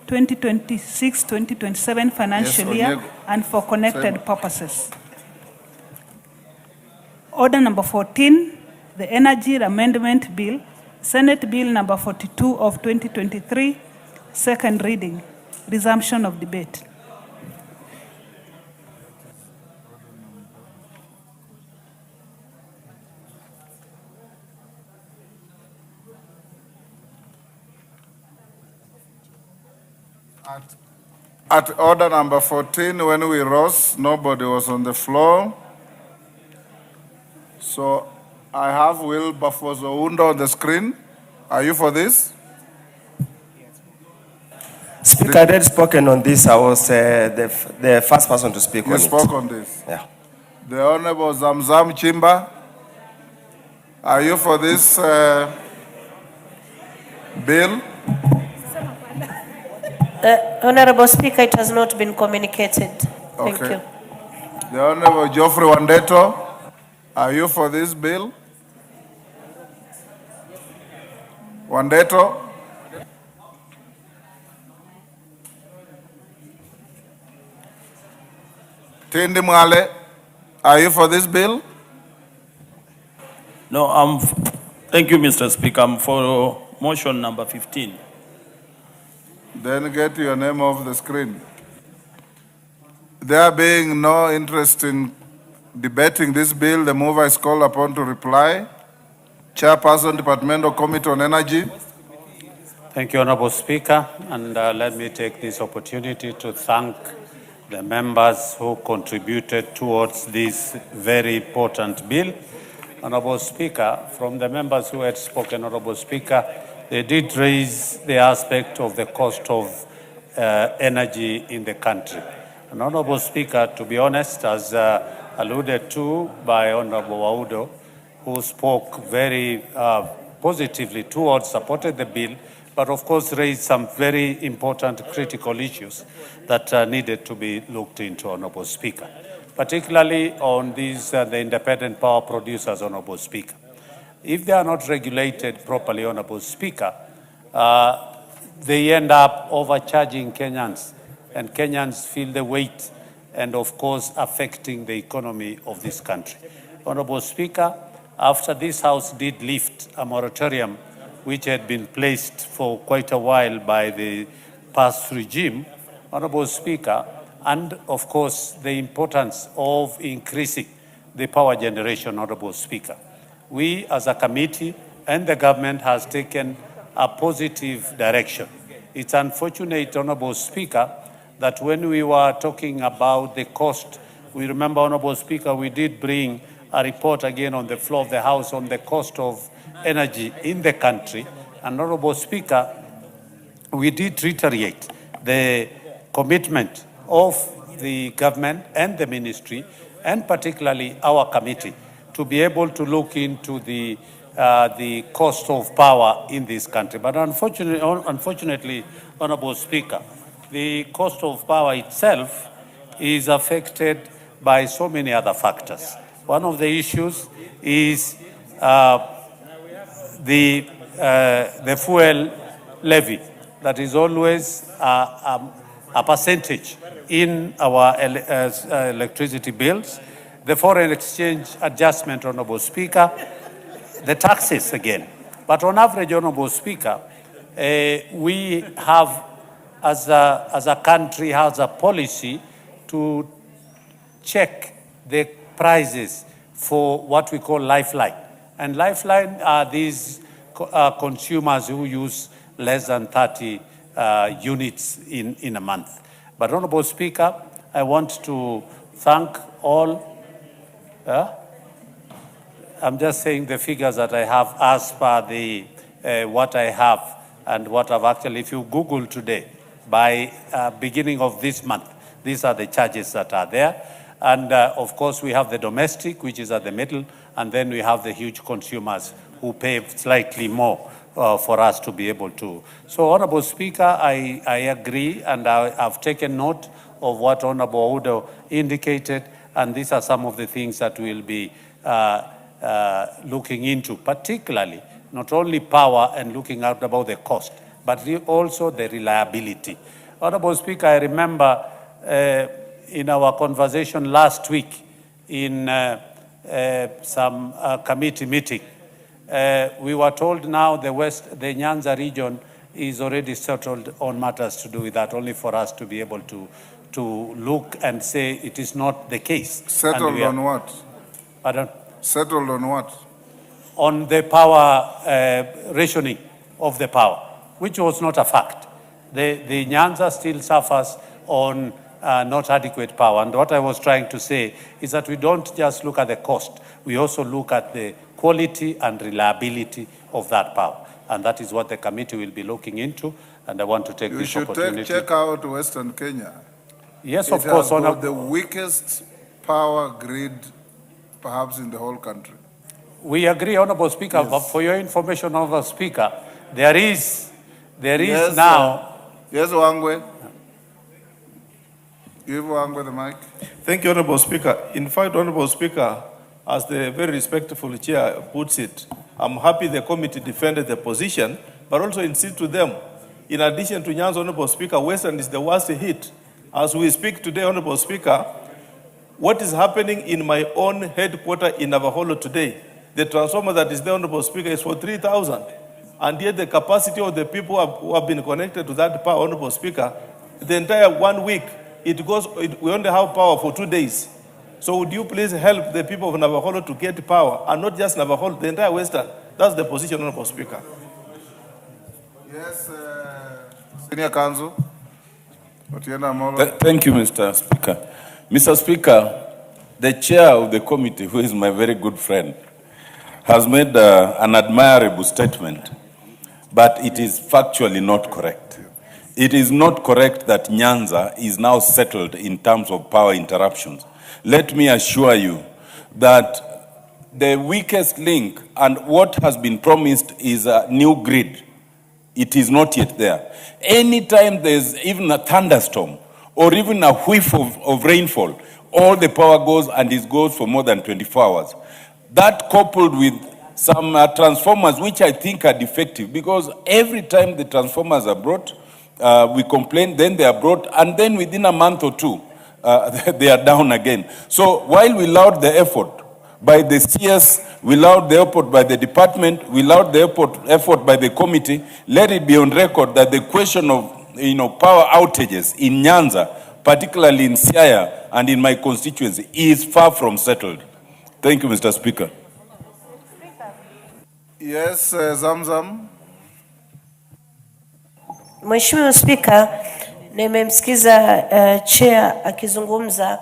2026-2027 financial year and for connected purposes. Order number 14, the Energy Amendment Bill, Senate Bill number 42 of 2023, second reading, resumption of debate. At order number 14, when we rose, nobody was on the floor. So I have Will Bafozo Unda on the screen. Are you for this? Speaker, I had spoken on this. I was the first person to speak on it. You spoke on this? Yeah. The Honorable Zamzam Chimba, are you for this bill? Honorable Speaker, it has not been communicated. Thank you. The Honorable Geoffrey Wandeto, are you for this bill? Wandeto? Tindi Mwale, are you for this bill? No, thank you, Mr. Speaker. I'm for motion number 15. Then get your name off the screen. There being no interest in debating this bill, the mover is called upon to reply. Chairperson, Departmental Committee on Energy. Thank you, Honorable Speaker, and let me take this opportunity to thank the members who contributed towards this very important bill. Honorable Speaker, from the members who had spoken, Honorable Speaker, they did raise the aspect of the cost of energy in the country. And Honorable Speaker, to be honest, as alluded to by Honorable Waudo, who spoke very positively towards, supported the bill, but of course raised some very important critical issues that needed to be looked into, Honorable Speaker, particularly on these the independent power producers, Honorable Speaker. if they are not regulated properly, Honorable Speaker, they end up overcharging Kenyans, and Kenyans feel the weight and, of course, affecting the economy of this country. Honorable Speaker, after this House did lift a moratorium which had been placed for quite a while by the past regime, Honorable Speaker, and, of course, the importance of increasing the power generation, Honorable Speaker, we as a committee and the government has taken a positive direction. It's unfortunate, Honorable Speaker, that when we were talking about the cost, we remember, Honorable Speaker, we did bring a report again on the floor of the House on the cost of energy in the country. And, Honorable Speaker, we did reiterate the commitment of the government and the ministry, and particularly our committee, to be able to look into the cost of power in this country. But unfortunately, Honorable Speaker, the cost of power itself is affected by so many other factors. One of the issues is the fuel levy that is always a percentage in our electricity bills, the foreign exchange adjustment, Honorable Speaker, the taxes again. But on average, Honorable Speaker, we have, as a country, has a policy to check the prices for what we call lifeline. And lifeline are these consumers who use less than 30 units in a month. But, Honorable Speaker, I want to thank all. I'm just saying the figures that I have as per the what I have and what I've actually, if you Google today, by beginning of this month, these are the charges that are there. And of course, we have the domestic, which is at the middle, and then we have the huge consumers who pay slightly more for us to be able to. So, Honorable Speaker, I agree, and I've taken note of what Honorable Udo indicated, and these are some of the things that we'll be looking into, particularly not only power and looking out about the cost, but also the reliability. Honorable Speaker, I remember in our conversation last week in some committee meeting, we were told now the Nyanza region is already settled on matters to do with that, only for us to be able to look and say it is not the case. Settled on what? Pardon? Settled on what? On the power rationing of the power, which was not a fact. The Nyanza still suffers on not adequate power. And what I was trying to say is that we don't just look at the cost, we also look at the quality and reliability of that power. And that is what the committee will be looking into. And I want to take this opportunity. You should check out Western Kenya. Yes, of course. It has the weakest power grid perhaps in the whole country. We agree, Honorable Speaker, yes. But for your information, Honorable Speaker, there is yes, now... Yes, Wangwe. Give Wangwe the mic. Thank you, Honorable Speaker. In fact, Honorable Speaker, as the very respectful chair puts it, I'm happy the committee defended the position, but also insist to them, in addition to Nyanza, Honorable Speaker, Western is the worst hit. As we speak today, Honorable Speaker, what is happening in my own headquarters in Navaholo today, the transformer that is there, Honorable Speaker, is for 3,000. And yet the capacity of the people who have been connected to that power, Honorable Speaker, the entire 1 week, we only have power for 2 days. So would you please help the people of Navaholo to get power, and not just Navaholo, the entire Western? That's the position, Honorable Speaker. Yes, Senior Counsel. Thank you, Mr. Speaker. Mr. Speaker, the chair of the committee, who is my very good friend, has made an admirable statement, but it is factually not correct. It is not correct that Nyanza is now settled in terms of power interruptions. Let me assure you that the weakest link and what has been promised is a new grid. It is not yet there. Anytime there's even a thunderstorm or even a whiff of rainfall, all the power goes, and it goes for more than 24 hours. That coupled with some transformers which I think are defective, because every time the transformers are brought, we complain, then they are brought, and then within a month or two, they are down again. So while we laud the effort by the CS, we laud the effort by the department, we laud the effort by the committee, let it be on record that the question of power outages in Nyanza, particularly in Siaya and in my constituency, is far from settled. Thank you, Mr. Speaker. Yes, Zamzam. Mheshimiwa Spika, nimemsikiza chair akizungumza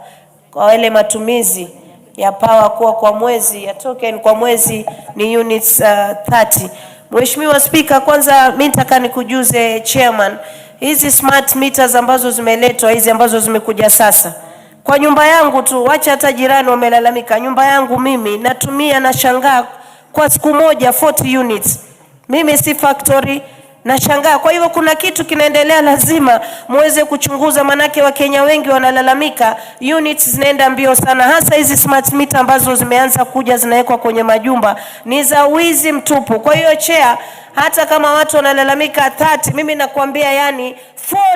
kwa wale matumizi ya power kuwa kwa mwezi ya token kwa mwezi ni units 30. Mheshimiwa Spika, kwanza mimi nataka nikujuze chairman, hizi smart meters ambazo zimeletwa, hizi ambazo zimekuja sasa, kwa nyumba yangu tu, wacha hata jirani wamelalamika, nyumba yangu mimi natumia na shangaa kwa siku moja 40 units. Mimi si factory na shangaa. Kwa hivyo kuna kitu kinaendelea, lazima muweze kuchunguza, manake Wakenya wengi wanalalamika units zinaenda mbio sana, hasa hizi smart meter ambazo zimeanza kuja zinawekwa kwenye majumba ni za wizi mtupu. Kwa hiyo chair, hata kama watu wanalalamika 30, mimi nakwambia yani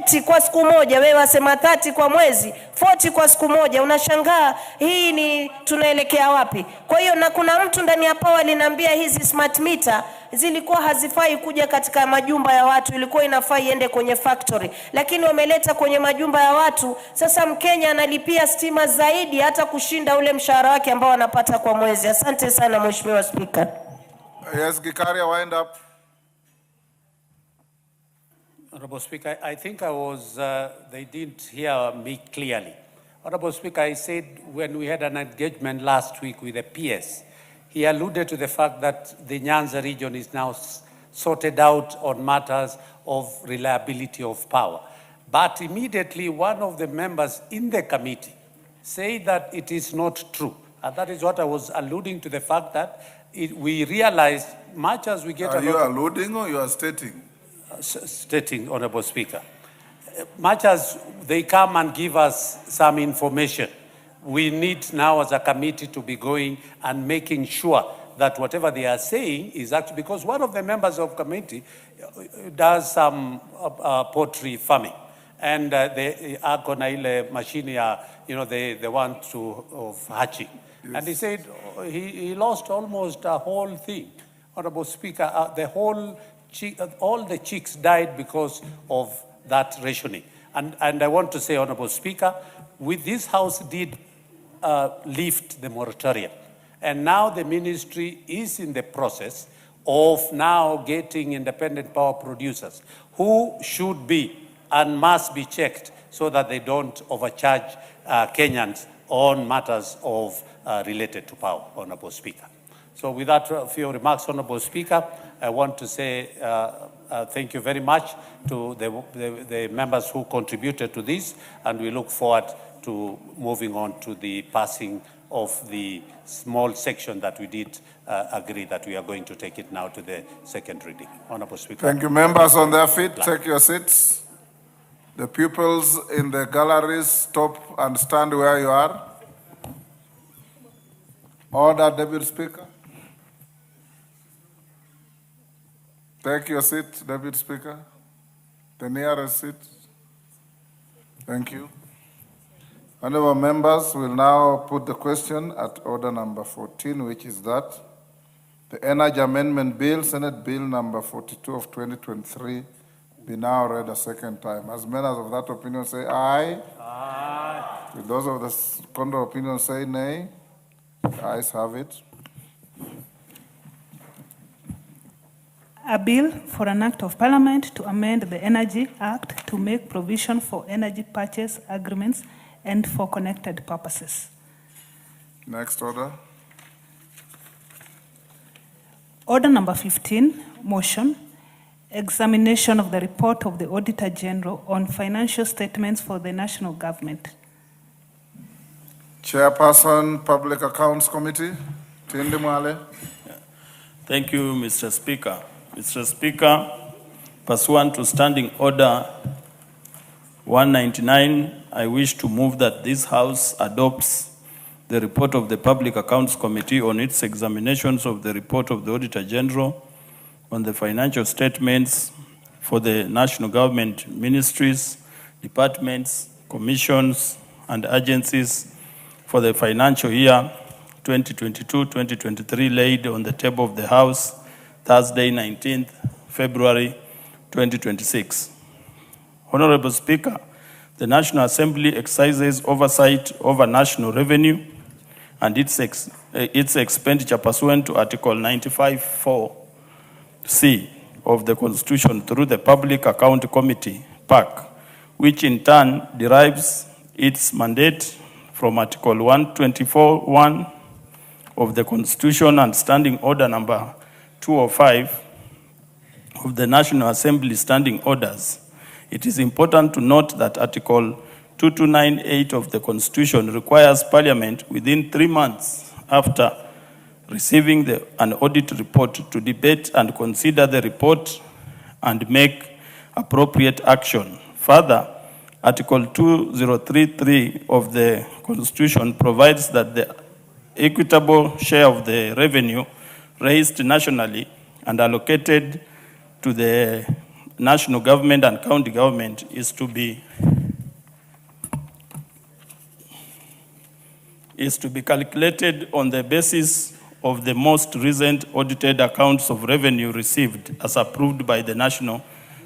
40 kwa siku moja, wewe wasema 30 kwa mwezi, 40 kwa siku moja, unashangaa hii ni tunaelekea wapi? Kwa hiyo na kuna mtu ndani ya power aliniambia hizi smart meter zilikuwa hazifai kuja katika majumba ya watu, ilikuwa inafaa iende kwenye factory, lakini wameleta kwenye majumba ya watu. Sasa Mkenya analipia stima zaidi hata kushinda ule mshahara wake ambao anapata kwa mwezi. Asante sana Mheshimiwa Speaker. Yes, Gikaria, wind up. Honorable Speaker, I think they didn't hear me clearly. Honorable Speaker, I said when we had an engagement last week with the PS, he alluded to the fact that the Nyanza region is now sorted out on matters of reliability of power. But immediately one of the members in the committee said that it is not true. And that is what I was alluding to, the fact that we realize much as we get Are you alluding or you are stating? Stating, Honorable Speaker. Much as they come and give us some information, we need now as a committee to be going and making sure that whatever they are saying is actually, because one of the members of committee does some poultry farming, and they are gonna ile machine, the one of hatching. Yes. And he said he lost almost a whole thing. Honorable Speaker, all the chicks died because of that rationing. And I want to say, Honorable Speaker, with this House did lift the moratorium. And now the ministry is in the process of now getting independent power producers who should be and must be checked so that they don't overcharge Kenyans on matters of related to power, Honorable Speaker. So with that few remarks, Honorable Speaker, I want to say thank you very much to the members who contributed to this, and we look forward to moving on to the passing of the small section that we did agree that we are going to take it now to the second reading. Honorable Speaker. Thank you. Members on their feet, take your seats. The pupils in the galleries, stop and stand where you are. Order, Deputy Speaker. Take your seat, Deputy Speaker. The nearest seat. Thank you. Honorable members, will now put the question at order number 14, which is that the Energy Amendment Bill, Senate Bill number 42 of 2023, be now read a second time. As members of that opinion say aye. Aye. Will those of the contrary opinion say nay? The ayes have it. A bill for an act of parliament to amend the Energy Act to make provision for energy purchase agreements and for connected purposes. Next order. Order number 15, motion, examination of the report of the Auditor General on financial statements for the national government. Chairperson, Public Accounts Committee, Tindi Mwale. Thank you, Mr. Speaker. Mr. Speaker, pursuant to Standing Order 199, I wish to move that this House adopts the report of the Public Accounts Committee on its examinations of the report of the Auditor General on the financial statements for the national government ministries, departments, commissions, and agencies for the financial year 2022-2023 laid on the table of the House Thursday, 19th February 2026. Honorable Speaker, the National Assembly exercises oversight over national revenue and its expenditure pursuant to Article 95(4)(c) of the Constitution through the Public Account Committee, PAC, which in turn derives its mandate from Article 124(1) of the Constitution and Standing Order number 205 of the National Assembly Standing Orders. It is important to note that Article 2298 of the Constitution requires Parliament within 3 months after receiving an audit report to debate and consider the report and make appropriate action. Further, Article 2033 of the Constitution provides that the equitable share of the revenue raised nationally and allocated to the national government and county government is to be calculated on the basis of the most recent audited accounts of revenue received as approved by the National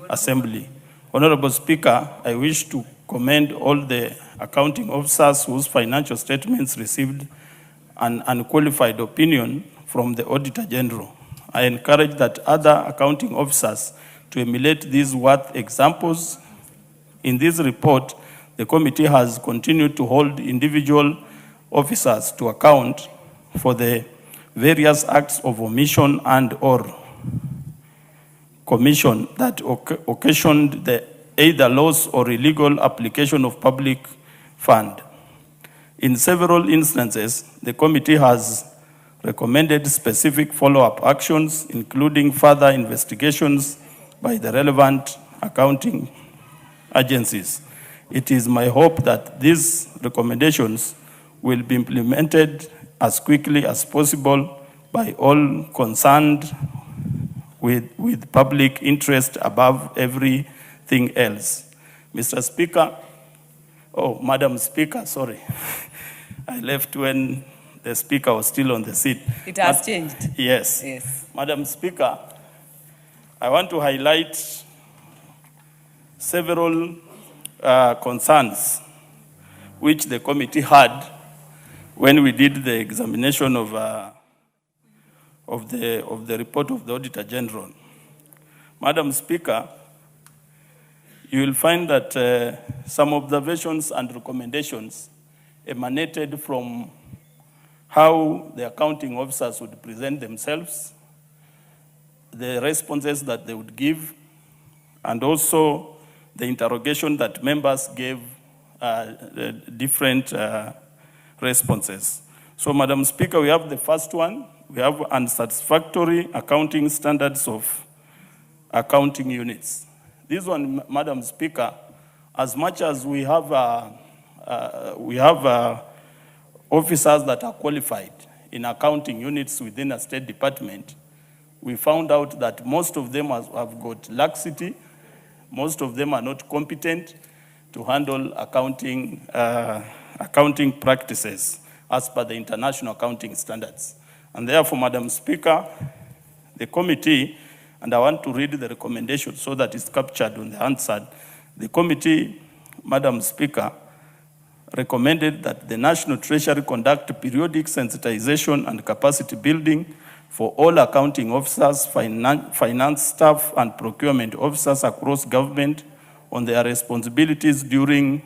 Assembly. Honorable Speaker, I wish to commend all the accounting officers whose financial statements received an unqualified opinion from the Auditor General. I encourage that other accounting officers to emulate these worth examples. In this report, the committee has continued to hold individual officers to account for the various acts of omission and or commission that occasioned the either loss or illegal application of public fund. In several instances, the committee has recommended specific follow-up actions, including further investigations by the relevant accounting agencies. It is my hope that these recommendations will be implemented as quickly as possible by all concerned with public interest above everything else. Mr. Speaker, Madam Speaker, sorry. I left when the Speaker was still on the seat. It has changed. Yes. Yes. Madam Speaker, I want to highlight several concerns which the committee had when we did the examination of the report of the Auditor General. Madam Speaker, you will find that some observations and recommendations emanated from how the accounting officers would present themselves, the responses that they would give, and also the interrogation that members gave different responses. So, Madam Speaker, we have the first one. We have unsatisfactory accounting standards of accounting units. This one, Madam Speaker, as much as we have officers that are qualified in accounting units within a state department, we found out that most of them have got laxity. Most of them are not competent to handle accounting practices as per the international accounting standards. And therefore, Madam Speaker, the committee, and I want to read the recommendation so that it's captured on the answer. The committee, Madam Speaker, recommended that the National Treasury conduct periodic sensitization and capacity building for all accounting officers, finance staff, and procurement officers across government on their responsibilities during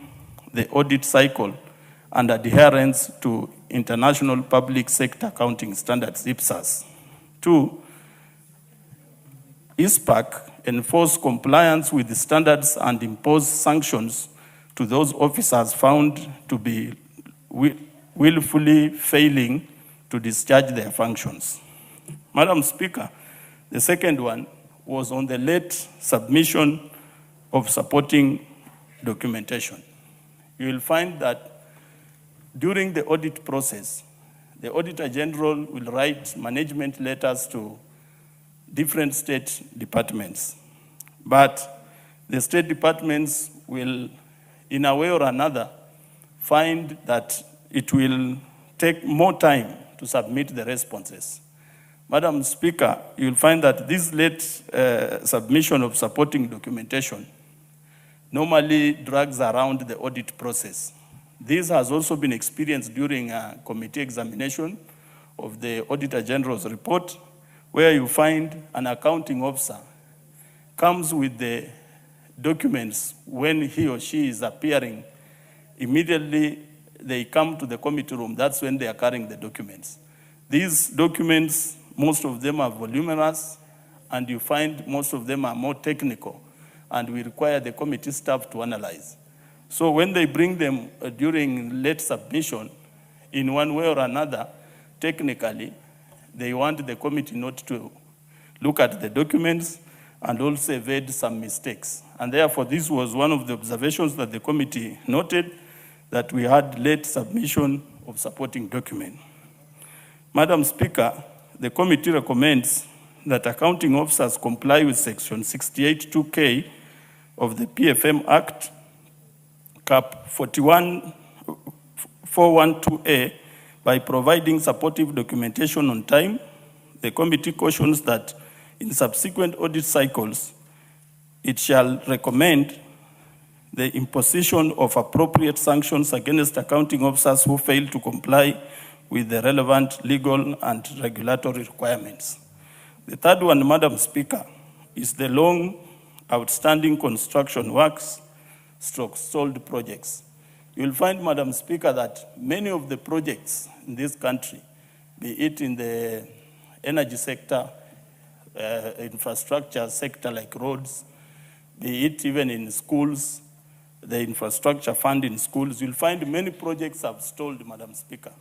the audit cycle and adherence to international public sector accounting standards, IPSAS. 2, ISPAC enforce compliance with the standards and impose sanctions to those officers found to be willfully failing to discharge their functions. Madam Speaker, the second one was on the late submission of supporting documentation. You will find that during the audit process, the Auditor General will write management letters to different state departments. But the state departments will, in a way or another, find that it will take more time to submit the responses. Madam Speaker, you'll find that this late submission of supporting documentation normally drags around the audit process. This has also been experienced during a committee examination of the Auditor General's report, where you find an accounting officer comes with the documents when he or she is appearing. Immediately they come to the committee room. That's when they are carrying the documents. These documents, most of them are voluminous, and you find most of them are more technical, and we require the committee staff to analyze. So when they bring them during late submission, in one way or another, technically, they want the committee not to look at the documents and also evade some mistakes. And therefore, this was one of the observations that the committee noted, that we had late submission of supporting document. Madam Speaker, the committee recommends that accounting officers comply with Section 68(2)(k) of the PFM Act, Cap 412A, by providing supportive documentation on time. The committee cautions that in subsequent audit cycles, it shall recommend the imposition of appropriate sanctions against accounting officers who fail to comply with the relevant legal and regulatory requirements. The third one, Madam Speaker, is the long outstanding construction works / stalled projects. You'll find, Madam Speaker, that many of the projects in this country, be it in the energy sector, infrastructure sector like roads, be it even in schools, the infrastructure fund in schools, you'll find many projects have stalled, Madam Speaker.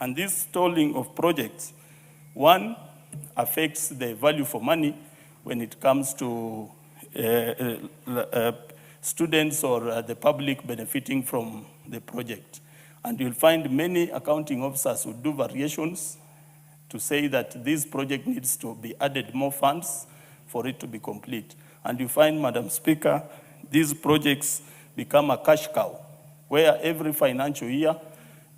And this stalling of projects, one, affects the value for money when it comes to students or the public benefiting from the project. And you'll find many accounting officers who do variations to say that this project needs to be added more funds for it to be complete. And you find, Madam Speaker, these projects become a cash cow, where every financial year,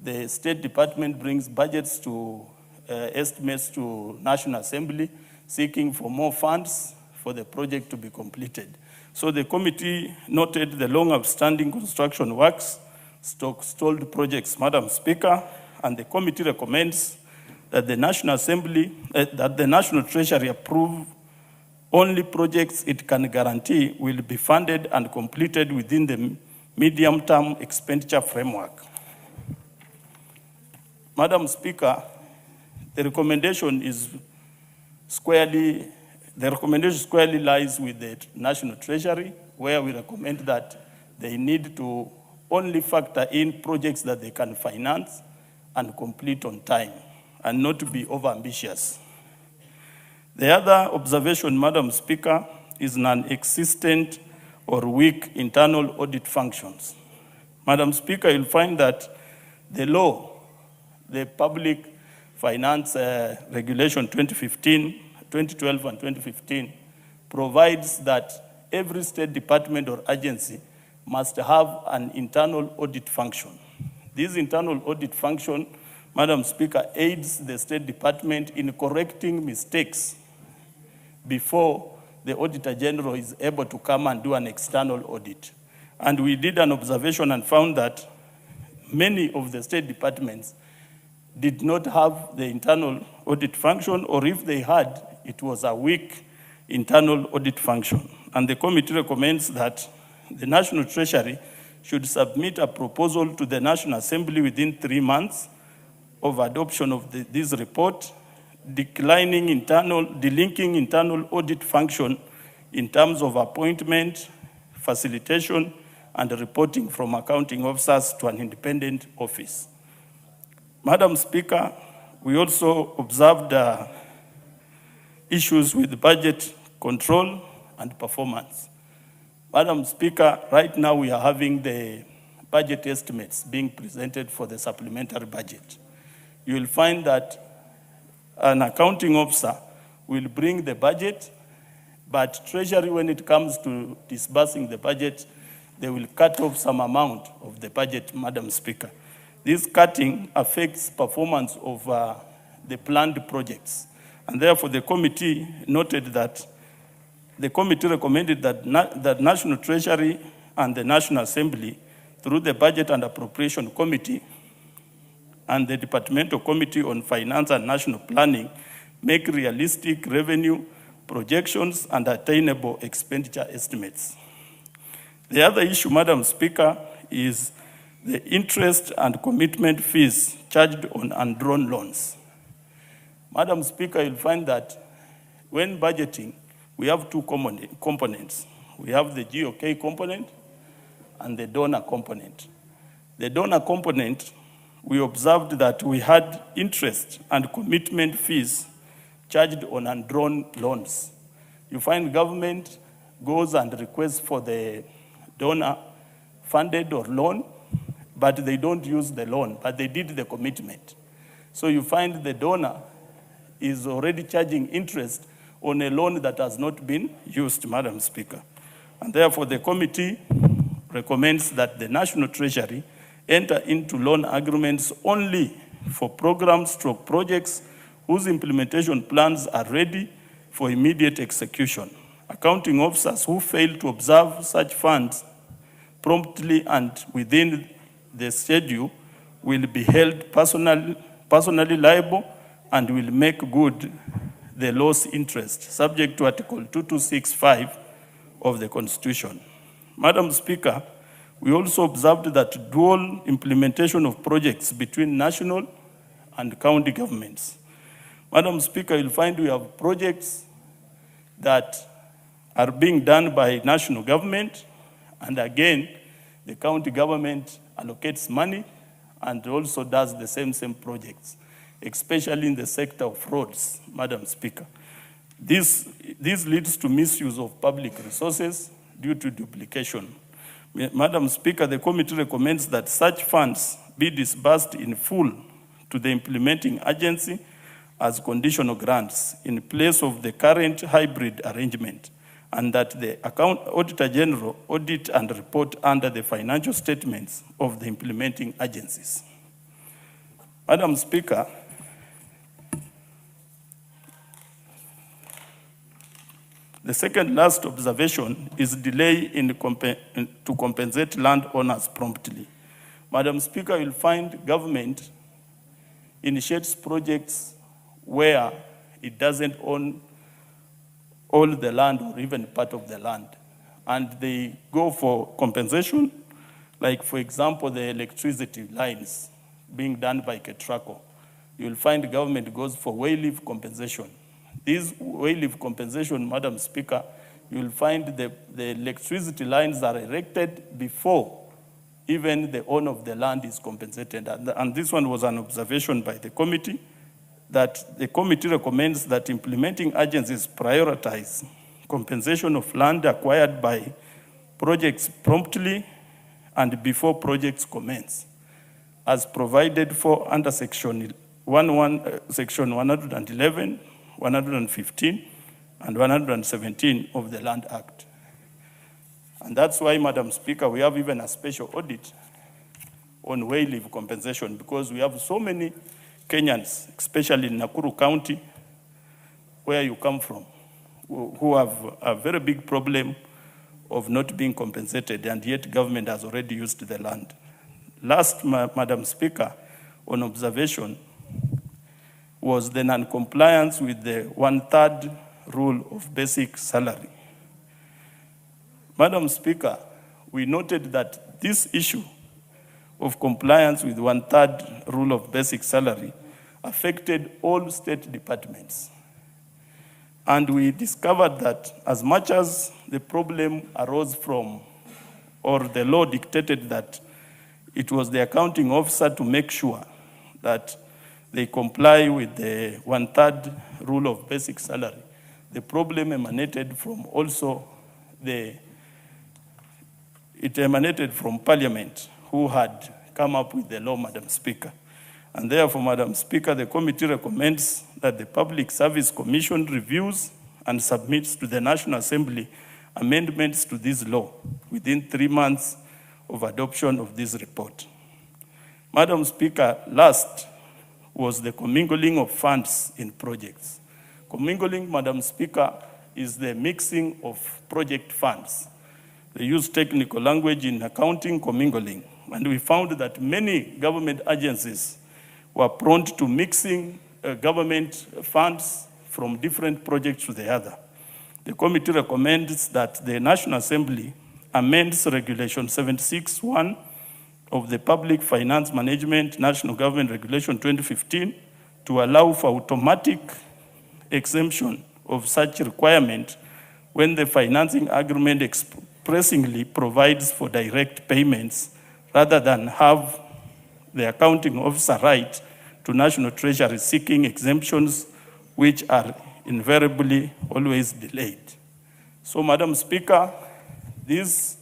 the State Department brings budgets to estimates to National Assembly, seeking for more funds for the project to be completed. So the committee noted the long outstanding construction works, stalled projects, Madam Speaker, and the committee recommends that the National Assembly, that the National Treasury approve only projects it can guarantee will be funded and completed within the medium-term expenditure framework. Madam Speaker, the recommendation squarely lies with the National Treasury, where we recommend that they need to only factor in projects that they can finance and complete on time, and not to be overambitious. The other observation, Madam Speaker, is non-existent or weak internal audit functions. Madam Speaker, you'll find that the law, the Public Finance Regulation 2012 and 2015, provides that every state department or agency must have an internal audit function. This internal audit function, Madam Speaker, aids the State Department in correcting mistakes before the Auditor General is able to come and do an external audit. And we did an observation and found that many of the state departments did not have the internal audit function, or if they had, it was a weak internal audit function. And the committee recommends that the National Treasury should submit a proposal to the National Assembly within 3 months of adoption of this report, delinking internal audit function in terms of appointment, facilitation, and reporting from accounting officers to an independent office. Madam Speaker, we also observed issues with budget control and performance. Madam Speaker, right now we are having the budget estimates being presented for the supplementary budget. You will find that an accounting officer will bring the budget, but Treasury, when it comes to disbursing the budget, they will cut off some amount of the budget, Madam Speaker. This cutting affects performance of the planned projects. And therefore, the committee noted that the committee recommended that that National Treasury and the National Assembly, through the Budget and Appropriation Committee and the Departmental Committee on Finance and National Planning, make realistic revenue projections and attainable expenditure estimates. The other issue, Madam Speaker, is the interest and commitment fees charged on undrawn loans. Madam Speaker, you'll find that when budgeting, we have two components. We have the GOK component and the donor component. The donor component, we observed that we had interest and commitment fees charged on undrawn loans. You find government goes and requests for the donor funded or loan, but they don't use the loan, but they did the commitment. So you find the donor is already charging interest on a loan that has not been used, Madam Speaker. And therefore, the committee recommends that the National Treasury enter into loan agreements only for programs or projects whose implementation plans are ready for immediate execution. Accounting officers who fail to observe such funds promptly and within the schedule will be held personally liable and will make good the lost interest, subject to Article 2265 of the Constitution. Madam Speaker, we also observed that dual implementation of projects between national and county governments. Madam Speaker, you'll find we have projects that are being done by national government, and again, the county government allocates money and also does the same projects, especially in the sector of roads, Madam Speaker. This leads to misuse of public resources due to duplication. Madam Speaker, the committee recommends that such funds be disbursed in full to the implementing agency as conditional grants in place of the current hybrid arrangement, and that the Auditor General audit and report under the financial statements of the implementing agencies. Madam Speaker, the second last observation is delay to compensate landowners promptly. Madam Speaker, you'll find government initiates projects where it doesn't own all the land or even part of the land. And they go for compensation, like for example, the electricity lines being done by Ketraco. You'll find the government goes for way-leave compensation. These way-leave compensation, Madam Speaker, you'll find the electricity lines are erected before even the owner of the land is compensated. And this one was an observation by the committee, that the committee recommends that implementing agencies prioritize compensation of land acquired by projects promptly and before projects commence, as provided for under section 111, 115, and 117 of the Land Act. And that's why, Madam Speaker, we have even a special audit on way-leave compensation, because we have so many Kenyans, especially in Nakuru County, where you come from, who have a very big problem of not being compensated, and yet government has already used the land. Last, Madam Speaker, on observation was the non-compliance with the 1/3 rule of basic salary. Madam Speaker, we noted that this issue of compliance with 1/3 rule of basic salary affected all state departments. And we discovered that as much as the problem arose from, or the law dictated that it was the accounting officer to make sure that they comply with the 1/3 rule of basic salary, the problem emanated from also it emanated from Parliament, who had come up with the law, Madam Speaker. And therefore, Madam Speaker, the committee recommends that the Public Service Commission reviews and submits to the National Assembly amendments to this law within 3 months of adoption of this report. Madam Speaker, last was the commingling of funds in projects. Commingling, Madam Speaker, is the mixing of project funds. They use technical language in accounting, commingling, and we found that many government agencies were prone to mixing government funds from different projects to the other. The committee recommends that the National Assembly amends Regulation 76(1) of the Public Finance Management National Government Regulation 2015 to allow for automatic exemption of such requirement when the financing agreement expressly provides for direct payments rather than have the accounting officer right to National Treasury seeking exemptions which are invariably always delayed. So, Madam Speaker, these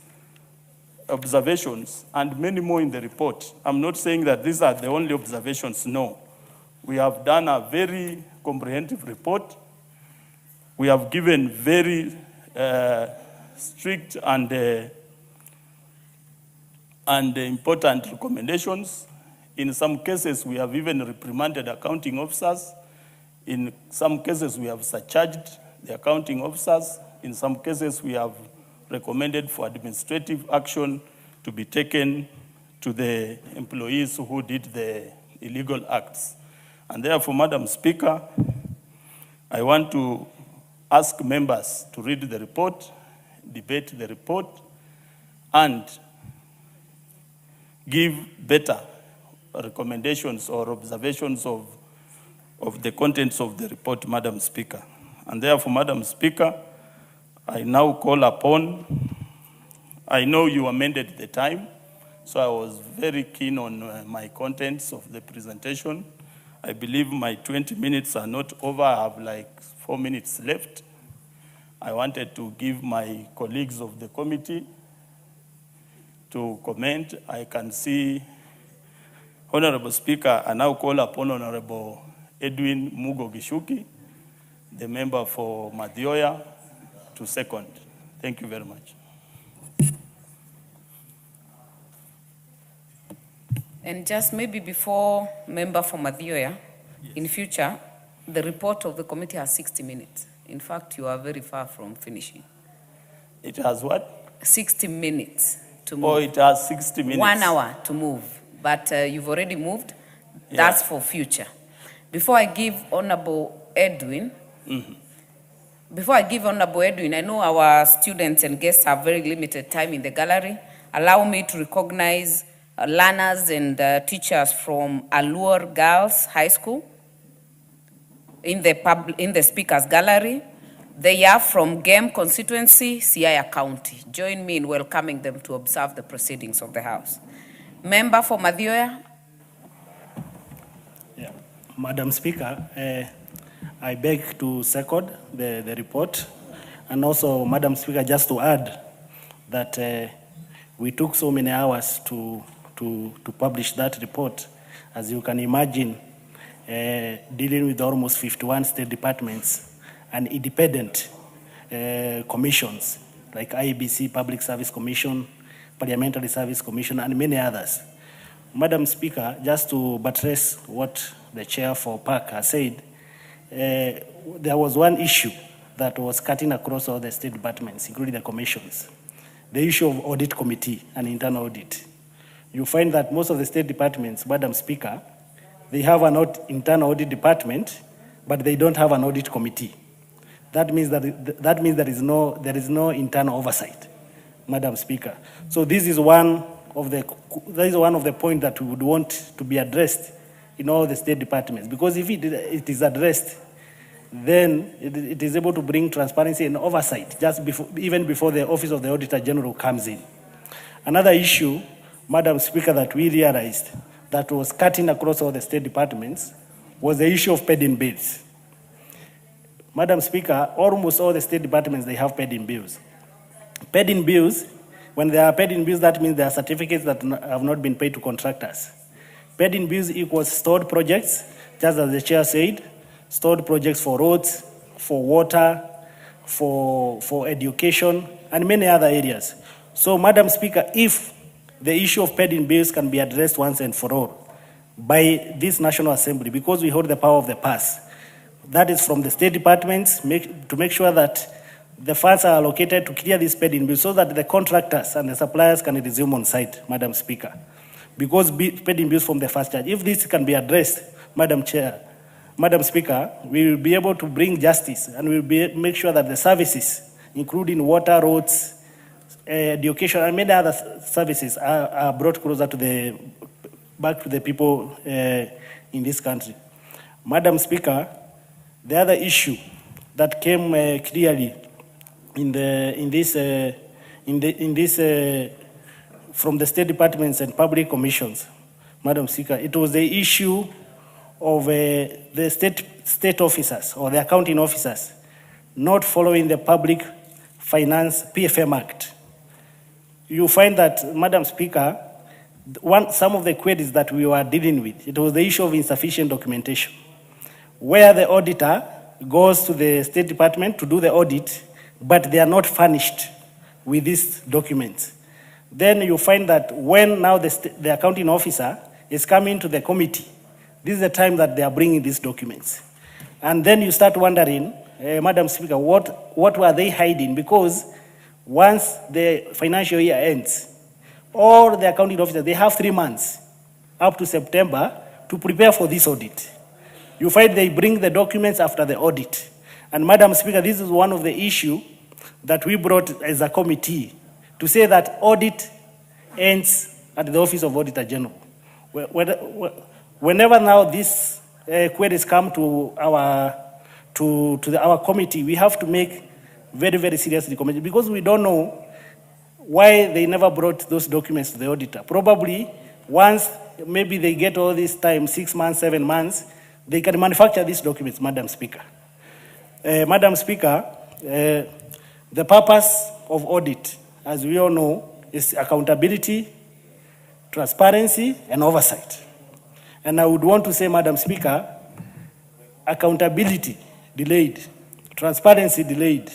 observations and many more in the report, I'm not saying that these are the only observations, no. We have done a very comprehensive report. We have given very strict and important recommendations. In some cases, we have even reprimanded accounting officers. In some cases, we have surcharged the accounting officers. In some cases, we have recommended for administrative action to be taken to the employees who did the illegal acts. And therefore, Madam Speaker, I want to ask members to read the report, debate the report, and give better recommendations or observations of the contents of the report, Madam Speaker. And therefore, Madam Speaker, I now call upon, I know you amended the time, so I was very keen on my contents of the presentation. I believe my 20 minutes are not over. I have like 4 minutes left. I wanted to give my colleagues of the committee to comment. I can see, Honorable Speaker, I now call upon Honorable Edwin Mugo Gishuki, the member for Madioya, to second. Thank you very much. And just maybe before member for Madioya, yes. In future, the report of the committee has 60 minutes. In fact, you are very far from finishing. It has what? 60 minutes to move. Oh, it has 60 minutes. 1 hour to move, but you've already moved. That's for future. Before I give Honorable Edwin, I know our students and guests have very limited time in the gallery. Allow me to recognize learners and teachers from Allure Girls High School in the speakers gallery. They are from Game Constituency, Siaya County. Join me in welcoming them to observe the proceedings of the House. Member for Madioya. Madam Speaker, I beg to second the report. And also, Madam Speaker, just to add that we took so many hours to publish that report. As you can imagine, dealing with almost 51 state departments and independent commissions like IEBC, Public Service Commission, Parliamentary Service Commission, and many others. Madam Speaker, just to buttress what the chair for PAC has said, there was one issue that was cutting across all the state departments, including the commissions, the issue of audit committee and internal audit. You find that most of the state departments, Madam Speaker, they have an internal audit department, but they don't have an audit committee. That means there is no internal oversight, Madam Speaker. So this is one of the points that we would want to be addressed in all the state departments, because if it is addressed, then it is able to bring transparency and oversight even before the Office of the Auditor General comes in. Another issue, Madam Speaker, that we realized that was cutting across all the state departments was the issue of paid-in bills. Madam Speaker, almost all the state departments, they have paid-in bills. Paid-in bills, When there are paid-in bills, that means there are certificates that have not been paid to contractors. Paid-in bills equals stored projects, just as the chair said, stored projects for roads, for water, for education, and many other areas. So, Madam Speaker, if the issue of paid-in bills can be addressed once and for all by this National Assembly, because we hold the power of the purse, that is from the State Departments, to make sure that the funds are allocated to clear these paid-in bills so that the contractors and the suppliers can resume on site, Madam Speaker. Because paid-in bills from the first charge, if this can be addressed, Madam Speaker, we will be able to bring justice and we will make sure that the services, including water, roads, education, and many other services are brought closer to back to the people in this country. Madam Speaker, the other issue that came clearly from the State Departments and public commissions, Madam Speaker, it was the issue of the state officers or the accounting officers not following the Public Finance PFM Act. You find that, Madam Speaker, some of the queries that we were dealing with, it was the issue of insufficient documentation, where the auditor goes to the State Department to do the audit, but they are not furnished with these documents. Then you find that when now the accounting officer is coming to the committee, this is the time that they are bringing these documents. And then you start wondering, Madam Speaker, what were they hiding? Because once the financial year ends, all the accounting officers, they have 3 months up to September to prepare for this audit. You find they bring the documents after the audit. And Madam Speaker, this is one of the issues that we brought as a committee to say that audit ends at the Office of Auditor General. Whenever now these queries come to our committee, we have to make very, very serious recommendations because we don't know why they never brought those documents to the auditor. Probably once maybe they get all this time, 6 months, 7 months, they can manufacture these documents, Madam Speaker. Madam Speaker, the purpose of audit, as we all know, is accountability, transparency, and oversight. And I would want to say, Madam Speaker, accountability delayed, transparency delayed,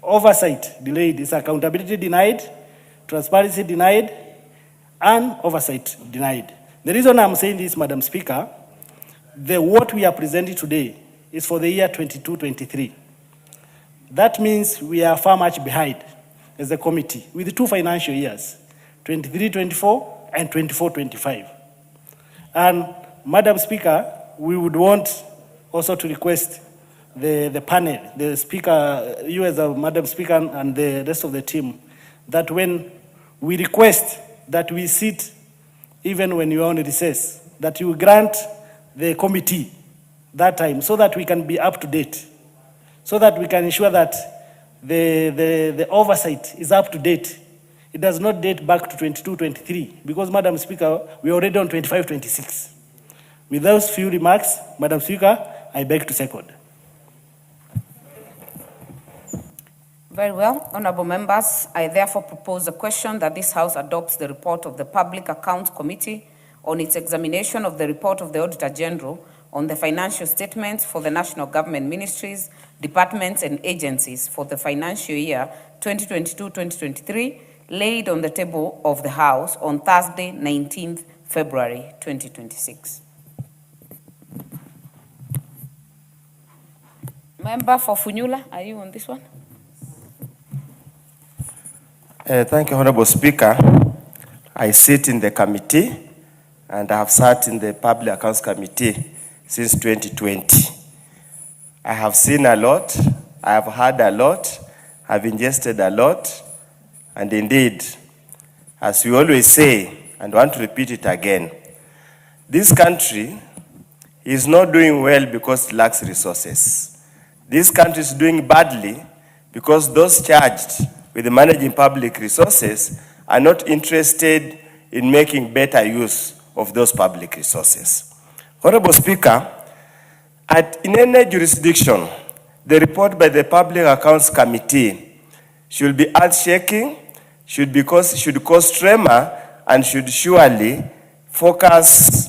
oversight delayed. Is accountability denied, transparency denied, and oversight denied. The reason I'm saying this, Madam Speaker, what we are presenting today is for the year 22-23. That means we are far much behind as a committee with the 2 financial years, 23-24 and 24-25. And Madam Speaker, we would want also to request the panel, the Speaker, you as a Madam Speaker and the rest of the team, that when we request that we sit even when you are on recess, that you grant the committee that time so that we can be up to date, so that we can ensure that the oversight is up to date. It does not date back to 22-23 because, Madam Speaker, we are already on 25-26. With those few remarks, Madam Speaker, I beg to second. Very well. Honourable members, I therefore propose a question that this House adopts the report of the Public Accounts Committee on its examination of the report of the Auditor General on the financial statements for the national government ministries, departments and agencies for the financial year 2022-2023, laid on the table of the House on Thursday, 19th February 2026. Member for Funyula, are you on this one? Thank you, Honorable Speaker. I sit in the committee and I have sat in the Public Accounts Committee since 2020. I have seen a lot, I have heard a lot, I've ingested a lot, and indeed, as we always say, and want to repeat it again, this country is not doing well because it lacks resources. This country is doing badly because those charged with managing public resources are not interested in making better use of those public resources. Honorable Speaker, in any jurisdiction, the report by the Public Accounts Committee should be earth-shaking, should cause tremor and should surely focus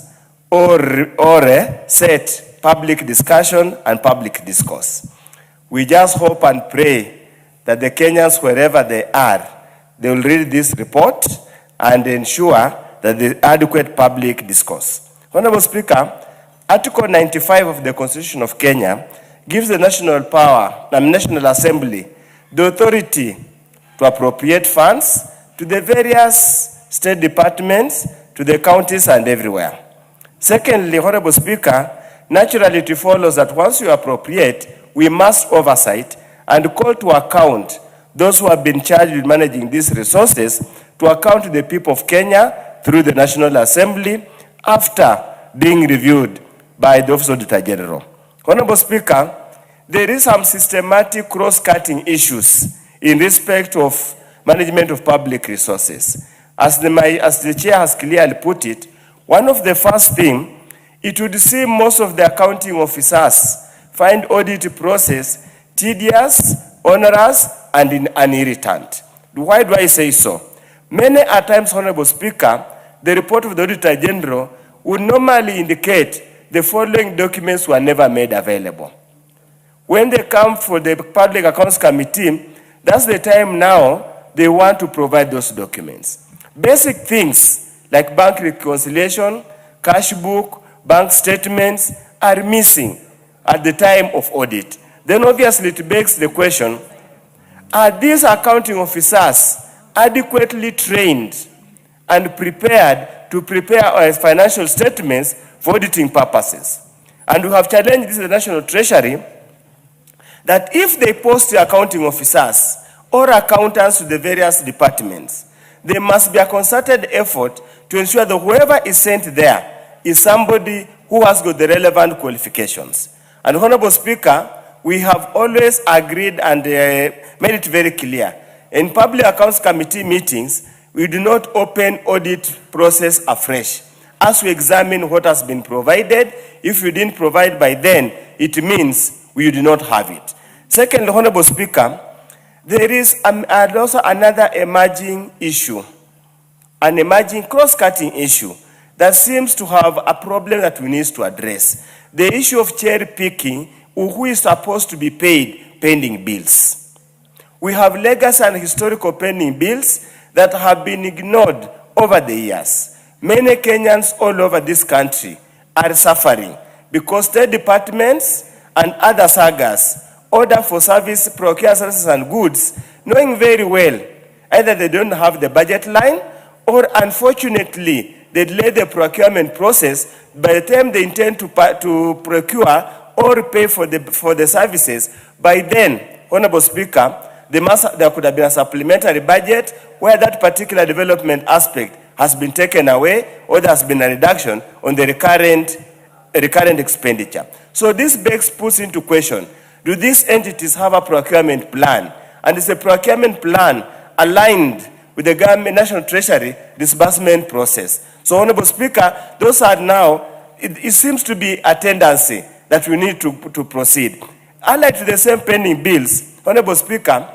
or set public discussion and public discourse. We just hope and pray that the Kenyans, wherever they are, they will read this report and ensure that there is adequate public discourse. Honorable Speaker, Article 95 of the Constitution of Kenya gives the National Assembly the authority to appropriate funds to the various state departments, to the counties and everywhere. Secondly, Honorable Speaker, naturally it follows that once you appropriate, we must oversight and call to account those who have been charged with managing these resources to account to the people of Kenya through the National Assembly after being reviewed by the Office of Auditor General. Honorable Speaker, there is some systematic cross-cutting issues in respect of management of public resources. As the chair has clearly put it, one of the first things, it would seem most of the accounting officers find audit process tedious, onerous, and irritant. Why do I say so? Many a times, Honorable Speaker, the report of the Auditor General would normally indicate the following documents were never made available. When they come for the Public Accounts Committee, that's the time now they want to provide those documents. Basic things like bank reconciliation, cash book, bank statements are missing at the time of audit. Then obviously it begs the question, are these accounting officers adequately trained and prepared to prepare financial statements for auditing purposes? And we have challenged this in the National Treasury that if they post the accounting officers or accountants to the various departments, there must be a concerted effort to ensure that whoever is sent there is somebody who has got the relevant qualifications. And Honorable Speaker, we have always agreed and made it very clear. In Public Accounts Committee meetings, we do not open audit process afresh. As we examine what has been provided, if you didn't provide by then, it means we do not have it. Second, Honorable Speaker, there is also another emerging issue, an emerging cross-cutting issue that seems to have a problem that we need to address. The issue of cherry picking, who is supposed to be paid pending bills. We have legacy and historical pending bills that have been ignored over the years. Many Kenyans all over this country are suffering because state departments and other sagas order for service, procure services and goods, knowing very well either they don't have the budget line or unfortunately they delay the procurement process. By the time they intend to procure or pay for the services, by then, Honorable Speaker, there could have been a supplementary budget where that particular development aspect has been taken away or there has been a reduction on the recurrent expenditure. So this puts into question, do these entities have a procurement plan? And is the procurement plan aligned with the government National Treasury disbursement process? So, Honorable Speaker, those are now, it seems to be a tendency that we need to proceed. Allied to the same pending bills, Honorable Speaker,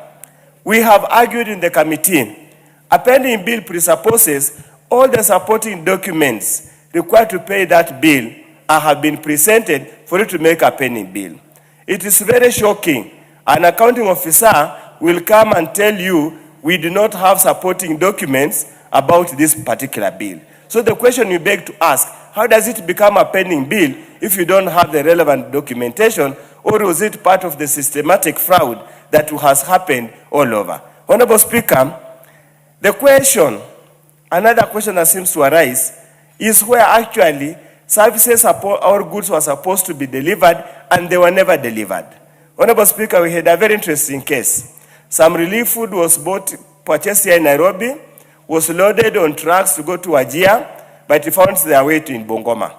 we have argued in the committee, a pending bill presupposes all the supporting documents required to pay that bill have been presented for it to make a pending bill. It is very shocking. An accounting officer will come and tell you, we do not have supporting documents about this particular bill. So the question you beg to ask, how does it become a pending bill if you don't have the relevant documentation, or was it part of the systematic fraud that has happened all over? Honorable Speaker, the question, another question that seems to arise is where actually services or goods were supposed to be delivered and they were never delivered. Honorable Speaker, we had a very interesting case. Some relief food was purchased here in Nairobi, was loaded on trucks to go to Wajir, but it found their way to in Bungoma.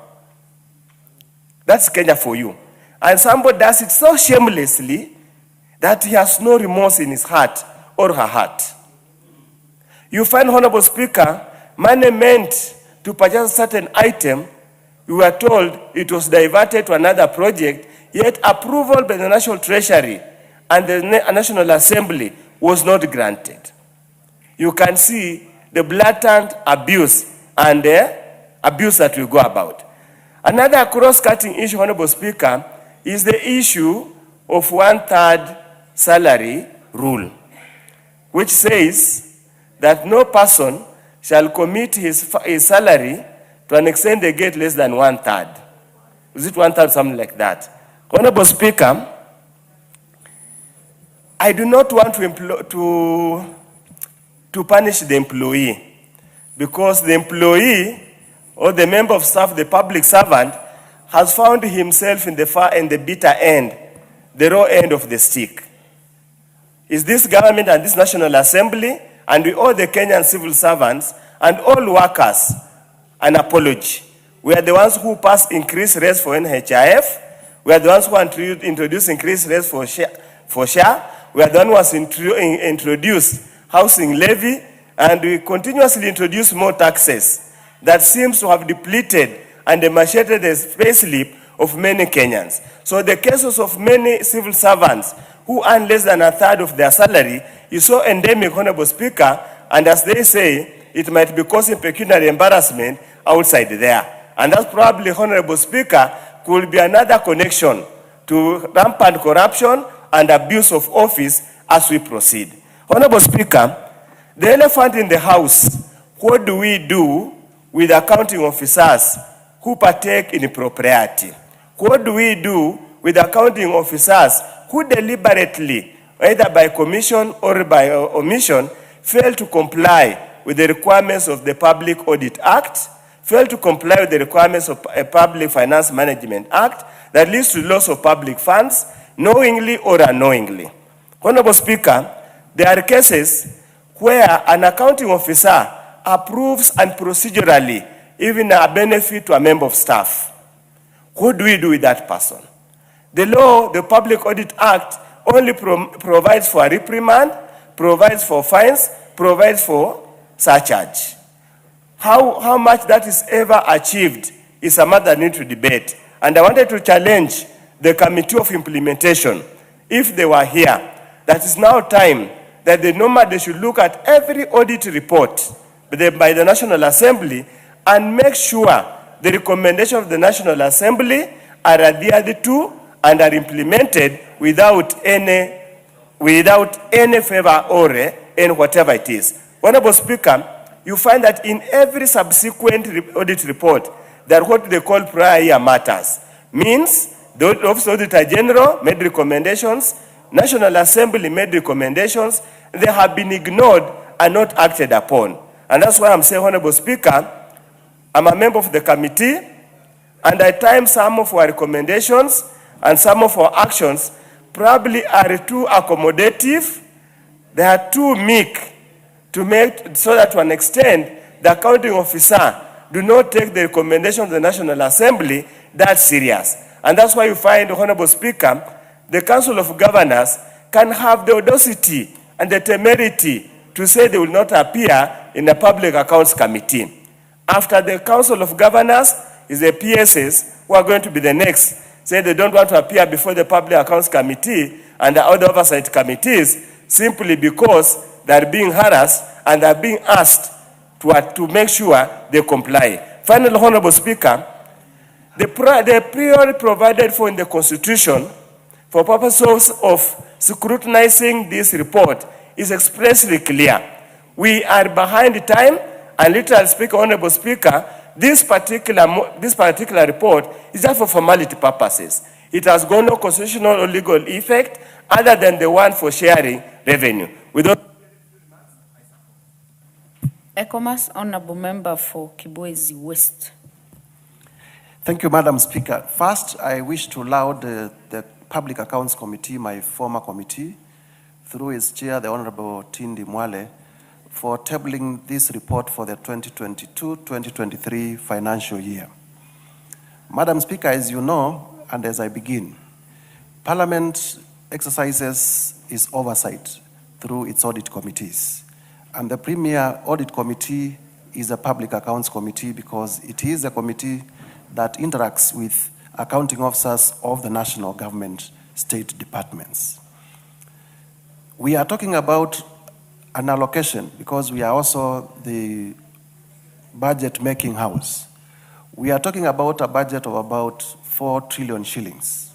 That's Kenya for you. And somebody does it so shamelessly that he has no remorse in his heart or her heart. You find, Honorable Speaker, money meant to purchase a certain item, we were told it was diverted to another project, yet approval by the National Treasury and the National Assembly was not granted. you can see the blatant abuse and abuse that we go about. Another cross-cutting issue, Honorable Speaker, is the issue of 1/3 salary rule, which says that no person shall commit his salary to an extent they get less than 1/3. Is it 1/3, something like that? Honorable Speaker, I do not want to punish the employee, because the employee or the member of staff, the public servant, has found himself in the far and the bitter end, the raw end of the stick. Is this government and this National Assembly, and we owe the Kenyan civil servants and all workers an apology. We are the ones who passed increased rates for NHIF. We are the ones who introduced increased rates for SHA. We are the ones who introduced housing levy, and we continuously introduce more taxes that seems to have depleted and emaciated the payslip of many Kenyans. So the cases of many civil servants who earn less than 1/3 of their salary is so endemic, Honorable Speaker, and as they say, it might be causing pecuniary embarrassment outside there. And that probably, Honorable Speaker, could be another connection to rampant corruption and abuse of office as we proceed. Honorable Speaker, the elephant in the house, what do we do with accounting officers who partake in impropriety? What do we do with accounting officers who deliberately, either by commission or by omission, fail to comply with the requirements of the Public Audit Act, fail to comply with the requirements of a Public Finance Management Act that leads to loss of public funds, knowingly or unknowingly? Honorable Speaker, there are cases where an accounting officer approves and procedurally even a benefit to a member of staff. What do we do with that person? The law, the Public Audit Act, only provides for a reprimand, provides for fines, provides for surcharge. How much that is ever achieved is a matter that needs to debate. And I wanted to challenge the Committee of Implementation, if they were here, that is now time that they should look at every audit report by the National Assembly and make sure the recommendations of the National Assembly are adhered to and are implemented without any favor or in whatever it is. Honorable Speaker, you find that in every subsequent audit report that what they call prior year matters means the Office of Auditor General made recommendations, National Assembly made recommendations, they have been ignored and not acted upon. And that's why I'm saying, Honorable Speaker, I'm a member of the committee, and at times some of our recommendations and some of our actions probably are too accommodative, they are too meek to make so that to an extent the accounting officer do not take the recommendation of the National Assembly that serious. And that's why you find, Honorable Speaker, the Council of Governors can have the audacity and the temerity to say they will not appear in the Public Accounts Committee. After the Council of Governors is the PSS, who are going to be the next, say they don't want to appear before the Public Accounts Committee and the other oversight committees simply because they're being harassed and they're being asked to make sure they comply. Finally, Honorable Speaker, the period provided for in the Constitution for purposes of scrutinizing this report is expressly clear. We are behind the time, and literally speaking, Honorable Speaker, this particular report is just for formality purposes. It has got no constitutional or legal effect other than the one for sharing revenue. ECOMAS, Honorable Member for Kibwezi West. Thank you, Madam Speaker. First, I wish to laud the Public Accounts Committee, my former committee, through its chair, the Honorable Tindi Mwale, for tabling this report for the 2022-2023 financial year. Madam Speaker, as you know, and as I begin, Parliament exercises its oversight through its audit committees. And the premier audit committee is a Public Accounts Committee because it is a committee that interacts with accounting officers of the national government state departments. We are talking about an allocation, because we are also the budget-making house. We are talking about a budget of about 4 trillion shillings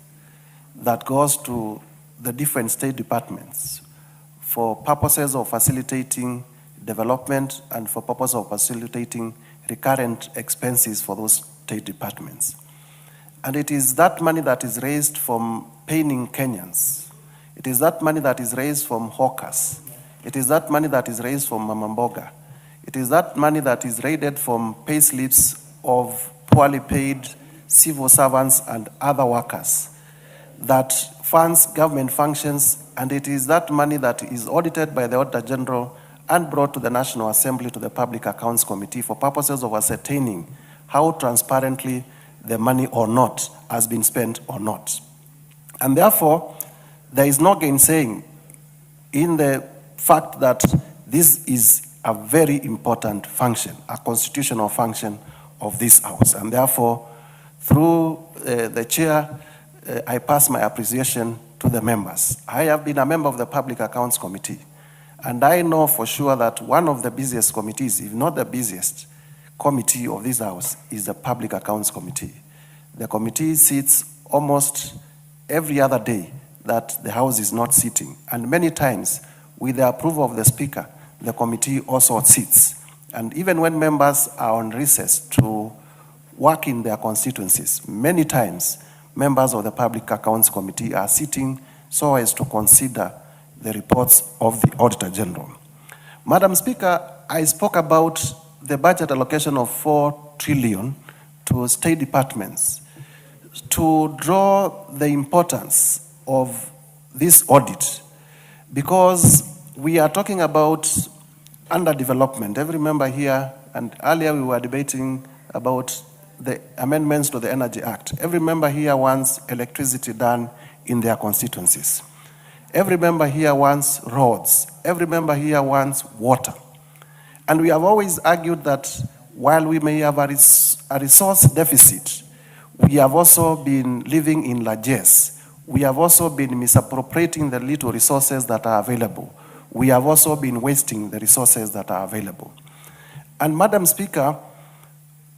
that goes to the different state departments for purposes of facilitating development and for purpose of facilitating recurrent expenses for those state departments. And it is that money that is raised from paying Kenyans. It is that money that is raised from hawkers. It is that money that is raised from Mamamboga. It is that money that is raided from pay slips of poorly paid civil servants and other workers that funds government functions, and it is that money that is audited by the Auditor General and brought to the National Assembly to the Public Accounts Committee for purposes of ascertaining how transparently the money or not has been spent or not. And therefore, there is no gainsaying in the fact that this is a very important function, a constitutional function of this House. And therefore, through the chair, I pass my appreciation to the members. I have been a member of the Public Accounts Committee, and I know for sure that one of the busiest committees, if not the busiest committee of this House, is the Public Accounts Committee. The committee sits almost every other day that the House is not sitting, and many times, with the approval of the Speaker, the committee also sits. And even when members are on recess to work in their constituencies, many times, members of the Public Accounts Committee are sitting so as to consider the reports of the Auditor General. Madam Speaker, I spoke about the budget allocation of 4 trillion to state departments to draw the importance of this audit, because we are talking about underdevelopment. Every member here, and earlier we were debating about the amendments to the Energy Act. Every member here wants electricity done in their constituencies. Every member here wants roads. Every member here wants water. And we have always argued that while we may have a resource deficit, we have also been living in largesse. We have also been misappropriating the little resources that are available. We have also been wasting the resources that are available. And Madam Speaker,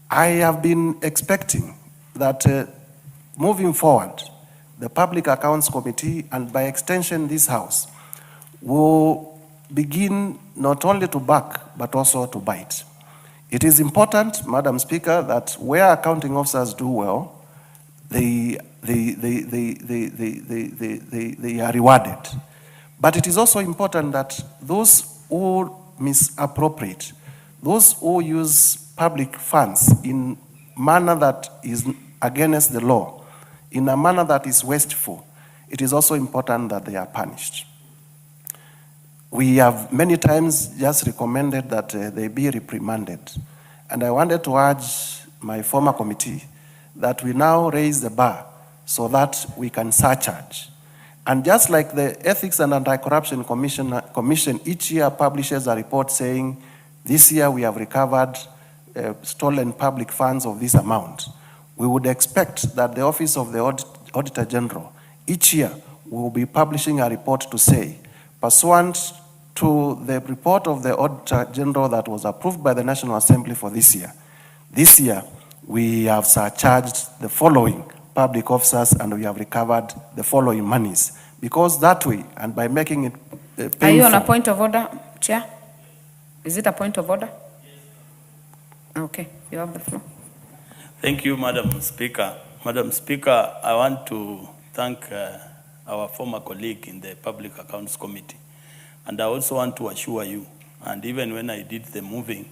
I have been expecting that moving forward, the Public Accounts Committee, and by extension this House, will begin not only to back, but also to bite. It is important, Madam Speaker, that where accounting officers do well, they are rewarded. But it is also important that those who misappropriate, those who use public funds in manner that is against the law, in a manner that is wasteful, it is also important that they are punished. We have many times just recommended that they be reprimanded. And I wanted to urge my former committee that we now raise the bar so that we can surcharge. And just like the Ethics and Anti-Corruption Commission each year publishes a report saying, this year we have recovered stolen public funds of this amount, we would expect that the Office of the Auditor General each year will be publishing a report to say, pursuant to the report of the Auditor General that was approved by the National Assembly for this year we have surcharged the following public officers and we have recovered the following monies. Because that way, and by making it painful. Are you on a point of order, Chair? Is it a point of order? Okay, you have the floor. Thank you, Madam Speaker. Madam Speaker, I want to thank our former colleague in the Public Accounts Committee. And I also want to assure you, and even when I did the moving,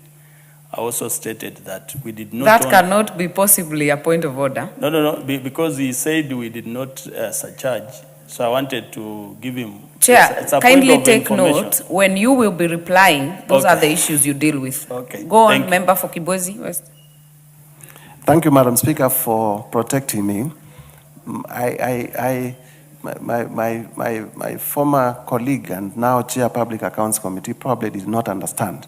I also stated that we did not... That cannot be possibly a point of order. No, because he said we did not surcharge. So I wanted to give him... Chair, it's a kindly point of take information. note. When you will be replying, those are the issues you deal with. Okay. Go on, Thank you. Member for Kibwezi West. Thank you, Madam Speaker, for protecting me. My former colleague and now Chair Public Accounts Committee probably did not understand.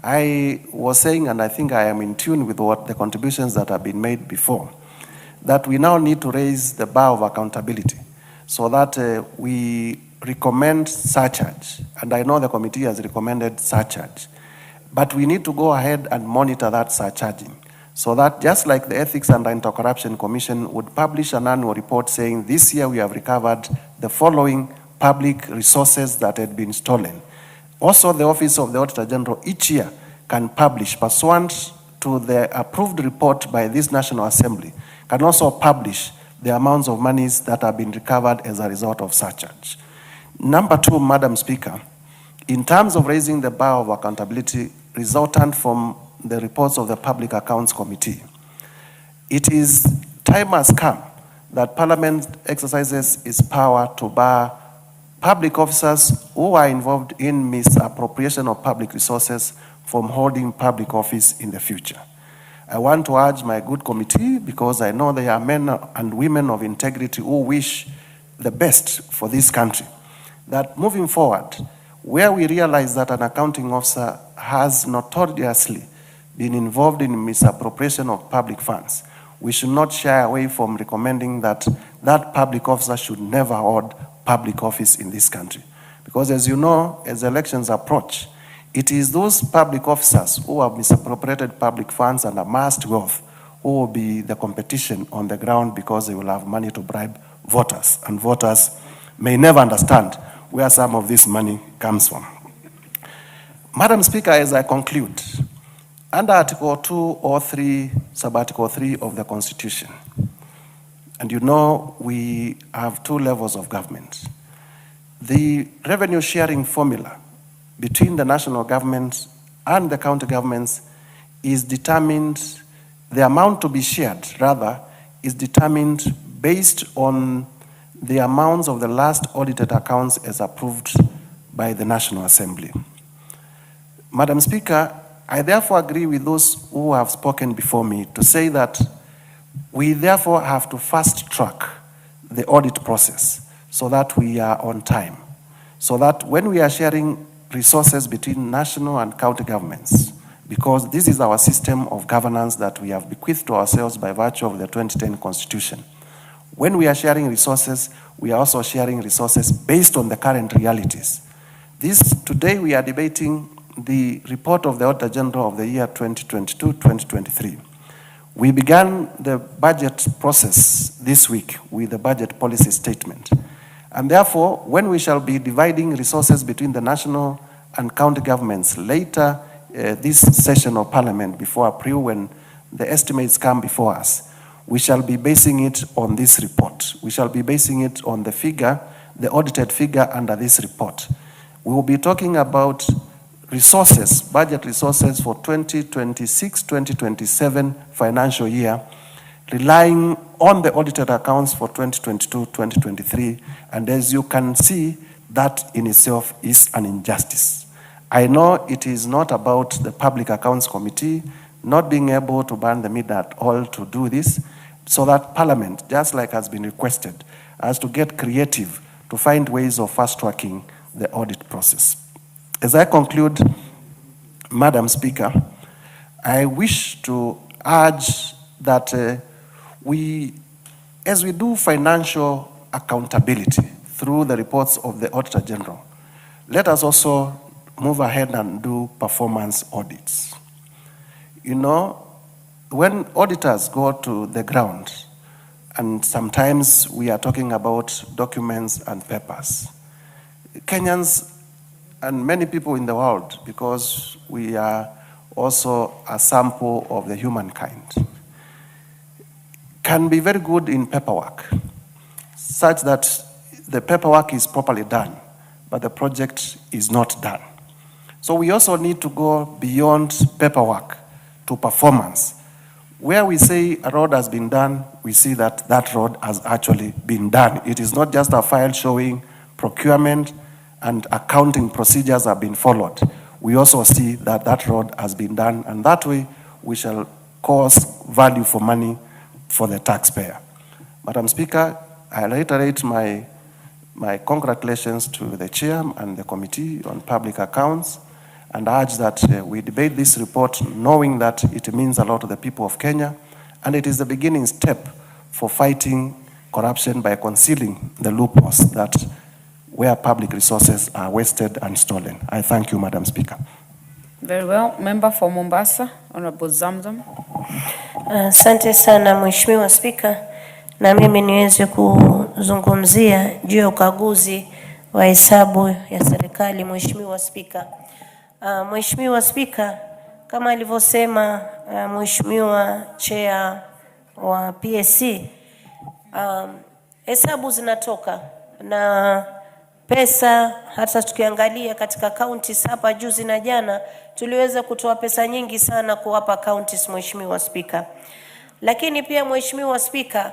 I was saying, and I think I am in tune with what the contributions that have been made before, that we now need to raise the bar of accountability so that we recommend surcharge, and I know the committee has recommended surcharge, but we need to go ahead and monitor that surcharging, so that just like the Ethics and Anti-Corruption Commission would publish an annual report saying this year we have recovered the following public resources that had been stolen. Also, the Office of the Auditor General each year can publish, pursuant to the approved report by this National Assembly, can also publish the amounts of monies that have been recovered as a result of surcharge. Number two, Madam Speaker, in terms of raising the bar of accountability resultant from the reports of the Public Accounts Committee, it is time has come that Parliament exercises its power to bar public officers who are involved in misappropriation of public resources from holding public office in the future. I want to urge my good committee, because I know they are men and women of integrity who wish the best for this country, that moving forward, where we realize that an accounting officer has notoriously been involved in misappropriation of public funds, we should not shy away from recommending that that public officer should never hold public office in this country. Because as you know, as elections approach, it is those public officers who have misappropriated public funds and amassed wealth who will be the competition on the ground, because they will have money to bribe voters, and voters may never understand where some of this money comes from. Madam Speaker, as I conclude, under Article 2 or 3, Sub-Article 3 of the Constitution, and you know we have two levels of government, the revenue sharing formula between the national government and the county governments is determined, the amount to be shared, rather, is determined based on the amounts of the last audited accounts as approved by the National Assembly. Madam Speaker, I therefore agree with those who have spoken before me to say that we therefore have to fast track the audit process so that we are on time, so that when we are sharing resources between national and county governments, because this is our system of governance that we have bequeathed to ourselves by virtue of the 2010 Constitution. When we are sharing resources, we are also sharing resources based on the current realities. Today we are debating the report of the Auditor General of the year 2022-2023. We began the budget process this week with the budget policy statement. And therefore, when we shall be dividing resources between the national and county governments later this session of Parliament before April, when the estimates come before us, we shall be basing it on this report. We shall be basing it on the figure, the audited figure under this report. We will be talking about resources, budget resources for 2026-2027 financial year, relying on the audited accounts for 2022-2023, and as you can see, that in itself is an injustice. I know it is not about the Public Accounts Committee not being able to burn the midnight at all to do this, so that Parliament, just like has been requested, has to get creative to find ways of fast-tracking the audit process. As I conclude, Madam Speaker, I wish to urge that as we do financial accountability through the reports of the Auditor General, let us also move ahead and do performance audits. You know, when auditors go to the ground, and sometimes we are talking about documents and papers, Kenyans and many people in the world, because we are also a sample of the humankind, can be very good in paperwork, such that the paperwork is properly done, but the project is not done. So we also need to go beyond paperwork to performance. Where we say a road has been done, we see that that road has actually been done. It is not just a file showing procurement and accounting procedures have been followed. We also see that that road has been done, and that way we shall cause value for money for the taxpayer. Madam Speaker, I reiterate my congratulations to the Chair and the Committee on Public Accounts, and urge that we debate this report knowing that it means a lot to the people of Kenya, and it is the beginning step for fighting corruption by concealing the loopholes that where public resources are wasted and stolen. I thank you, Madam Speaker. Very well. Member for Mombasa, Honorable Zamzam. Asante sana Mheshimiwa Spika, na mimi niweze kuzungumzia juu ya ukaguzi wa hesabu ya serikali. Mheshimiwa Spika, Mheshimiwa Spika, kama alivyosema Mheshimiwa Chair wa PSC, hesabu zinatoka na pesa, hata tukiangalia katika counties hapa juzi na jana tuliweza kutoa pesa nyingi sana kuwapa counties, Mheshimiwa Spika. Lakini pia Mheshimiwa Spika,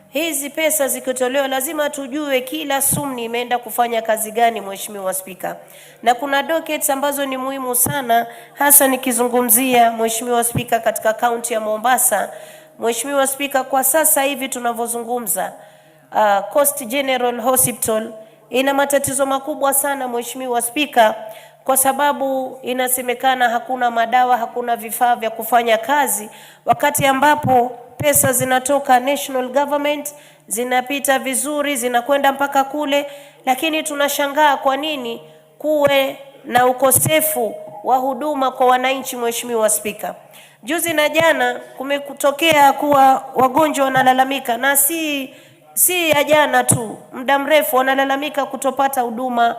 hizi pesa zikitolewa lazima tujue kila sumni imeenda kufanya kazi gani, Mheshimiwa Spika. Na kuna dockets ambazo ni muhimu sana, hasa nikizungumzia Mheshimiwa Spika katika county ya Mombasa. Mheshimiwa Spika, kwa sasa hivi tunavyozungumza, Coast General Hospital ina matatizo makubwa sana, Mheshimiwa Spika, kwa sababu inasemekana hakuna madawa, hakuna vifaa vya kufanya kazi, wakati ambapo pesa zinatoka national government, zinapita vizuri, zinakwenda mpaka kule, lakini tunashangaa kwa nini kuwe na ukosefu wa huduma kwa wananchi, Mheshimiwa Spika. Juzi na jana kumekutokea kuwa wagonjwa wanalalamika, na si ya jana tu, muda mrefu wanalalamika kutopata huduma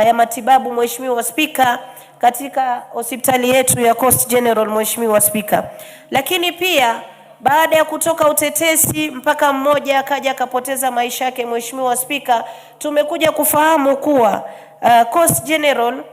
ya matibabu, Mheshimiwa Spika, katika hospitali yetu ya Coast General, Mheshimiwa Spika. Lakini pia baada ya kutoka utetesi mpaka mmoja akaja akapoteza maisha yake, Mheshimiwa Spika, tumekuja kufahamu kuwa Coast General,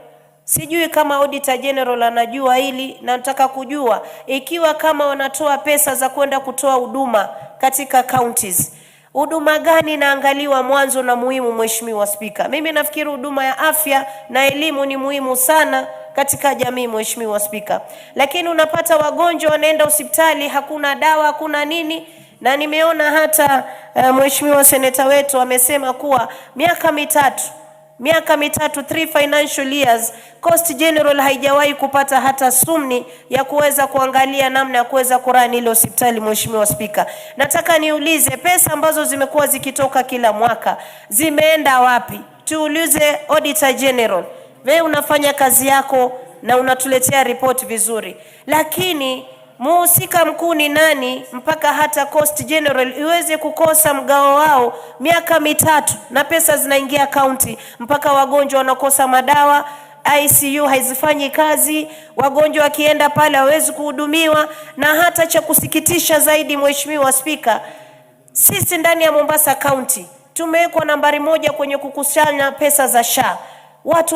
sijui kama Auditor General anajua hili, na nataka kujua ikiwa kama wanatoa pesa za kwenda kutoa huduma katika counties, huduma gani naangaliwa mwanzo na muhimu, Mheshimiwa Spika? Mimi nafikiri huduma ya afya na elimu ni muhimu sana katika jamii, Mheshimiwa Spika. Lakini unapata wagonjwa wanaenda hospitali, hakuna dawa, hakuna nini. Na nimeona hata Mheshimiwa Seneta wetu amesema kuwa miaka mitatu, 3 financial years, Coast General haijawahi kupata hata sumni ya kuweza kuangalia namna ya kuweza kurani ile hospitali, Mheshimiwa Spika. Nataka niulize, pesa ambazo zimekuwa zikitoka kila mwaka zimeenda wapi? Tuulize Auditor General, wewe unafanya kazi yako na unatuletea report vizuri, lakini muhusika mkuu ni nani mpaka hata Coast General iweze kukosa mgao wao miaka mitatu na pesa zinaingia county, mpaka wagonjwa wanakosa madawa, ICU haizifanyi kazi, wagonjwa wakienda pale hawezi kuhudumiwa. Na hata cha kusikitisha zaidi, Mheshimiwa Spika, sisi ndani ya Mombasa County tumewekwa nambari 1 kwenye kukusanya pesa za SHA. Watu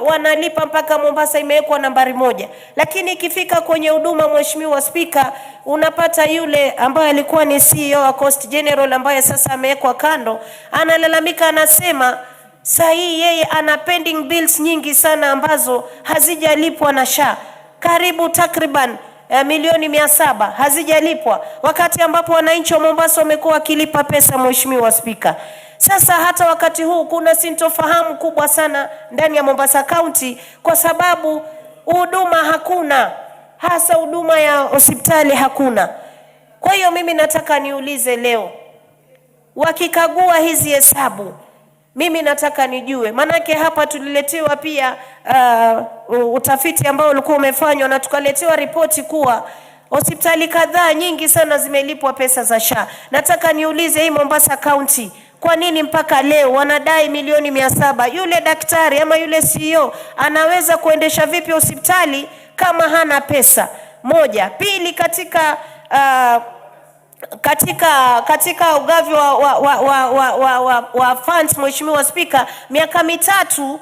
wanalipa mpaka Mombasa imewekwa nambari 1. Lakini ikifika kwenye huduma, Mheshimiwa Spika, unapata yule ambaye alikuwa ni CEO wa Coast General ambaye sasa amewekwa kando, analalamika, anasema sahi yeye ana pending bills nyingi sana ambazo hazijalipwa na SHA. Karibu takriban milioni 700 hazijalipwa, wakati ambapo wananchi wa Mombasa wamekuwa wakilipa pesa, Mheshimiwa Spika. Sasa hata wakati huu kuna sintofahamu kubwa sana ndani ya Mombasa County kwa sababu huduma hakuna, hasa huduma ya hospitali hakuna. Kwa hiyo mimi nataka niulize leo, wakikagua hizi hesabu, mimi nataka nijue, manake hapa tuliletewa pia utafiti ambao ulikuwa umefanywa na tukaletewa ripoti kuwa hospitali kadhaa nyingi sana zimelipwa pesa za SHA. Nataka niulize hii Mombasa County, kwa nini mpaka leo wanadai milioni 700? Yule daktari ama yule CEO anaweza kuendesha vipi hospitali kama hana pesa? Moja. Pili, katika ugavi wa funds, Mheshimiwa Spika, miaka mitatu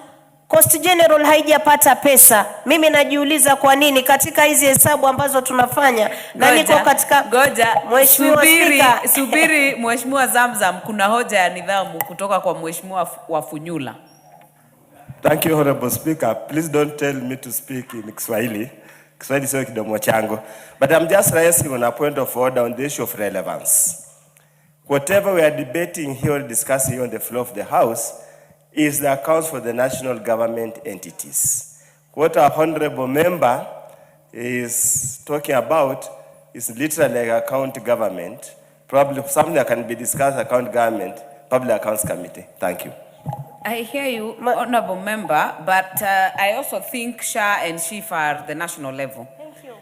Coast General haijapata pesa. Mimi najiuliza kwa nini katika hizi hesabu ambazo tunafanya na niko katika Mheshimiwa Spika. Subiri Mheshimiwa Zamzam, kuna hoja ya nidhamu kutoka kwa Mheshimiwa Wafunyula. Thank you, Honorable Speaker. Please don't tell me to speak in Kiswahili. Kiswahili sio kidomo changu. But I'm just raising on a point of order on the issue of relevance. Whatever we are debating here or discussing on the floor of the House is the accounts for the national government entities. What our honorable member is talking about is literally like account government, probably something that can be discussed account government, public accounts committee. Thank you. I hear you, Honorable Member, but I also think SHA and SHIF are the national level. Thank you.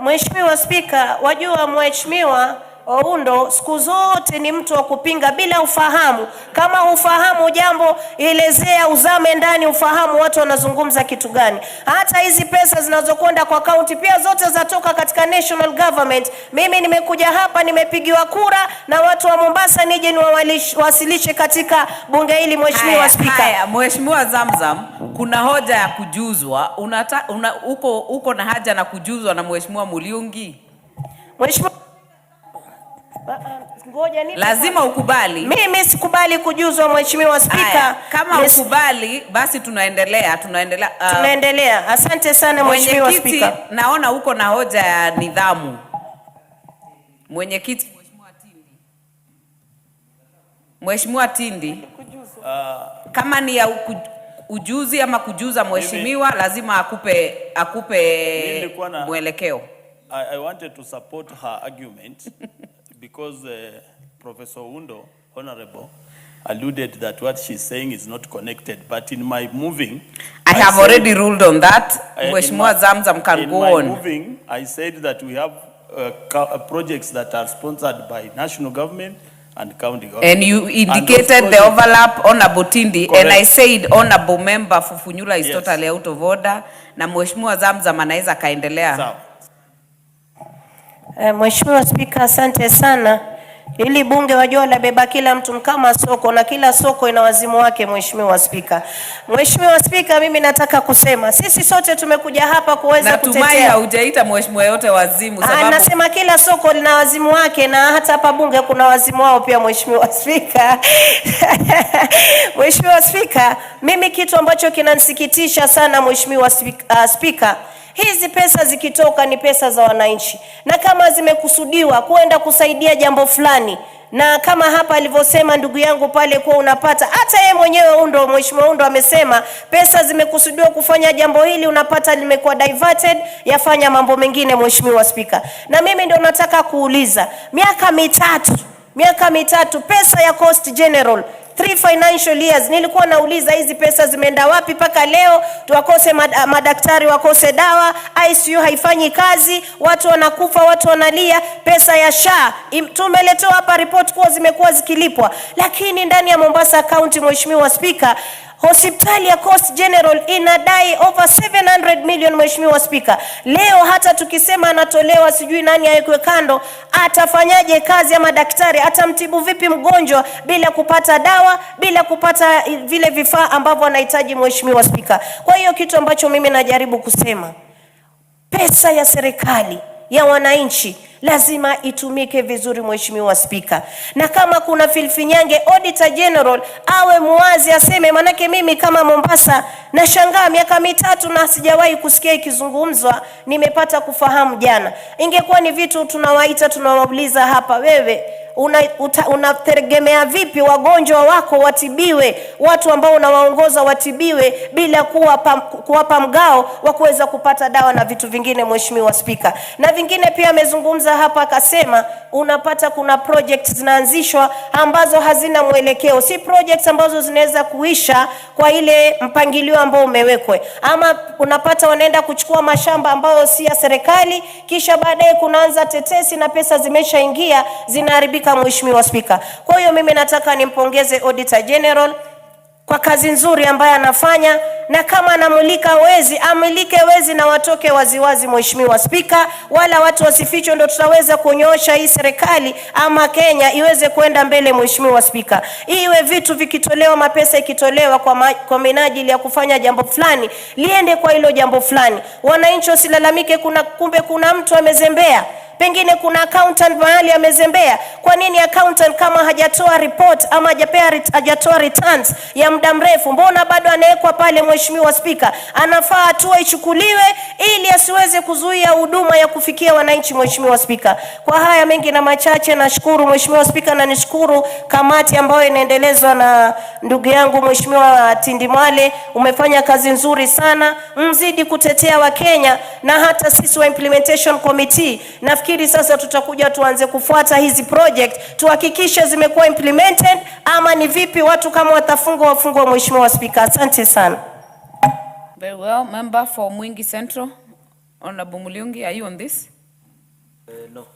Mheshimiwa Spika, wajua Mheshimiwa Oundo siku zote ni mtu wa kupinga bila ufahamu. Kama ufahamu jambo, elezea, uzame ndani, ufahamu watu wanazungumza kitu gani. Hata hizi pesa zinazokwenda kwa county pia zote zatoka katika national government. Mimi nimekuja hapa, nimepigiwa kura na watu wa Mombasa nije niwasilishe katika bunge hili. Mheshimiwa Spika. Haya, Mheshimiwa Zamzam, kuna hoja ya kujuzwa. Uko na haja na kujuzwa na Mheshimiwa Muliungi? Mheshimiwa ngoja nipe. Lazima ukubali. Mimi sikubali kujuzwa Mheshimiwa Spika. Kama ukubali basi tunaendelea. Tunaendelea. Asante sana Mheshimiwa Spika. Naona uko na hoja ya nidhamu. Mwenyekiti Mheshimiwa Tindi. Kama ni ya ujuzi ama kujuza mheshimiwa, lazima akupe mwelekeo. I wanted to support her argument because Professor Undo, Honorable, alluded that what she's saying is not connected. But in my moving, I have already ruled on that. Mheshimiwa Zamzam can go on. In my moving, I said that we have projects that are sponsored by national government and county government. And you indicated the overlap, Honorable Tindi, and I said Honorable Member Fufunyula is totally out of order. Na Mheshimiwa Zamzam anaweza kaendelea. Mheshimiwa Spika, asante sana. Hili bunge wajua labeba kila mtu kama soko na kila soko ina wazimu wake. Mheshimiwa Spika. Mheshimiwa Spika, mimi nataka kusema sisi sote tumekuja hapa kuweza kutetea. Natumai haujaita mheshimiwa yote wazimu sababu nasema kila soko lina wazimu wake na hata hapa bunge kuna wazimu wao pia. Mheshimiwa Spika. Mheshimiwa Spika, mimi kitu ambacho kinanisikitisha sana Mheshimiwa Spika, hizi pesa zikitoka ni pesa za wananchi, na kama zimekusudiwa kwenda kusaidia jambo fulani, na kama hapa alivyosema ndugu yangu pale kwa unapata, hata yeye mwenyewe Undo, Mheshimiwa Undo amesema pesa zimekusudiwa kufanya jambo hili, unapata limekuwa diverted yafanya mambo mengine. Mheshimiwa Spika, na mimi ndio nataka kuuliza, miaka mitatu pesa ya Coast General 3 financial years, nilikuwa nauliza hizi pesa zimeenda wapi paka leo? Tuwakose madaktari, wakose dawa, ICU haifanyi kazi, watu wanakufa, watu wanalia. Pesa ya SHA tumeletewa hapa report kuwa zimekuwa zikilipwa, lakini ndani ya Mombasa County, Mheshimiwa Spika, hospitali ya Coast General inadai over 700 million. Mheshimiwa Spika, leo hata tukisema anatolewa sijui nani awekwe kando, atafanyaje kazi ya madaktari? Atamtibu vipi mgonjwa bila kupata dawa, bila kupata vile vifaa ambavyo anahitaji? Mheshimiwa Spika, kwa hiyo kitu ambacho mimi najaribu kusema, pesa ya serikali ya wananchi lazima itumike vizuri. Mheshimiwa Spika, na kama kuna filfinyange, Auditor General awe muwazi aseme, manake mimi kama Mombasa nashangaa miaka mitatu na sijawahi kusikia ikizungumzwa, nimepata kufahamu jana. Ingekuwa ni vitu tunawaita tunawauliza hapa, wewe unategemea vipi wagonjwa wako watibiwe, watu ambao unawaongoza watibiwe bila kuwapa mgao wa kuweza kupata dawa na vitu vingine? Mheshimiwa Spika, na vingine pia amezungumza hapa akasema unapata kuna projects zinaanzishwa ambazo hazina mwelekeo, si projects ambazo zinaweza kuisha kwa ile mpangilio ambao umewekwe, ama unapata wanaenda kuchukua mashamba ambayo si ya serikali, kisha baadaye kunaanza tetesi na pesa zimeshaingia zinaharibika. Mheshimiwa Spika, kwa hiyo mimi nataka nimpongeze Auditor General kwa kazi nzuri ambayo anafanya, na kama anamulika wezi, amilike wezi na watoke waziwazi. Mheshimiwa Spika, wala watu wasificho, ndio tutaweza kunyoosha hii serikali ama Kenya iweze kwenda mbele. Mheshimiwa Spika, iwe vitu vikitolewa, mapesa ikitolewa kwa minajili ya kufanya jambo fulani, liende kwa hilo jambo fulani. Wananchi wasilalamike kumbe kuna mtu amezembea, pengine kuna accountant mahali amezembea. Kwa nini accountant kama hajatoa report ama hajatoa returns ya muda mrefu, mbona bado anawekwa pale? Mheshimiwa Spika, anafaa hatua ichukuliwe ili asiweze kuzuia huduma ya kufikia wananchi. Mheshimiwa Spika, kwa haya mengi na machache nashukuru Mheshimiwa Spika, na nishukuru kamati ambayo inaendelezwa na ndugu yangu Mheshimiwa Tindi Mwale. Umefanya kazi nzuri sana, mzidi kutetea Wakenya, na hata sisi wa implementation committee nafikiri nafikiri sasa tutakuja tuanze kufuata hizi project, tuhakikishe zimekuwa implemented, ama ni vipi watu kama wafungwa. Mheshimiwa Spika, asante sana. Very well. Member for Mwingi Central, Honorable Muliungi, are you on this? No.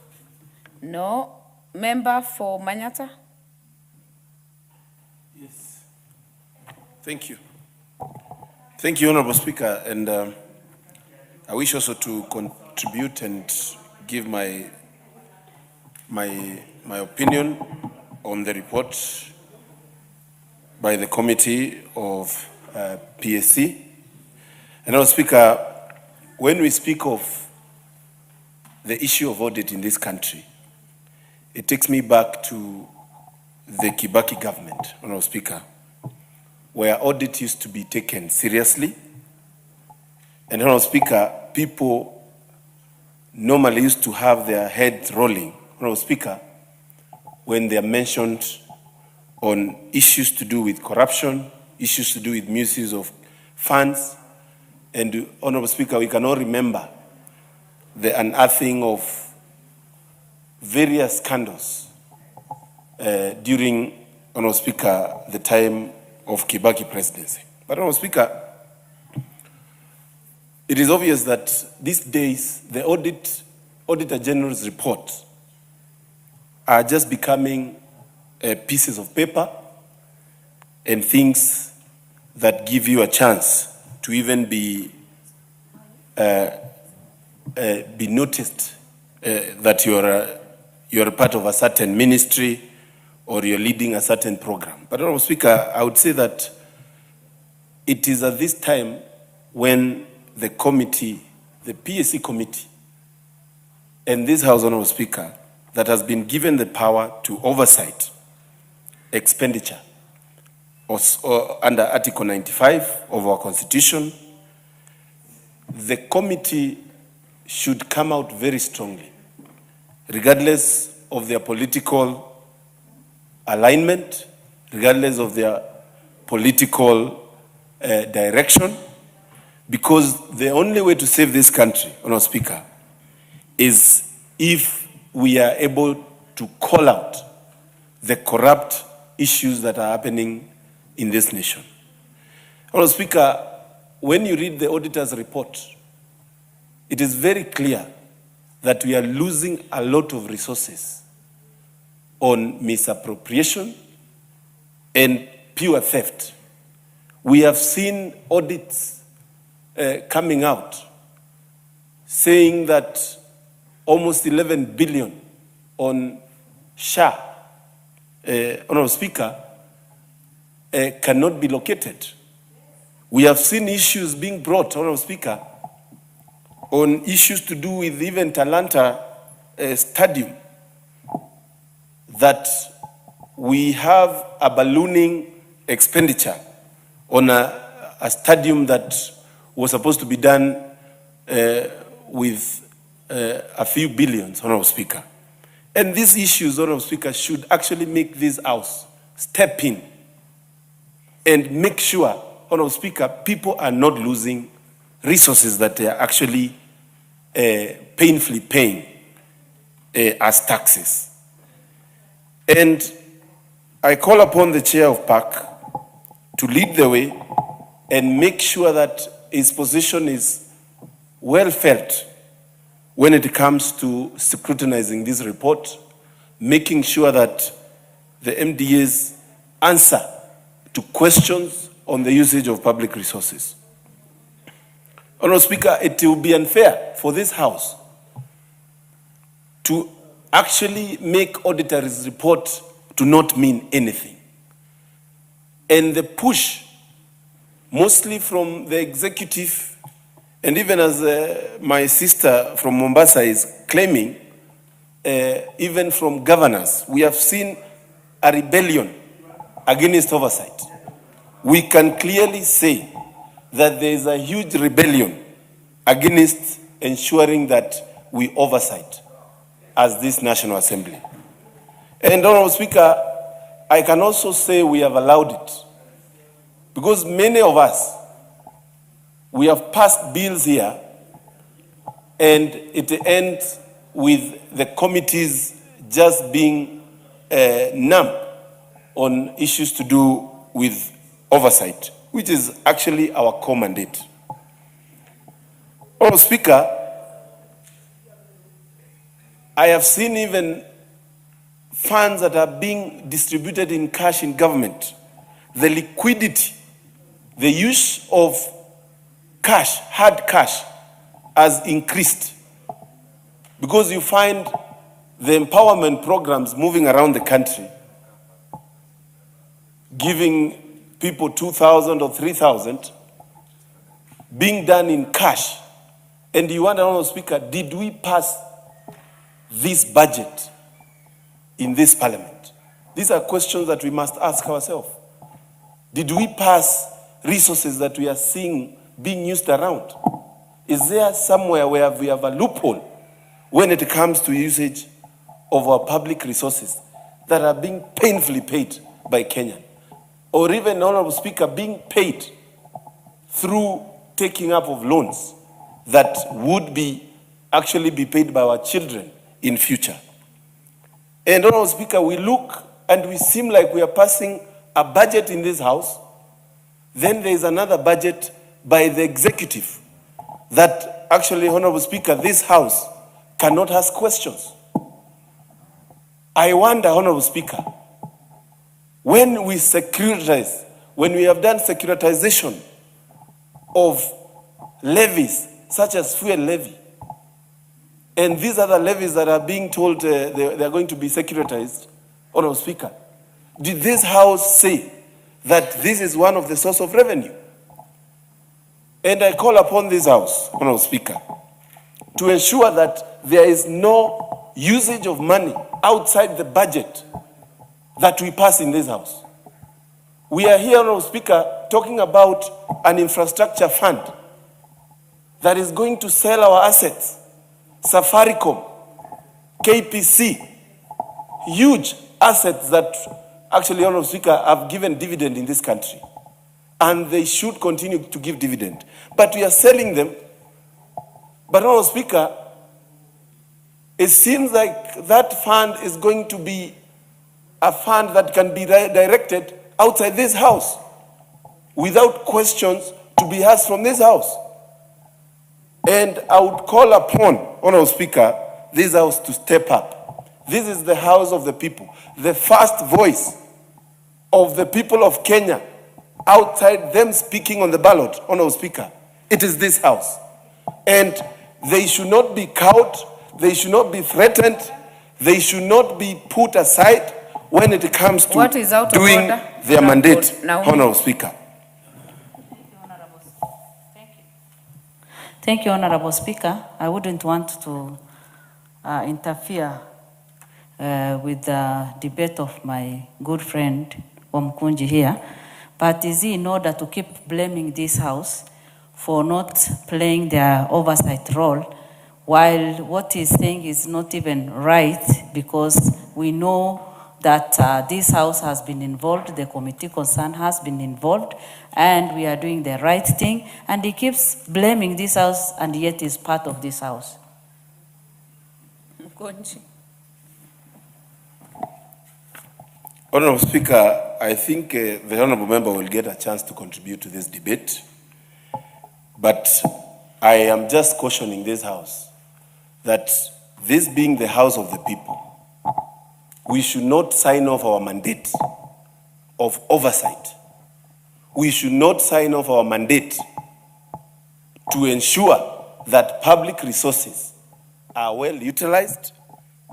No. Member for Manyata? Yes. Thank you. Thank you, Honorable Speaker. And I wish also to contribute and give my opinion on the report by the committee of PSC. And Honorable Speaker, when we speak of the issue of audit in this country, it takes me back to the Kibaki government, Honorable Speaker, where audit used to be taken seriously. And Honorable Speaker, people normally used to have their heads rolling, Honorable Speaker, when they are mentioned on issues to do with corruption, issues to do with misuse of funds. And Honorable Speaker, we can all remember the unearthing of various scandals during, Honorable Speaker, the time of Kibaki presidency. But Honorable Speaker, it is obvious that these days the Auditor General's report are just becoming pieces of paper and things that give you a chance to even be noticed that you're a part of a certain ministry or you're leading a certain program. But Honorable Speaker, I would say that it is at this time when the committee, the PSC committee, and this House, Honorable Speaker, that has been given the power to oversight expenditure under Article 95 of our Constitution, the committee should come out very strongly, regardless of their political alignment, regardless of their political direction, because the only way to save this country, Honorable Speaker, is if we are able to call out the corrupt issues that are happening in this nation. Honorable Speaker, when you read the auditor's report, it is very clear that we are losing a lot of resources on misappropriation and pure theft. We have seen audits coming out saying that almost 11 billion on SHA, Honorable Speaker, cannot be located. We have seen issues being brought, Honorable Speaker, on issues to do with even Talanta Stadium, that we have a ballooning expenditure on a stadium that was supposed to be done with a few billions, Honorable Speaker. And these issues, Honorable Speaker, should actually make this House step in and make sure, Honorable Speaker, people are not losing resources that they are actually painfully paying as taxes. And I call upon the chair of PAC to lead the way and make sure that his position is well felt when it comes to scrutinizing this report, making sure that the MDAs answer to questions on the usage of public resources. Honorable Speaker, it will be unfair for this House to actually make auditor's report to not mean anything. And the push, mostly from the executive, and even as my sister from Mombasa is claiming, even from governors, we have seen a rebellion against oversight. We can clearly say that there is a huge rebellion against ensuring that we oversight as this National Assembly. And Honorable Speaker, I can also say we have allowed it because many of us, we have passed bills here and it ends with the committees just being numb on issues to do with oversight, which is actually our core mandate. Honourable Speaker, I have seen even funds that are being distributed in cash in government. The liquidity, the use of cash, hard cash, has increased because you find the empowerment programs moving around the country, giving people 2,000 or 3,000, being done in cash. And you wonder, Honourable Speaker, did we pass this budget in this parliament? These are questions that we must ask ourselves. Did we pass resources that we are seeing being used around? Is there somewhere where we have a loophole when it comes to usage of our public resources that are being painfully paid by Kenyan? Or even, Honourable Speaker, being paid through taking up of loans that would be actually be paid by our children in future. And Honourable Speaker, we look and we seem like we are passing a budget in this house, then there is another budget by the executive that actually, Honourable Speaker, this house cannot ask questions. I wonder, Honourable Speaker, when we securitize, when we have done securitization of levies, such as fuel levy, and these other levies that are being told they are going to be securitized, Honourable Speaker, did this house say that this is one of the source of revenue? And I call upon this house, Honourable Speaker, to ensure that there is no usage of money outside the budget that we pass in this house. We are here, Honourable Speaker, talking about an infrastructure fund that is going to sell our assets. Safaricom, KPC, huge assets that actually, Honourable Speaker, have given dividend in this country. And they should continue to give dividend. But we are selling them. But Honourable Speaker, it seems like that fund is going to be a fund that can be directed outside this house without questions to be asked from this house. And I would call upon, Honourable Speaker, this house to step up. This is the house of the people, the first voice of the people of Kenya outside them speaking on the ballot, Honourable Speaker. It is this house. And they should not be cowed, they should not be threatened, they should not be put aside when it comes to doing their mandate, Honourable Speaker. Thank you, Honourable Speaker. I wouldn't want to interfere with the debate of my good friend Wamkunji here, but is he in order to keep blaming this house for not playing their oversight role, while what he's saying is not even right, because we know that this house has been involved, the committee concerned has been involved, and we are doing the right thing, and he keeps blaming this house, and yet is part of this house. Honourable Speaker, I think the Honourable Member will get a chance to contribute to this debate, but I am just cautioning this house that this being the house of the people, we should not sign off our mandate of oversight. We should not sign off our mandate to ensure that public resources are well utilized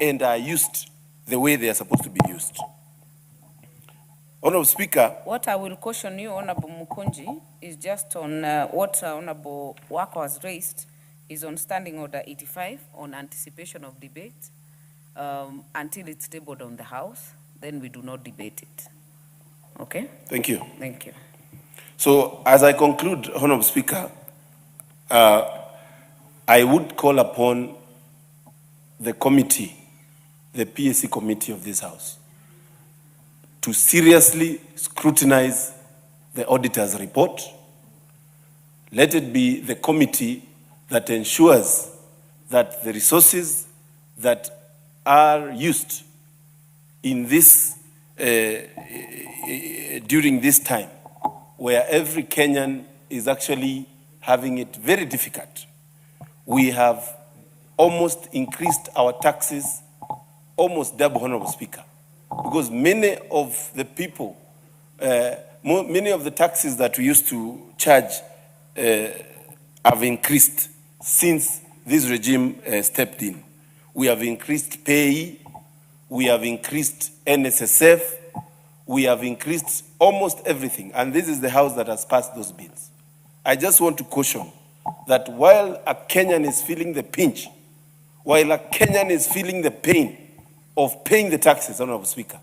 and are used the way they are supposed to be used. Honourable Speaker. What I will caution you, Honourable Mukunji, is just on what Honourable Wako has raised, is on Standing Order 85 on anticipation of debate. Until it's tabled on the House, then we do not debate it. Okay? Thank you. Thank you. So, as I conclude, Honourable Speaker, I would call upon the committee, the PSC committee of this House, to seriously scrutinize the auditor's report. Let it be the committee that ensures that the resources that are used in this, during this time, where every Kenyan is actually having it very difficult. We have almost increased our taxes, almost double, Honorable Speaker, because many of the people, many of the taxes that we used to charge have increased since this regime stepped in. We have increased pay, we have increased NSSF, we have increased almost everything, and this is the House that has passed those bills. I just want to caution that while a Kenyan is feeling the pinch, while a Kenyan is feeling the pain of paying the taxes, Honorable Speaker,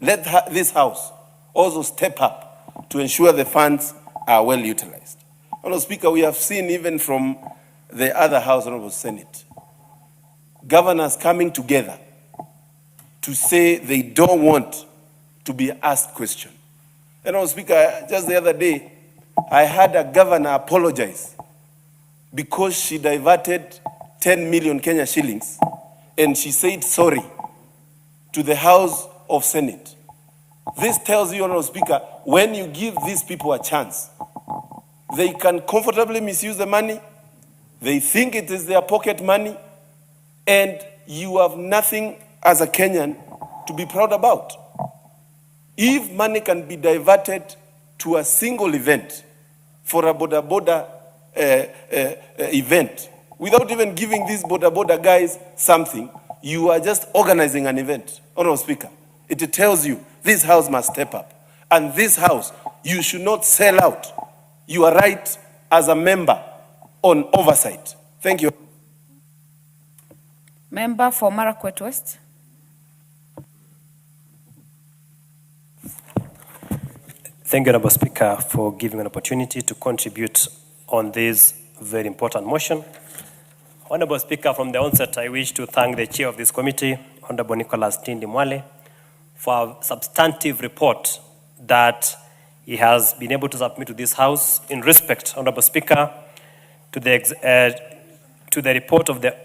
let this House also step up to ensure the funds are well utilized. Honorable Speaker, we have seen even from the other House, Honorable Senate, governors coming together to say they don't want to be asked questions. And Honorable Speaker, just the other day, I had a governor apologize because she diverted 10 million Kenya shillings and she said sorry to the House of Senate. This tells you, Honorable Speaker, when you give these people a chance, they can comfortably misuse the money, they think it is their pocket money, and you have nothing as a Kenyan to be proud about. If money can be diverted to a single event, for a boda event, without even giving these boda guys something, you are just organizing an event. Honorable Speaker, it tells you this House must step up. And this House, you should not sell out your right as a member on oversight. Thank you. Member for Marakwet West. Thank you, Honorable Speaker, for giving me an opportunity to contribute on this very important motion. Honorable Speaker, from the onset, I wish to thank the chair of this committee, Honorable Nicholas Tindi Mwale, for a substantive report that he has been able to submit to this House in respect, Honorable Speaker, to the report of the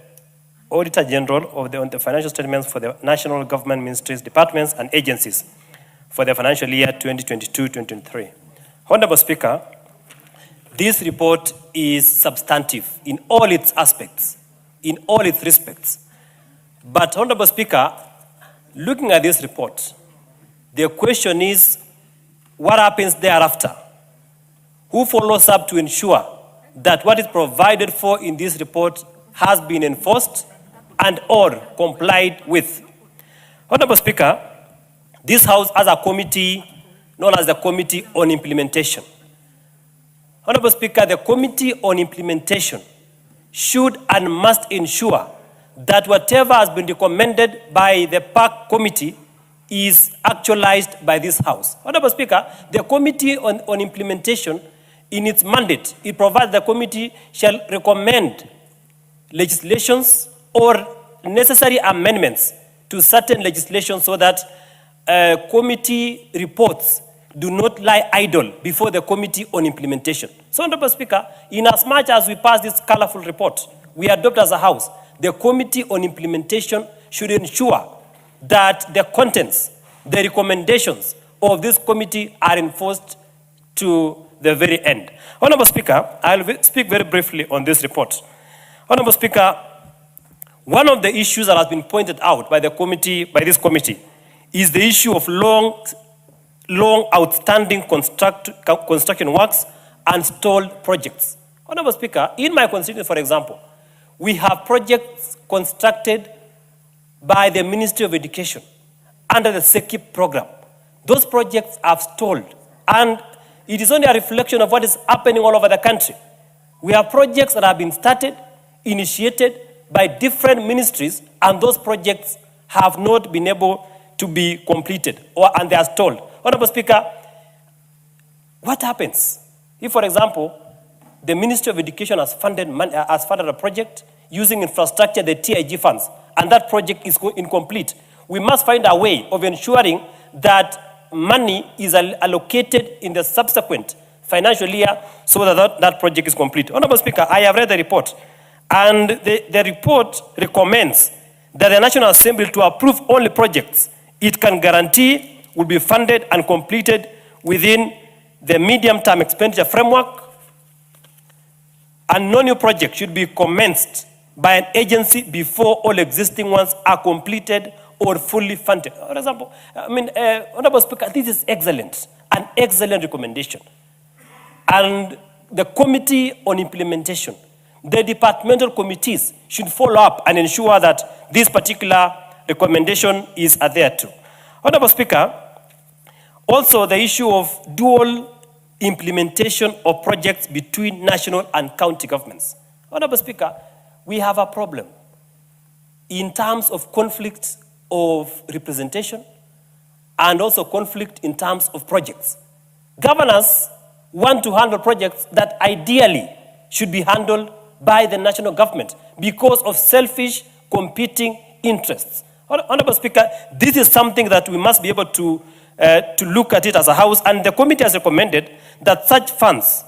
Auditor General on the financial statements for the national government ministries, departments, and agencies for the financial year 2022-2023. Honorable Speaker, this report is substantive in all its aspects, in all its respects. But, Honorable Speaker, looking at this report, the question is, what happens thereafter? Who follows up to ensure that what is provided for in this report has been enforced and or complied with? Honorable Speaker, this House has a committee known as the Committee on Implementation. Honorable Speaker, the Committee on Implementation should and must ensure that whatever has been recommended by the PAC Committee is actualized by this House. Honorable Speaker, the Committee on Implementation, in its mandate, it provides the committee shall recommend legislations or necessary amendments to certain legislation so that committee reports do not lie idle before the Committee on Implementation. So, Honorable Speaker, in as much as we pass this colorful report, we adopt as a House, the Committee on Implementation should ensure that the contents, the recommendations of this committee are enforced to the very end. Honorable Speaker, I'll speak very briefly on this report. Honorable Speaker, one of the issues that has been pointed out by this committee is the issue of long outstanding construction works and stalled projects. Honorable Speaker, in my constituency, for example, we have projects constructed by the Ministry of Education under the SECIP program. Those projects have stalled, and it is only a reflection of what is happening all over the country. We have projects that have been started, initiated by different ministries, and those projects have not been able to be completed, and they are stalled. Honorable Speaker, what happens if, for example, the Ministry of Education has funded a project using infrastructure, the TIG funds, and that project is incomplete? We must find a way of ensuring that money is allocated in the subsequent financial year so that that project is complete. Honorable Speaker, I have read the report, and the report recommends that the National Assembly to approve only projects it can guarantee will be funded and completed within the medium-term expenditure framework, and no new project should be commenced by an agency before all existing ones are completed or fully funded. For example, Honorable Speaker, this is excellent, an excellent recommendation. And the Committee on Implementation, the departmental committees should follow up and ensure that this particular recommendation is adhered to. Honorable Speaker, also the issue of dual implementation of projects between national and county governments. Honorable Speaker, we have a problem in terms of conflict of representation and also conflict in terms of projects. Governors want to handle projects that ideally should be handled by the national government because of selfish competing interests. Honorable Speaker, this is something that we must be able to look at it as a house, and the committee has recommended that such funds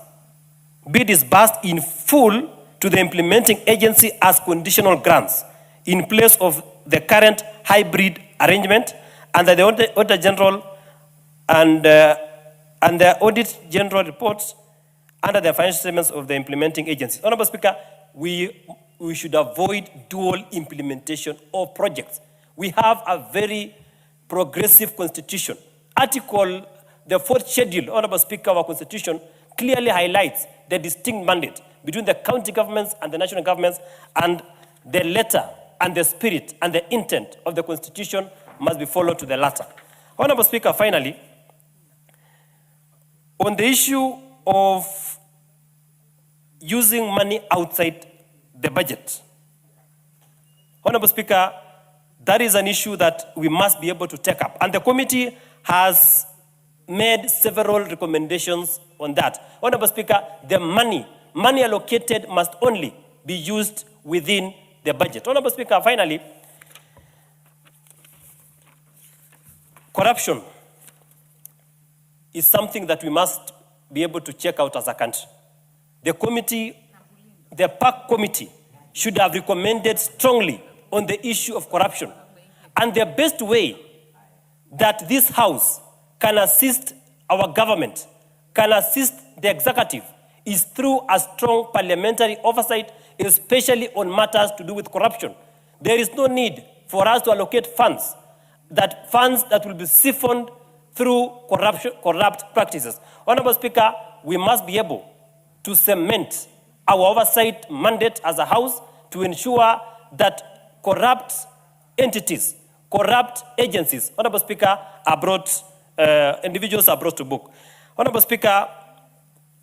be disbursed in full to the implementing agency as conditional grants in place of the current hybrid arrangement, and that the Auditor General and the Audit General reports under the financial statements of the implementing agencies. Honorable Speaker, we should avoid dual implementation of projects. We have a very progressive constitution. The fourth schedule, Honorable Speaker, of our constitution clearly highlights the distinct mandate between the county governments and the national governments, and the letter and the spirit and the intent of the constitution must be followed to the latter. Honorable Speaker, finally, on the issue of using money outside the budget, Honorable Speaker, that is an issue that we must be able to take up. And the committee has made several recommendations on that. Honorable Speaker, the money allocated must only be used within the budget. Honorable Speaker, finally, corruption is something that we must be able to check out as a country. The PAC committee should have recommended strongly on the issue of corruption. And the best way that this House can assist our government, can assist the executive, is through a strong parliamentary oversight, especially on matters to do with corruption. There is no need for us to allocate funds that will be siphoned through corrupt practices. Honorable Speaker, we must be able to cement our oversight mandate as a House to ensure that corrupt entities, corrupt agencies, Honorable Speaker, individuals are brought to book. Honorable Speaker,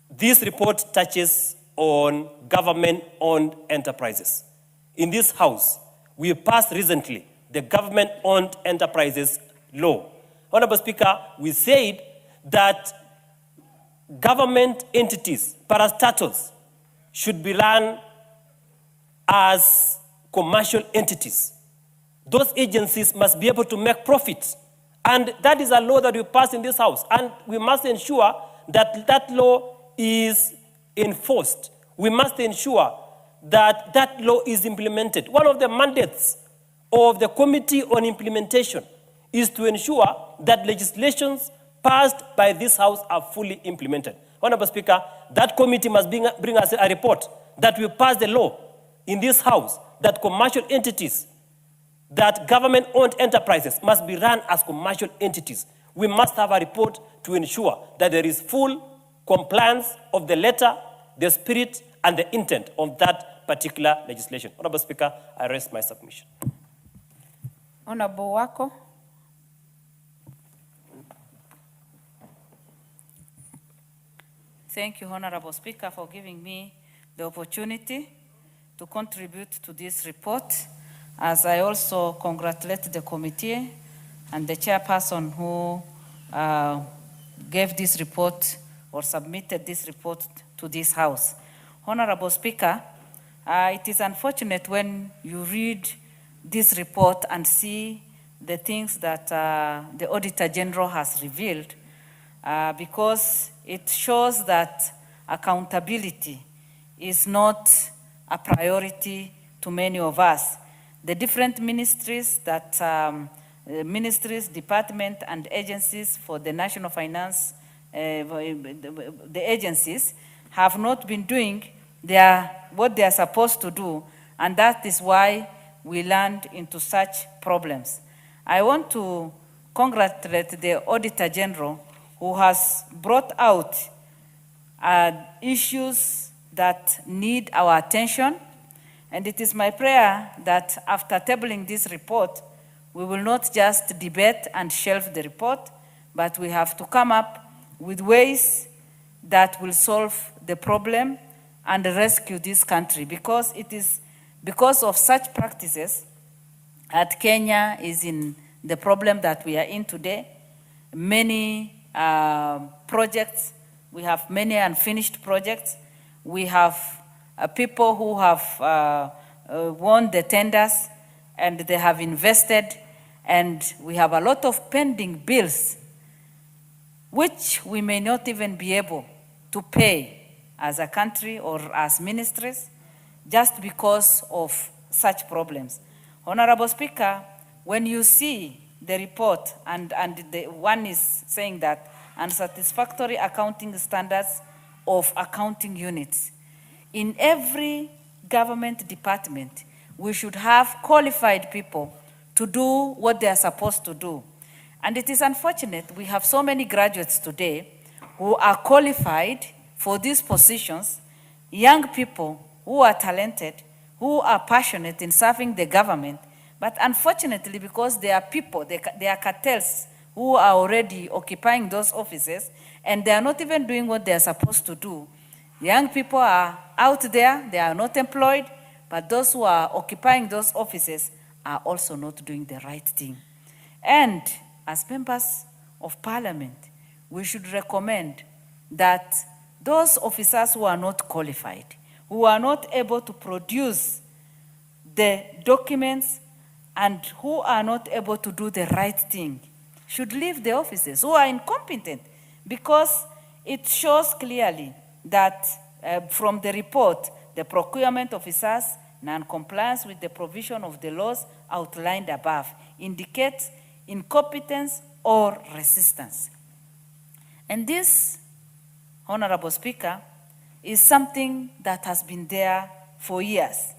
this report touches on government-owned enterprises. In this House, we passed recently the Government-Owned Enterprises Law. Honorable Speaker, we said that government entities, parastatals, should be run as commercial entities. Those agencies must be able to make profits. And that is a law that we passed in this House. And we must ensure that that law is enforced. We must ensure that that law is implemented. One of the mandates of the Committee on Implementation is to ensure that legislations passed by this House are fully implemented. Honorable Speaker, that committee must bring us a report that will pass the law in this House that commercial entities, that government-owned enterprises must be run as commercial entities. We must have a report to ensure that there is full compliance of the letter, the spirit, and the intent of that particular legislation. Honorable Speaker, I rest my submission. Honorable Wako. Thank you, Honorable Speaker, for giving me the opportunity to contribute to this report, as I also congratulate the committee and the chairperson who gave this report or submitted this report to this House. Honorable Speaker, it is unfortunate when you read this report and see the things that the Auditor General has revealed, because it shows that accountability is not a priority to many of us. the different ministries ministries, department, and agencies for the national finance, the agencies have not been doing what they are supposed to do, and that is why we land into such problems. I want to congratulate the Auditor General who has brought out issues that need our attention, and it is my prayer that after tabling this report, we will not just debate and shelve the report, but we have to come up with ways that will solve the problem and rescue this country, because it is because of such practices that Kenya is in the problem that we are in today. Many projects, we have many unfinished projects. We have people who have won the tenders and they have invested, and we have a lot of pending bills which we may not even be able to pay as a country or as ministries just because of such problems. Honorable Speaker, when you see the report and the one is saying that unsatisfactory accounting standards of accounting units, in every government department, we should have qualified people to do what they are supposed to do. And it is unfortunate we have so many graduates today who are qualified for these positions, young people who are talented, who are passionate in serving the government, but unfortunately, because they are people, they are cartels who are already occupying those offices, and they are not even doing what they are supposed to do. Young people are out there, they are not employed, but those who are occupying those offices are also not doing the right thing. And as members of parliament, we should recommend that those officers who are not qualified, who are not able to produce the documents and who are not able to do the right thing, should leave the offices, who are incompetent, because it shows clearly that from the report, the procurement officers' non-compliance with the provision of the laws outlined above indicates incompetence or resistance. And this, Honorable Speaker, is something that has been there for years.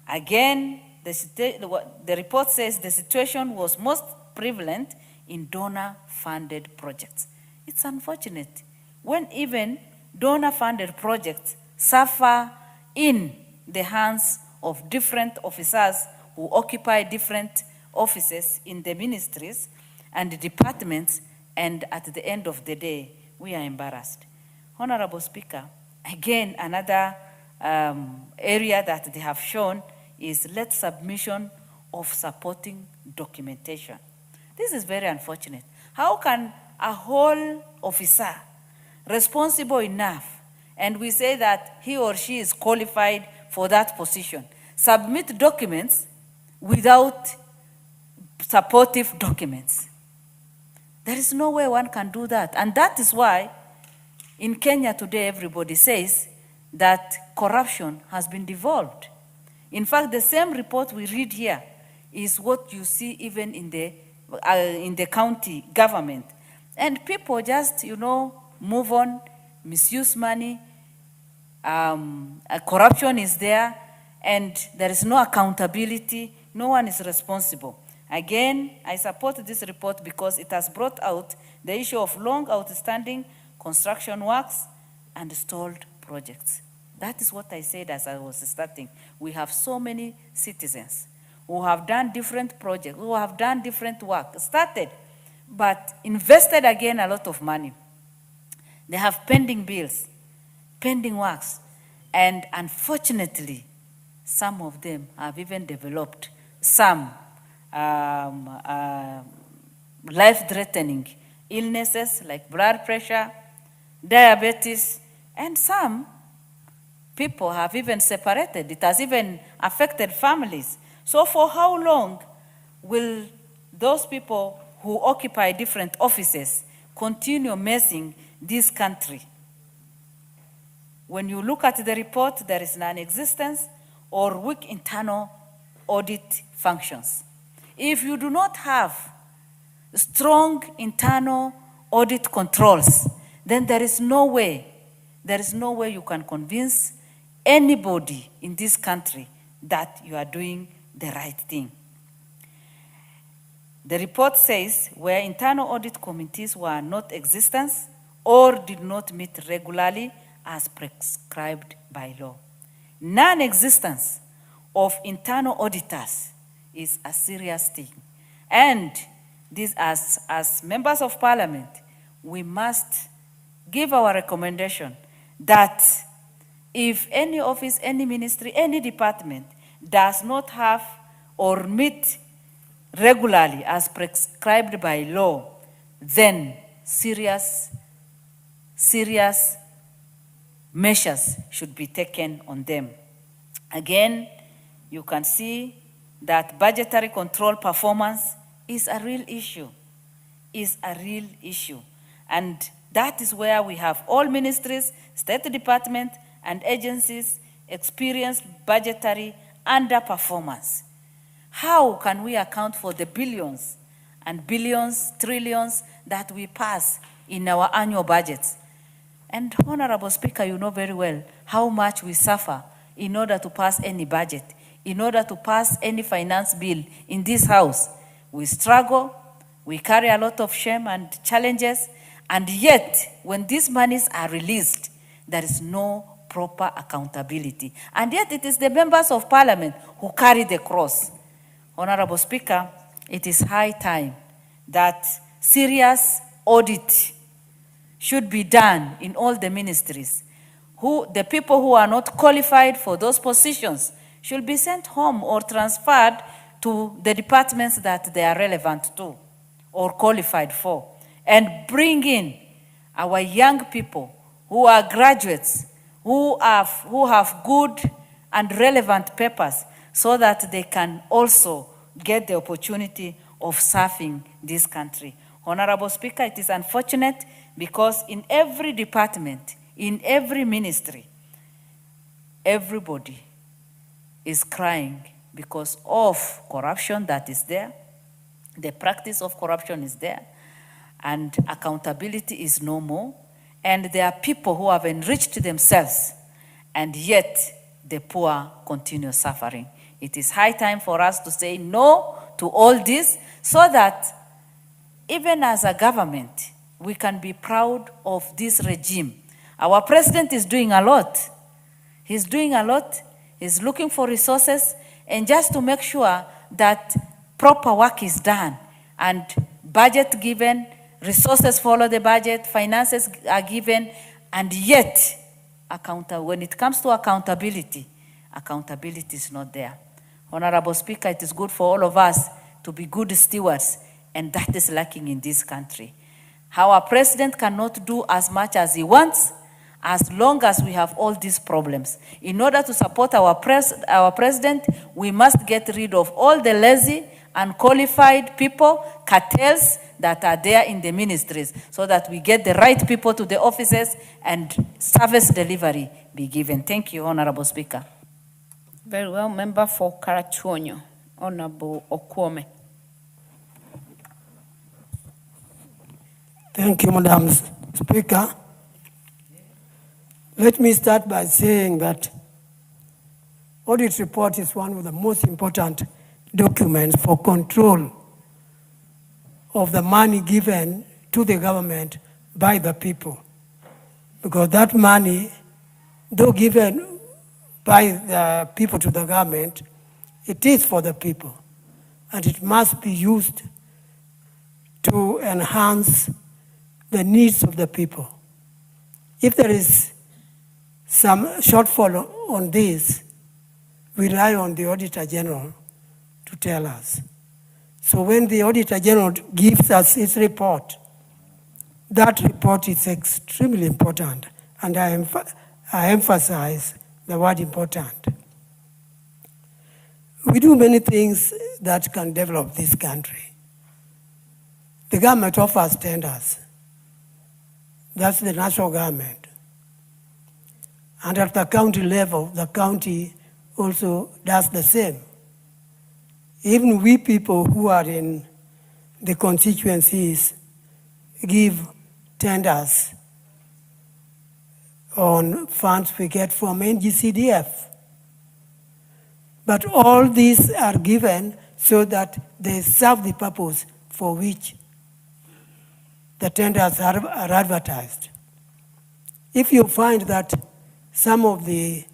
Again, the report says the situation was most prevalent in donor-funded projects. It's unfortunate when even donor-funded projects suffer in the hands of different officers who occupy different offices in the ministries and the departments, and at the end of the day, we are embarrassed. Honorable Speaker, again, another area that they have shown is late submission of supporting documentation. This is very unfortunate. How can a whole officer responsible enough, and we say that he or she is qualified for that position, submit documents without supportive documents? There is no way one can do that. And that is why in Kenya today, everybody says that corruption has been devolved. In fact, the same report we read here is what you see even in the county government. And people just, move on, misuse money, corruption is there, and there is no accountability, no one is responsible. Again, I support this report because it has brought out the issue of long outstanding construction works and stalled projects. That is what I said as I was starting. We have so many citizens who have done different projects, who have done different work, started, but invested again a lot of money. They have pending bills, pending works, and unfortunately, some of them have even developed some life-threatening illnesses like blood pressure, diabetes, and some people have even separated. It has even affected families. So for how long will those people who occupy different offices continue messing this country? When you look at the report, there is non-existence or weak internal audit functions. If you do not have strong internal audit controls, then there is no way you can convince anybody in this country that you are doing the right thing. The report says where internal audit committees were not existent or did not meet regularly as prescribed by law. Non-existence of internal auditors is a serious thing. And this, as members of parliament, we must give our recommendation that if any office, any ministry, any department does not have or meet regularly as prescribed by law, then serious measures should be taken on them. Again, you can see that budgetary control performance is a real issue, And that is where we have all ministries, state departments, and agencies experience budgetary underperformance. How can we account for the billions and billions, trillions that we pass in our annual budgets? And Honorable Speaker, you know very well how much we suffer in order to pass any budget, in order to pass any finance bill in this house. We struggle, we carry a lot of shame and challenges, and yet when these monies are released, there is no proper accountability. And yet it is the members of parliament who carry the cross. Honorable Speaker, it is high time that serious audit should be done in all the ministries. The people who are not qualified for those positions should be sent home or transferred to the departments that they are relevant to or qualified for, and bring in our young people who are graduates, who have good and relevant papers, so that they can also get the opportunity of serving this country. Honorable Speaker, it is unfortunate because in every department, in every ministry, everybody is crying because of corruption that is there, the practice of corruption is there, and accountability is no more, and there are people who have enriched themselves, and yet the poor continue suffering. It is high time for us to say no to all this, so that even as a government, we can be proud of this regime. Our president is doing a lot. He's doing a lot. He's looking for resources, and just to make sure that proper work is done, and budget given, resources follow the budget, finances are given, and yet, when it comes to accountability is not there. Honorable Speaker, it is good for all of us to be good stewards, and that is lacking in this country. Our president cannot do as much as he wants as long as we have all these problems. In order to support our president, we must get rid of all the lazy, unqualified people, cartels that are there in the ministries, so that we get the right people to the offices and service delivery be given. Thank you, Honorable Speaker. Very well, member for Karachuonyo, Honorable Okwome. Thank you, Madam Speaker. Let me start by saying that audit report is one of the most important documents for control of the money given to the government by the people. Because that money, though given by the people to the government, it is for the people, and it must be used to enhance the needs of the people. If there is some shortfall on this, we rely on the Auditor General to tell us. So when the Auditor General gives us his report, that report is extremely important, and I emphasize the word important. We do many things that can develop this country. The government offers tenders. That's the national government. And at the county level, the county also does the same. Even we people who are in the constituencies give tenders on funds we get from NGCDF. But all these are given so that they serve the purpose for which the tenders are advertised. If you find that some of the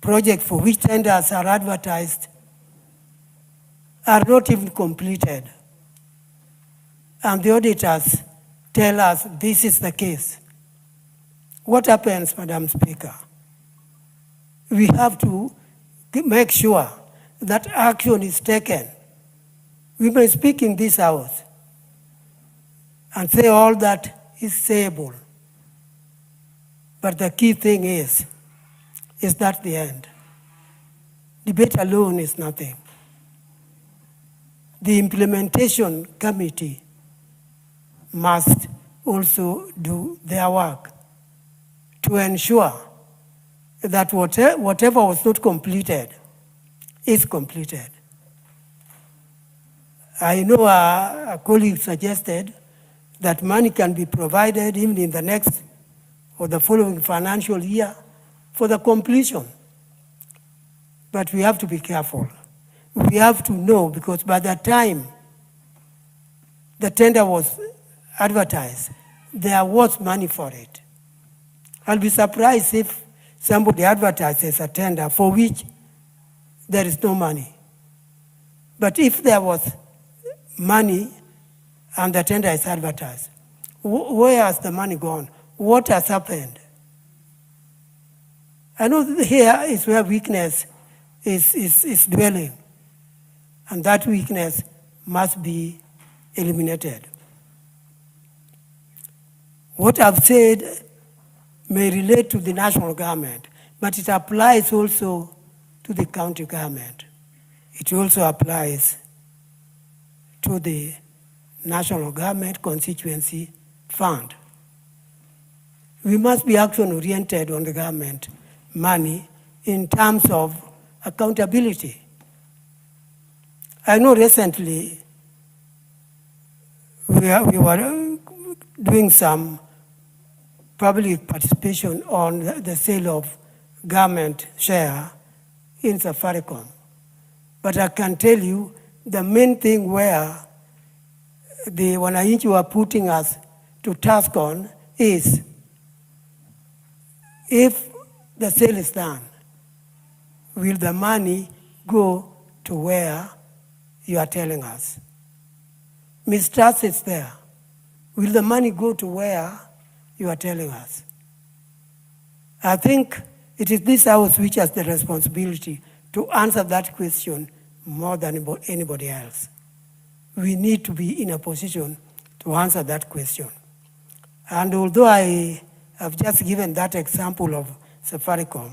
projects for which tenders are advertised are not even completed, and the auditors tell us this is the case, what happens, Madam Speaker? We have to make sure that action is taken. We may speak in this house and say all that is sayable, but the key thing is that the end. Debate alone is nothing. The implementation committee must also do their work to ensure that whatever was not completed is completed. I know a colleague suggested that money can be provided even in the next or the following financial year for the completion. But we have to be careful. We have to know, because by the time the tender was advertised, there was money for it. I'll be surprised if somebody advertises a tender for which there is no money. But if there was money and the tender is advertised, where has the money gone? What has happened? I know here is where weakness is dwelling, and that weakness must be eliminated. What I've said may relate to the national government, but it applies also to the county government. It also applies to the national government constituency fund. We must be action-oriented on the government money in terms of accountability. I know recently we were doing some public participation on the sale of government share in Safaricom. But I can tell you the main thing where the wananchi were putting us to task on is, if the sale is done, will the money go to where you are telling us? Mistrust is there. Will the money go to where you are telling us? I think it is this house which has the responsibility to answer that question more than anybody else. We need to be in a position to answer that question. And although I have just given that example of Safaricom,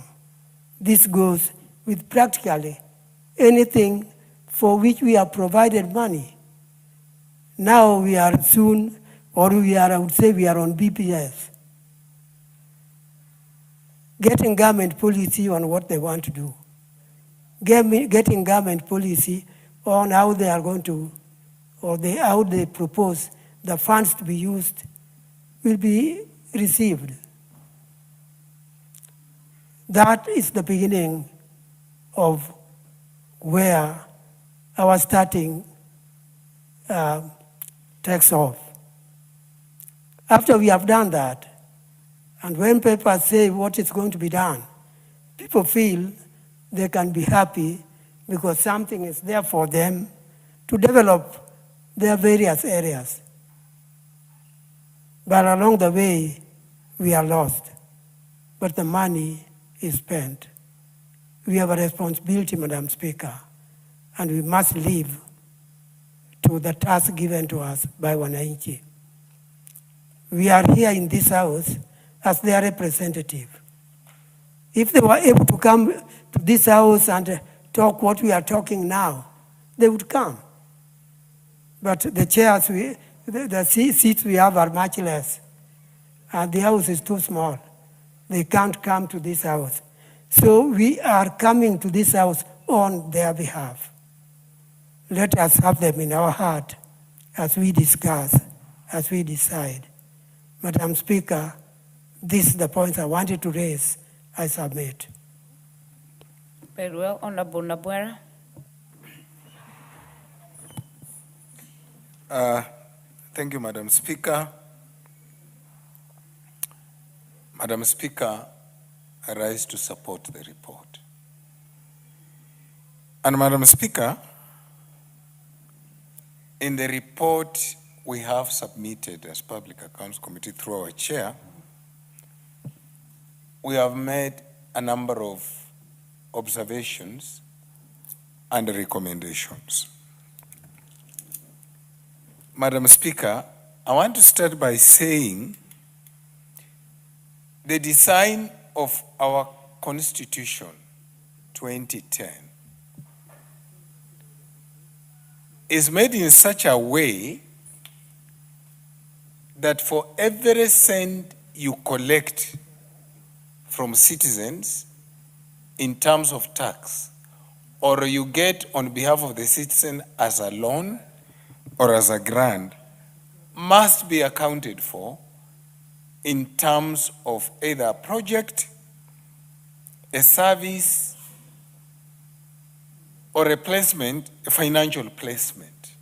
this goes with practically anything for which we have provided money. Now we are soon, or I would say we are on BPS, getting government policy on what they want to do, getting government policy on how they are going to, or how they propose the funds to be used will be received. That is the beginning of where our starting takes off. After we have done that, and when papers say what is going to be done, people feel they can be happy because something is there for them to develop their various areas. But along the way, we are lost. But the money is spent. We have a responsibility, Madam Speaker, and we must live to the task given to us by wananchi. We are here in this house as their representative. If they were able to come to this house and talk what we are talking now, they would come. But the chairs, the seats we have are much less, and the house is too small. They can't come to this house. So we are coming to this house on their behalf. let us have them in our heart as we discuss, as we decide. Madam Speaker, this is the points I wanted to raise. I submit. Very well, Honorable Nabwera. Thank you, Madam Speaker. Madam Speaker, I rise to support the report. And Madam Speaker, in the report we have submitted as Public Accounts Committee through our chair, we have made a number of observations and recommendations. Madam Speaker, I want to start by saying the design of our Constitution 2010 is made in such a way that for every cent you collect from citizens in terms of tax, or you get on behalf of the citizen as a loan or as a grant, must be accounted for in terms of either a project, a service, or a placement, a financial placement.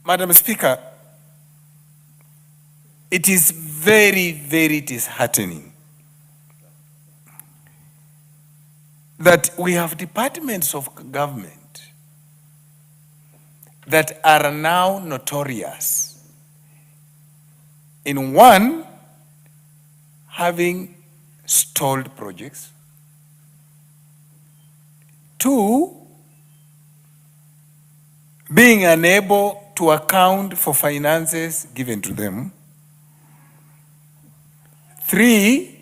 Madam Speaker, it is very, very disheartening that we have departments of government that are now notorious in one, having stalled projects, two, being unable to account for finances given to them, three,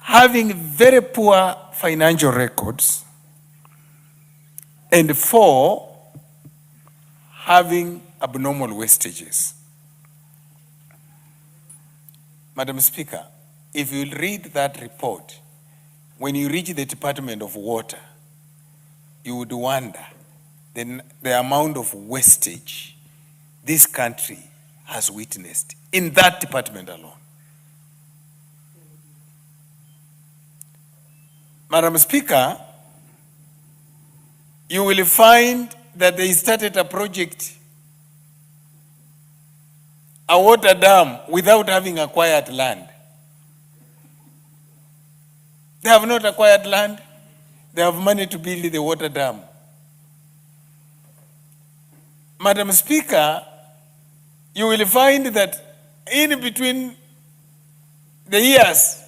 having very poor financial records, and four, having abnormal wastages. Madam Speaker, if you read that report, when you reach the Department of Water, you would wonder the amount of wastage this country has witnessed in that department alone. Madam Speaker, you will find that they started a project, a water dam, without having acquired land. They have not acquired land. They have money to build the water dam. Madam Speaker, you will find that in between the years,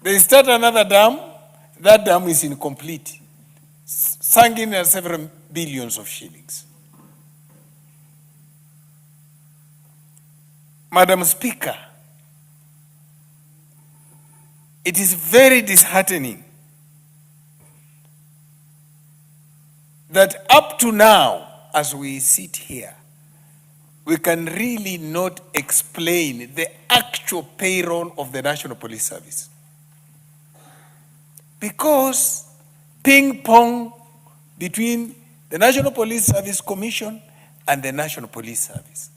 they start another dam. That dam is incomplete, sunk in several billions of shillings. Madam Speaker, it is very disheartening that up to now, as we sit here, we can really not explain the actual payroll of the National Police Service. Because ping pong between the National Police Service Commission and the National Police Service.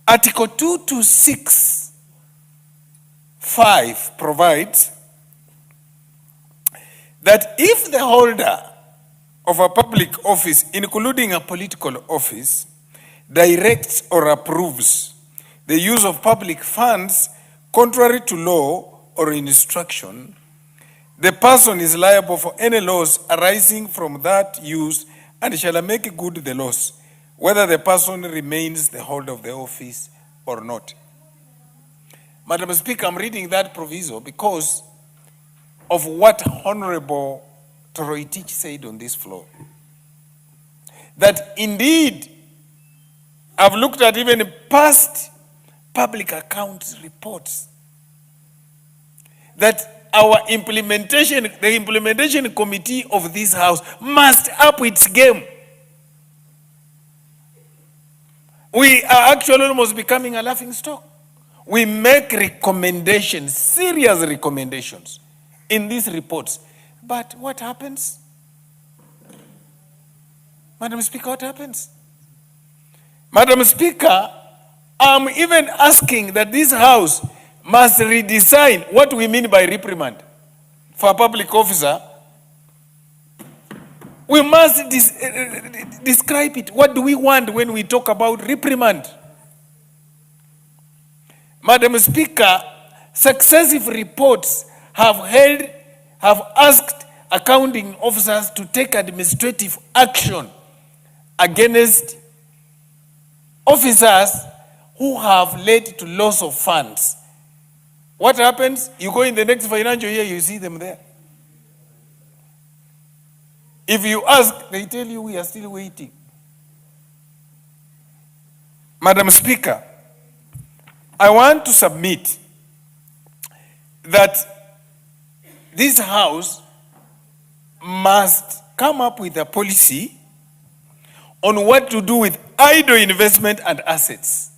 Article 226(5) provides that if the holder of a public office, including a political office, directs or approves the use of public funds contrary to law or instruction, the person is liable for any loss arising from that use and shall make good the loss, whether the person remains the holder of the office or not. Madam Speaker, I'm reading that proviso because of what Honorable Toroitich said on this floor. That indeed, I've looked at even past public accounts reports, that our implementation, the implementation committee of this house must up its game. We are actually almost becoming a laughing stock. We make recommendations, serious recommendations in these reports. But what happens? Madam Speaker, what happens? Madam Speaker, I'm even asking that this House must redesign what we mean by reprimand for a public officer. We must describe it. What do we want when we talk about reprimand? Madam Speaker, successive reports have asked accounting officers to take administrative action against officers who have led to loss of funds. What happens? You go in the next financial year, you see them there. If you ask, they tell you we are still waiting. Madam Speaker, I want to submit that this House must come up with a policy on what to do with idle investment and assets.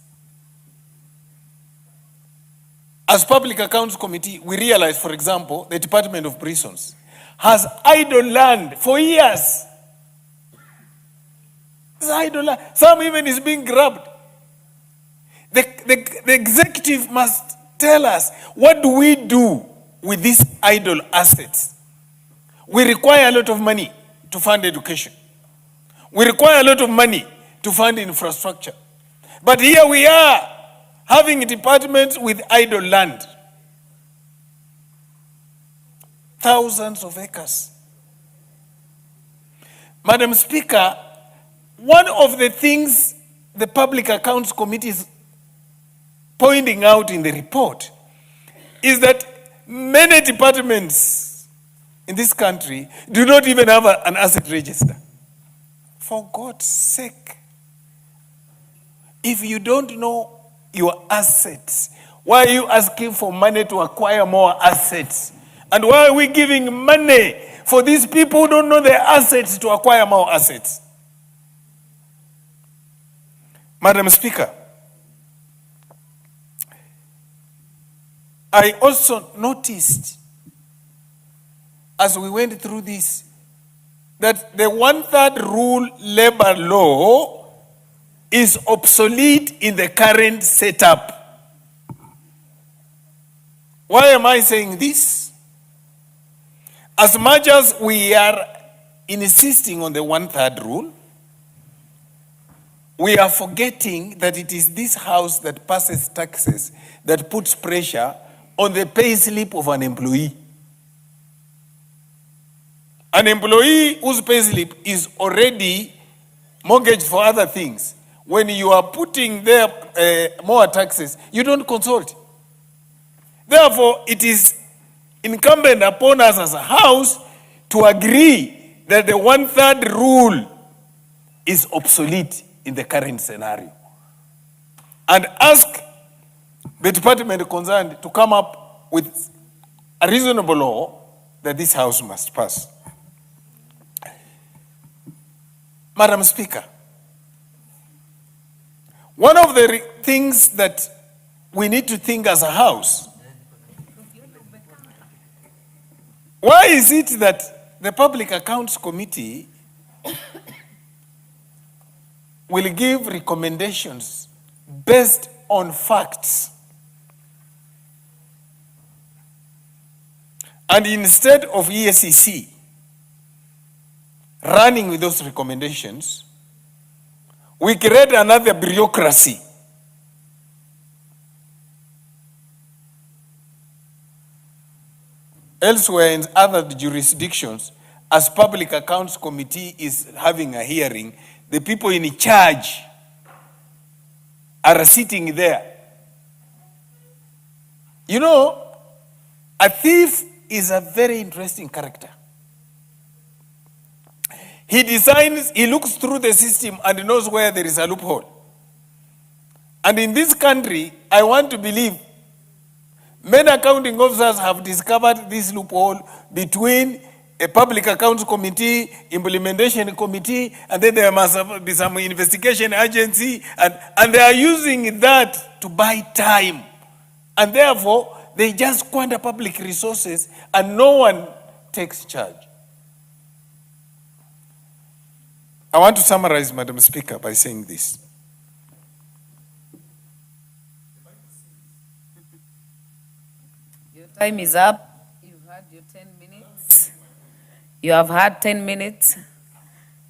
As Public Accounts Committee, we realize, for example, the Department of Prisons has idle land for years. It's idle land. Some even is being grabbed. The executive must tell us, what do we do with these idle assets? We require a lot of money to fund education. We require a lot of money to fund infrastructure. But here we are, having departments with idle land. Thousands of acres. Madam Speaker, one of the things the Public Accounts Committee is pointing out in the report is that many departments in this country do not even have an asset register. For God's sake, if you don't know your assets, why are you asking for money to acquire more assets? And why are we giving money for these people who don't know their assets to acquire more assets? Madam Speaker, I also noticed as we went through this that the 1/3 rule labor law is obsolete in the current setup. Why am I saying this? As much as we are insisting on the 1/3 rule, we are forgetting that it is this House that passes taxes that puts pressure on the pay slip of an employee. An employee whose pay slip is already mortgaged for other things, when you are putting there more taxes, you don't consult. Therefore, it is incumbent upon us as a House to agree that the 1/3 rule is obsolete in the current scenario, and ask the department concerned to come up with a reasonable law that this House must pass. Madam Speaker, one of the things that we need to think as a House, why is it that the Public Accounts Committee will give recommendations based on facts, and instead of EACC running with those recommendations, we create another bureaucracy elsewhere in other jurisdictions? As Public Accounts Committee is having a hearing, the people in charge are sitting there. You know, a thief is a very interesting character. He designs, he looks through the system and knows where there is a loophole. And in this country, I want to believe many accounting officers have discovered this loophole between a Public Accounts Committee, Implementation Committee, and then there must be some investigation agency, and they are using that to buy time And therefore, they just squander public resources and no one takes charge. I want to summarize, Madam Speaker, by saying this. Your time is up. You've had your 10 minutes. You have had 10 minutes,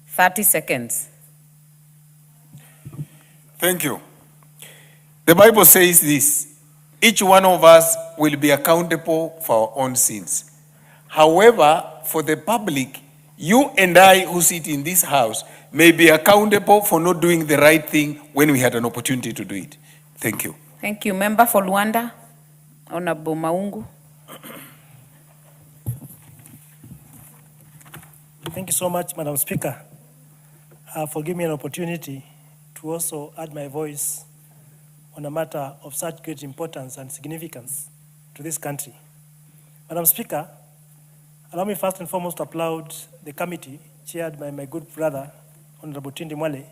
30 seconds. Thank you. The Bible says this: each one of us will be accountable for our own sins. However, for the public, you and I who sit in this house may be accountable for not doing the right thing when we had an opportunity to do it. Thank you. Thank you. Member for Luanda, Honorable Maungu. Thank you so much, Madam Speaker, for giving me an opportunity to also add my voice on a matter of such great importance and significance to this country. Madam Speaker, allow me first and foremost to applaud the committee chaired by my good brother, Honorable Tindi Mwale,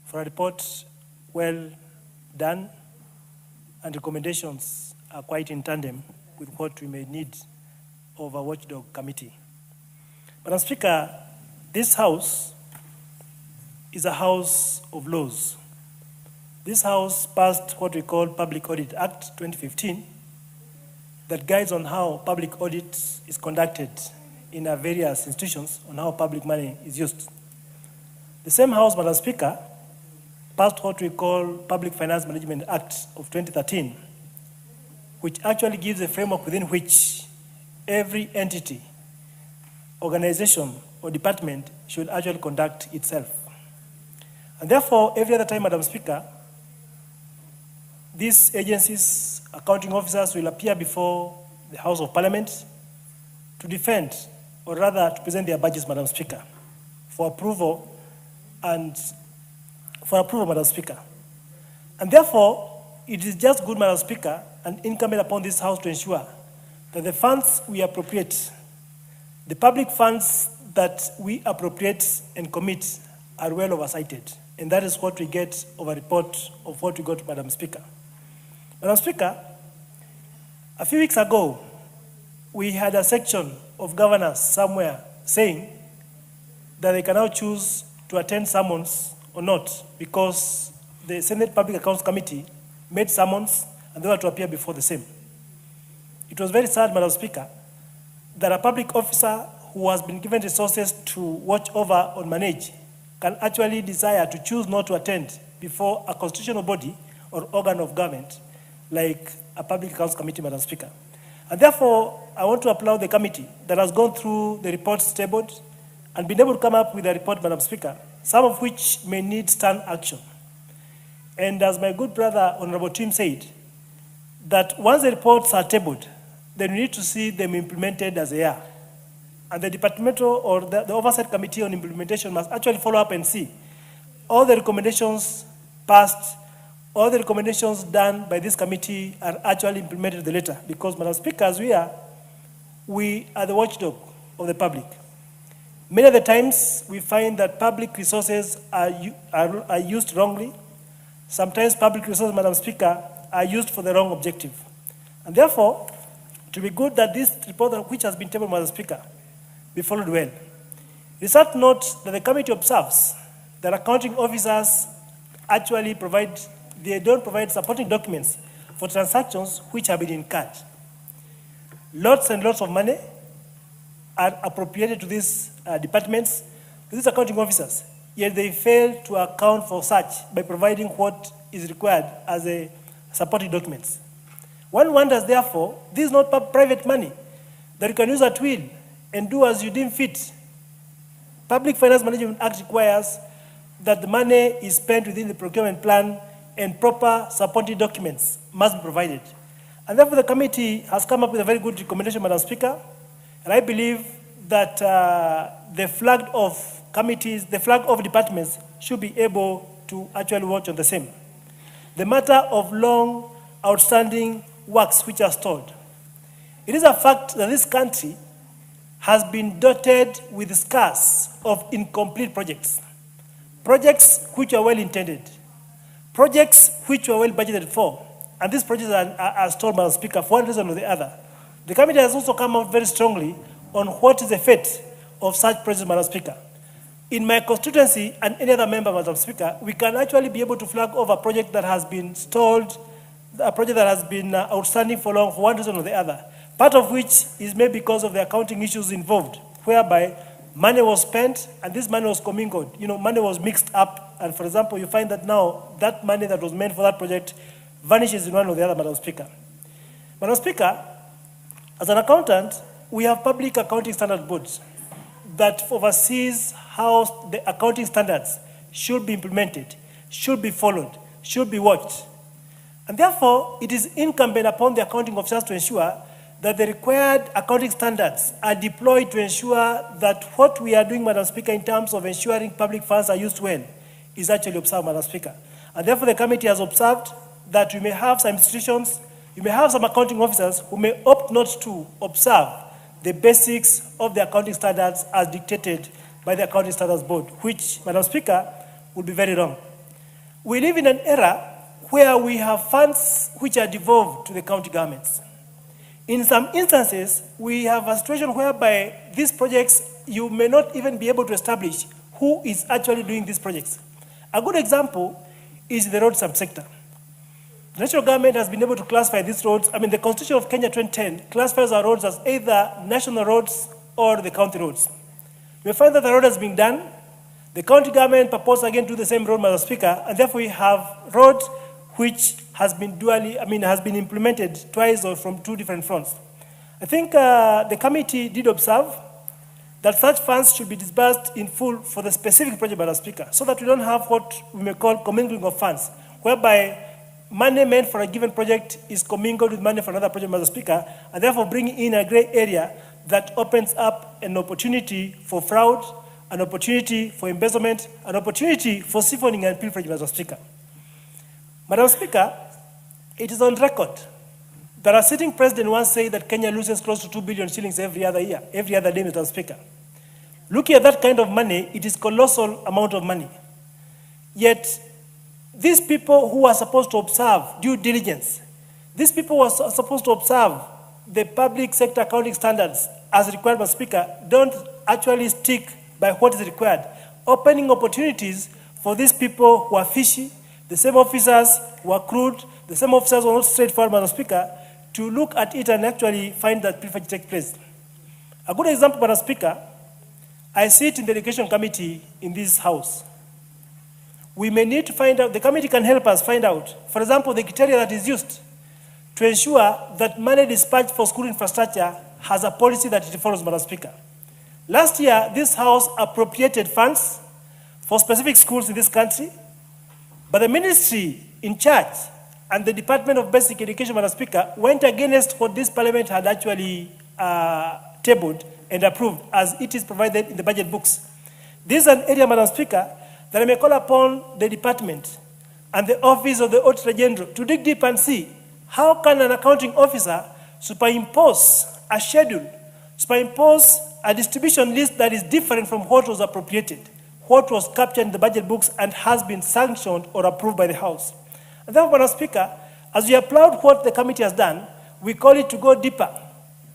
for a report well done, and recommendations are quite in tandem with what we may need of a watchdog committee. Madam Speaker, this House is a house of laws. This House passed what we call Public Audit Act 2015 that guides on how public audit is conducted in our various institutions, on how public money is used. The same House, Madam Speaker, passed what we call Public Finance Management Act of 2013, which actually gives a framework within which every entity, organization, or department should actually conduct itself. And therefore, every other time, Madam Speaker, these agencies, accounting officers will appear before the House of Parliament to defend, or rather to present their budgets, Madam Speaker, for approval, Madam Speaker. And therefore, it is just good, Madam Speaker, and incumbent upon this House to ensure that the funds we appropriate, the public funds that we appropriate and commit, are well oversighted. And that is what we get of a report of what we got, Madam Speaker. Madam Speaker, a few weeks ago, we had a section of governors somewhere saying that they can now choose to attend summons or not because the Senate Public Accounts Committee made summons and they were to appear before the same. It was very sad, Madam Speaker, that a public officer who has been given resources to watch over or manage can actually desire to choose not to attend before a constitutional body or organ of government like a Public Accounts Committee, Madam Speaker. And therefore, I want to applaud the committee that has gone through the reports tabled and been able to come up with a report, Madam Speaker, some of which may need stern action. And as my good brother, Honorable Tim, said, that once the reports are tabled, then we need to see them implemented as they are. And the departmental or the Oversight Committee on Implementation must actually follow up and see all the recommendations passed, all the recommendations done by this committee are actually implemented to the letter. Because, Madam Speaker, as we are the watchdog of the public. Many of the times, we find that public resources are used wrongly. Sometimes public resources, Madam Speaker, are used for the wrong objective. And therefore, to be good that this report, which has been tabled, Madam Speaker, be followed well. Result note that the committee observes that accounting officers actually don't provide supporting documents for transactions which have been incurred. Lots and lots of money are appropriated to these departments, to these accounting officers, yet they fail to account for such by providing what is required as a supporting documents. One wonders, therefore, this is not private money that you can use at will and do as you deem fit. Public Finance Management Act requires that the money is spent within the procurement plan and proper supporting documents must be provided. And therefore, the committee has come up with a very good recommendation, Madam Speaker, and I believe that the flag of committees, the flag of departments should be able to actually watch on the same. The matter of long outstanding works which are stored. It is a fact that this country has been dotted with scars of incomplete projects. Projects which are well intended, projects which were well budgeted for, and these projects are stalled, Madam Speaker, for one reason or the other. The committee has also come out very strongly on what is the fate of such projects, Madam Speaker. In my constituency and any other member, Madam Speaker, we can actually be able to flag over a project that has been stalled, a project that has been outstanding for long for one reason or the other, part of which is maybe because of the accounting issues involved, whereby money was spent and this money was commingled. Money was mixed up, and for example, you find that now that money that was meant for that project vanishes in one or the other, Madam Speaker. Madam Speaker, as an accountant, we have public accounting standard boards that oversees how the accounting standards should be implemented, should be followed, should be watched. And therefore, it is incumbent upon the accounting officers to ensure that the required accounting standards are deployed to ensure that what we are doing, Madam Speaker, in terms of ensuring public funds are used well, is actually observed, Madam Speaker. And therefore, the committee has observed that we may have some institutions, you may have some accounting officers who may opt not to observe the basics of the accounting standards as dictated by the Accounting Standards Board, which, Madam Speaker, would be very wrong. We live in an era where we have funds which are devolved to the county governments. In some instances, we have a situation whereby these projects, you may not even be able to establish who is actually doing these projects. A good example is the road subsector. The national government has been able to classify these roads. The Constitution of Kenya 2010 classifies our roads as either national roads or the county roads. You find that the road has been done. The county government proposed again to do the same road, Madam Speaker, and therefore we have road which has been has been implemented twice or from two different fronts. I think the committee did observe that such funds should be disbursed in full for the specific project, Madam Speaker, so that we don't have what we may call commingling of funds, whereby money meant for a given project is commingled with money for another project, Madam Speaker, and therefore bringing in a gray area that opens up an opportunity for fraud, an opportunity for embezzlement, an opportunity for siphoning and pilfering, Madam Speaker. Madam Speaker, it is on record that our sitting president once said that Kenya loses close to 2 billion shillings every other year, every other day, Madam Speaker. Looking at that kind of money, it is a colossal amount of money. Yet, these people who are supposed to observe due diligence, these people who are supposed to observe the public sector accounting standards as required by Speaker, don't actually stick by what is required, opening opportunities for these people who are fishy, the same officers who are crude, the same officers who are not straightforward, Madam Speaker, to look at it and actually find that pilferage takes place. A good example, Madam Speaker, I sit in the Education Committee in this House. We may need to find out, the committee can help us find out, for example, the criteria that is used to ensure that money dispatched for school infrastructure has a policy that it follows, Madam Speaker. Last year, this House appropriated funds for specific schools in this country, but the ministry in charge and the Department of Basic Education, Madam Speaker, went against what this Parliament had actually tabled and approved as it is provided in the budget books. This is an area, Madam Speaker, that I may call upon the department and the Office of the Auditor General to dig deep and see how can an accounting officer superimpose a schedule, superimpose a distribution list that is different from what was appropriated, what was captured in the budget books and has been sanctioned or approved by the House. And therefore, Madam Speaker, as we applaud what the committee has done, we call it to go deeper.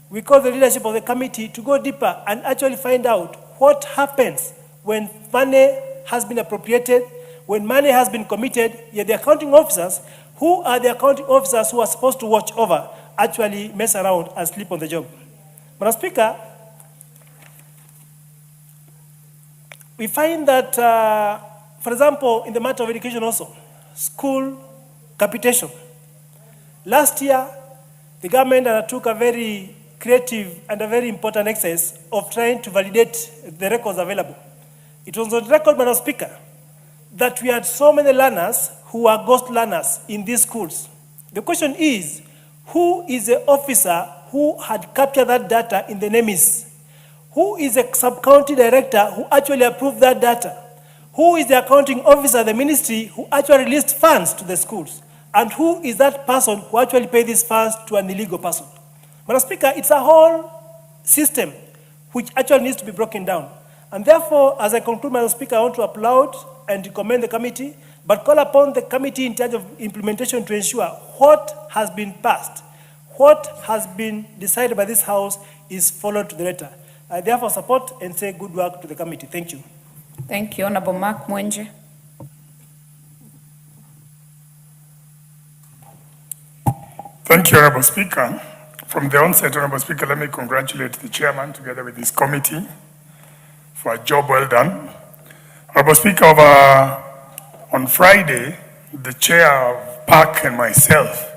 We call the leadership of the committee to go deeper and actually find out what happens when money has been appropriated, when money has been committed, yet the accounting officers, who are the accounting officers who are supposed to watch over, actually mess around and sleep on the job. Madam Speaker, we find that, for example, in the matter of education also, school capitation. Last year, the government undertook a very creative and a very important exercise of trying to validate the records available. It was on record, Madam Speaker, that we had so many learners who are ghost learners in these schools. The question is, who is the officer who had captured that data in the NEMIS? Who is the sub-county director who actually approved that data? Who is the accounting officer, the ministry, who actually released funds to the schools? And who is that person who actually paid these funds to an illegal person? Madam Speaker, it's a whole system which actually needs to be broken down. And therefore, as I conclude, Madam Speaker, I want to applaud and commend the committee but call upon the committee in charge of implementation to ensure what has been passed, what has been decided by this House is followed to the letter. I therefore support and say good work to the committee. Thank you. Thank you. Honorable Mark Mwenje. Thank you, Honorable Speaker. From the onset, Honorable Speaker, let me congratulate the chairman together with his committee for a job well done. Honorable Speaker, on Friday, the chair of PAC and myself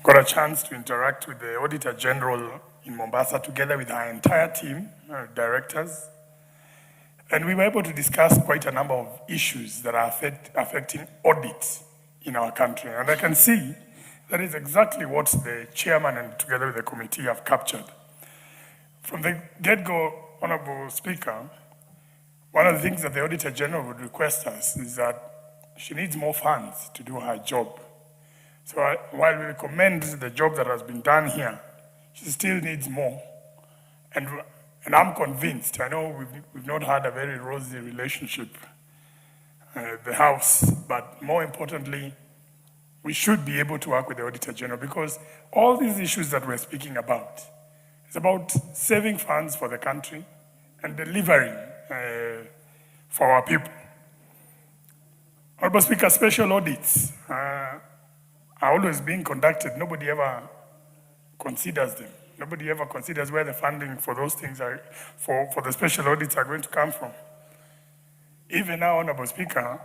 got a chance to interact with the Auditor General in Mombasa together with our entire team, directors, and we were able to discuss quite a number of issues that are affecting audit in our country. And I can see that is exactly what the chairman and together with the committee have captured. From the get-go, Honorable Speaker, one of the things that the Auditor General would request us is that she needs more funds to do her job. So while we commend the job that has been done here, she still needs more. And I'm convinced, I know we've not had a very rosy relationship at the House, but more importantly, we should be able to work with the Auditor General because all these issues that we're speaking about is about saving funds for the country and delivering for our people. Honorable Speaker, special audits are always being conducted. Nobody ever considers them. Nobody ever considers where the funding for those things are, for the special audits are going to come from. Even now, Honorable Speaker,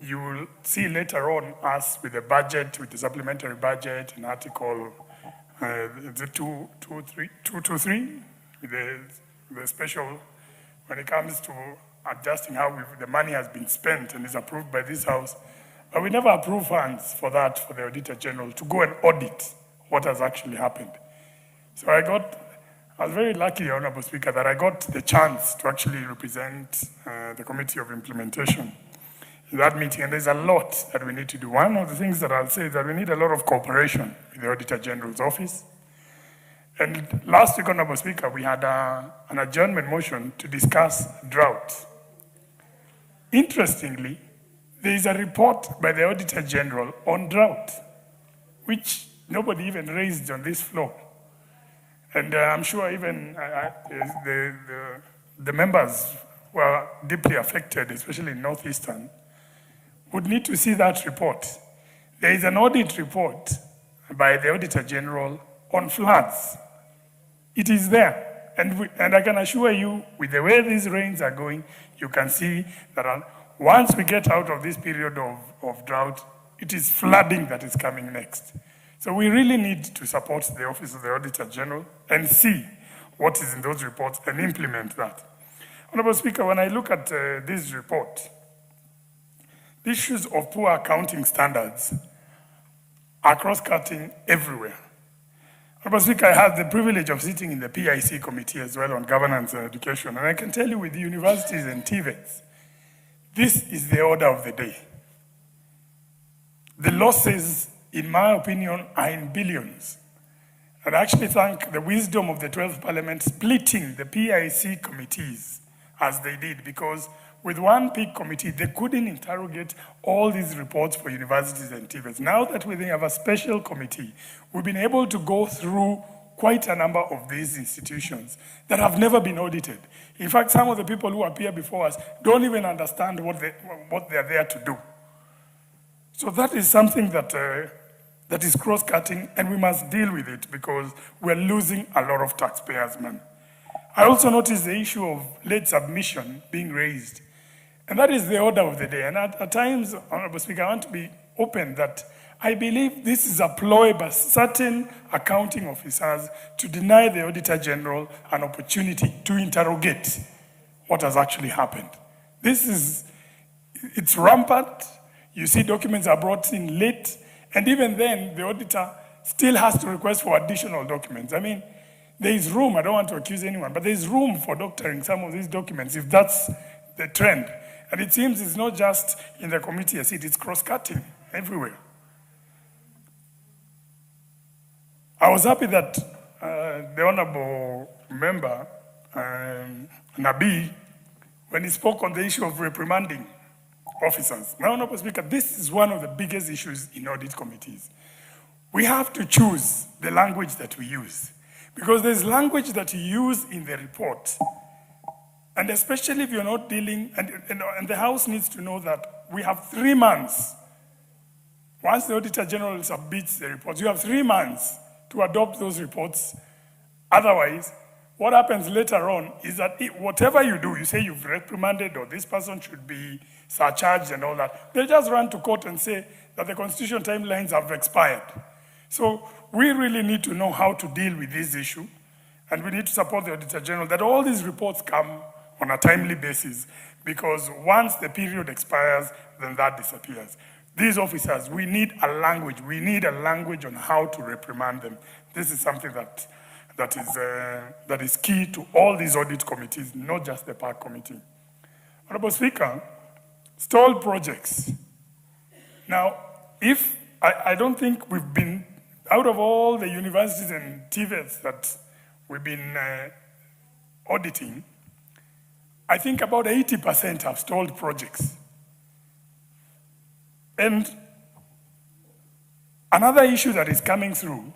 you will see later on us with the budget, with the supplementary budget, in Article 223, with the special, when it comes to adjusting how the money has been spent and is approved by this House. But we never approve funds for that, for the Auditor General, to go and audit what has actually happened. So I was very lucky, Honorable Speaker, that I got the chance to actually represent the Committee of Implementation in that meeting, and there's a lot that we need to do. One of the things that I'll say is that we need a lot of cooperation with the Auditor General's office. And last week, Honorable Speaker, we had an adjournment motion to discuss drought. Interestingly, there is a report by the Auditor General on drought, which nobody even raised on this floor. And I'm sure even the members who are deeply affected, especially in Northeastern, would need to see that report. There is an audit report by the Auditor General on floods. It is there. And I can assure you, with the way these rains are going, you can see that once we get out of this period of drought, it is flooding that is coming next. So we really need to support the Office of the Auditor General and see what is in those reports and implement that. Honorable Speaker, when I look at this report, the issues of poor accounting standards are cross-cutting everywhere. Honorable Speaker, I have the privilege of sitting in the PIC committee as well on governance and education, and I can tell you with the universities and TVETs, this is the order of the day. The losses, in my opinion, are in billions. And I actually thank the wisdom of the 12th Parliament splitting the PIC committees as they did, because with one big committee, they couldn't interrogate all these reports for universities and TVETs. Now that we have a special committee, we've been able to go through quite a number of these institutions that have never been audited. In fact, some of the people who appear before us don't even understand what they're there to do. So that is something that is cross-cutting, and we must deal with it because we're losing a lot of taxpayers' money. I also noticed the issue of late submission being raised. And that is the order of the day. And at times, Honorable Speaker, I want to be open that I believe this is a ploy by certain accounting officers to deny the Auditor General an opportunity to interrogate what has actually happened. It's rampant. You see documents are brought in late, and even then, the auditor still has to request for additional documents. I mean, there is room, I don't want to accuse anyone, but there is room for doctoring some of these documents if that's the trend. And it seems it's not just in the committee, I see it's cross-cutting everywhere. I was happy that the Honorable Member, Nabi, when he spoke on the issue of reprimanding officers. Now, Honorable Speaker, this is one of the biggest issues in audit committees. We have to choose the language that we use, because there's language that you use in the report. And especially if you're not dealing, and the House needs to know that we have 3 months. Once the Auditor General submits the reports, you have 3 months to adopt those reports. Otherwise, what happens later on is that whatever you do, you say you've reprimanded or this person should be surcharged and all that, they just run to court and say that the constitutional timelines have expired. So we really need to know how to deal with this issue, and we need to support the Auditor General that all these reports come on a timely basis, because once the period expires, then that disappears. These officers, we need a language. We need a language on how to reprimand them. This is something that is key to all these audit committees, not just the Park Committee. Honorable Speaker, stalled projects. Now, I don't think we've been, out of all the universities and TVETs that we've been auditing, I think about 80% have stalled projects. And another issue that is coming through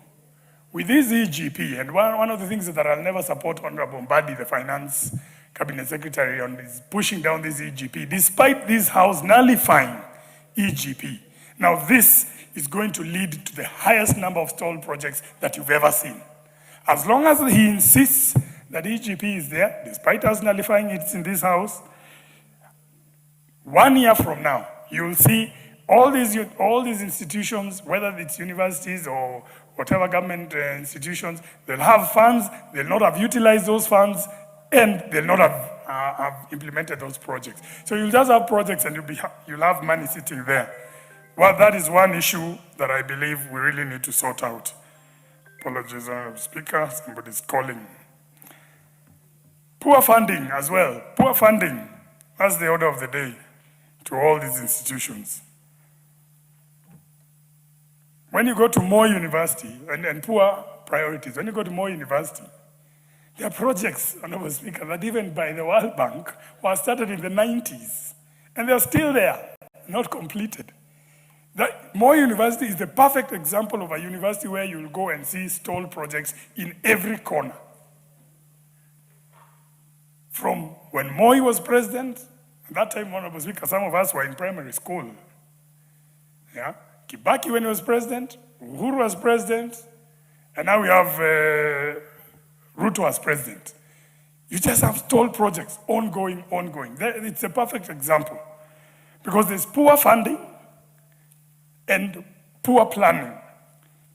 with this EGP, and one of the things that I'll never support Honorable Mbadi, the Finance Cabinet Secretary, on is pushing down this EGP, despite this House nullifying EGP. Now this is going to lead to the highest number of stalled projects that you've ever seen. As long as he insists that EGP is there, despite us nullifying it in this House, 1 year from now, you'll see all these institutions, whether it's universities or whatever government institutions, they'll have funds, they'll not have utilized those funds, and they'll not have implemented those projects. So you'll just have projects and you'll have money sitting there. Well, that is one issue that I believe we really need to sort out. Apologies, Honorable Speaker, somebody's calling. Poor funding as well. Poor funding, that's the order of the day to all these institutions. When you go to Moi University, and poor priorities, when you go to Moi University, there are projects, Honorable Speaker, that even by the World Bank were started in the 90s, and they're still there, not completed. Moi University is the perfect example of a university where you'll go and see stalled projects in every corner. From when Moi was president, at that time, Honorable Speaker, some of us were in primary school. Yeah? Kibaki when he was president, Uhuru was president, and now we have Ruto as president. You just have stalled projects, ongoing. It's a perfect example, because there's poor funding and poor planning.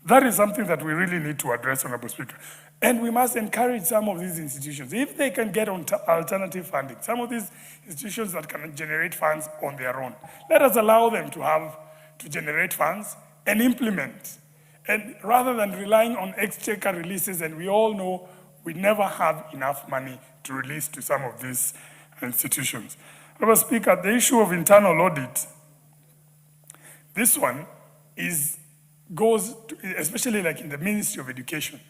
That is something that we really need to address, Honorable Speaker. And we must encourage some of these institutions, if they can get on alternative funding, some of these institutions that can generate funds on their own, let us allow them to generate funds and implement. And rather than relying on exchequer releases, and we all know we never have enough money to release to some of these institutions. Honorable Speaker, the issue of internal audit, this one goes to, especially like in the Ministry of Education.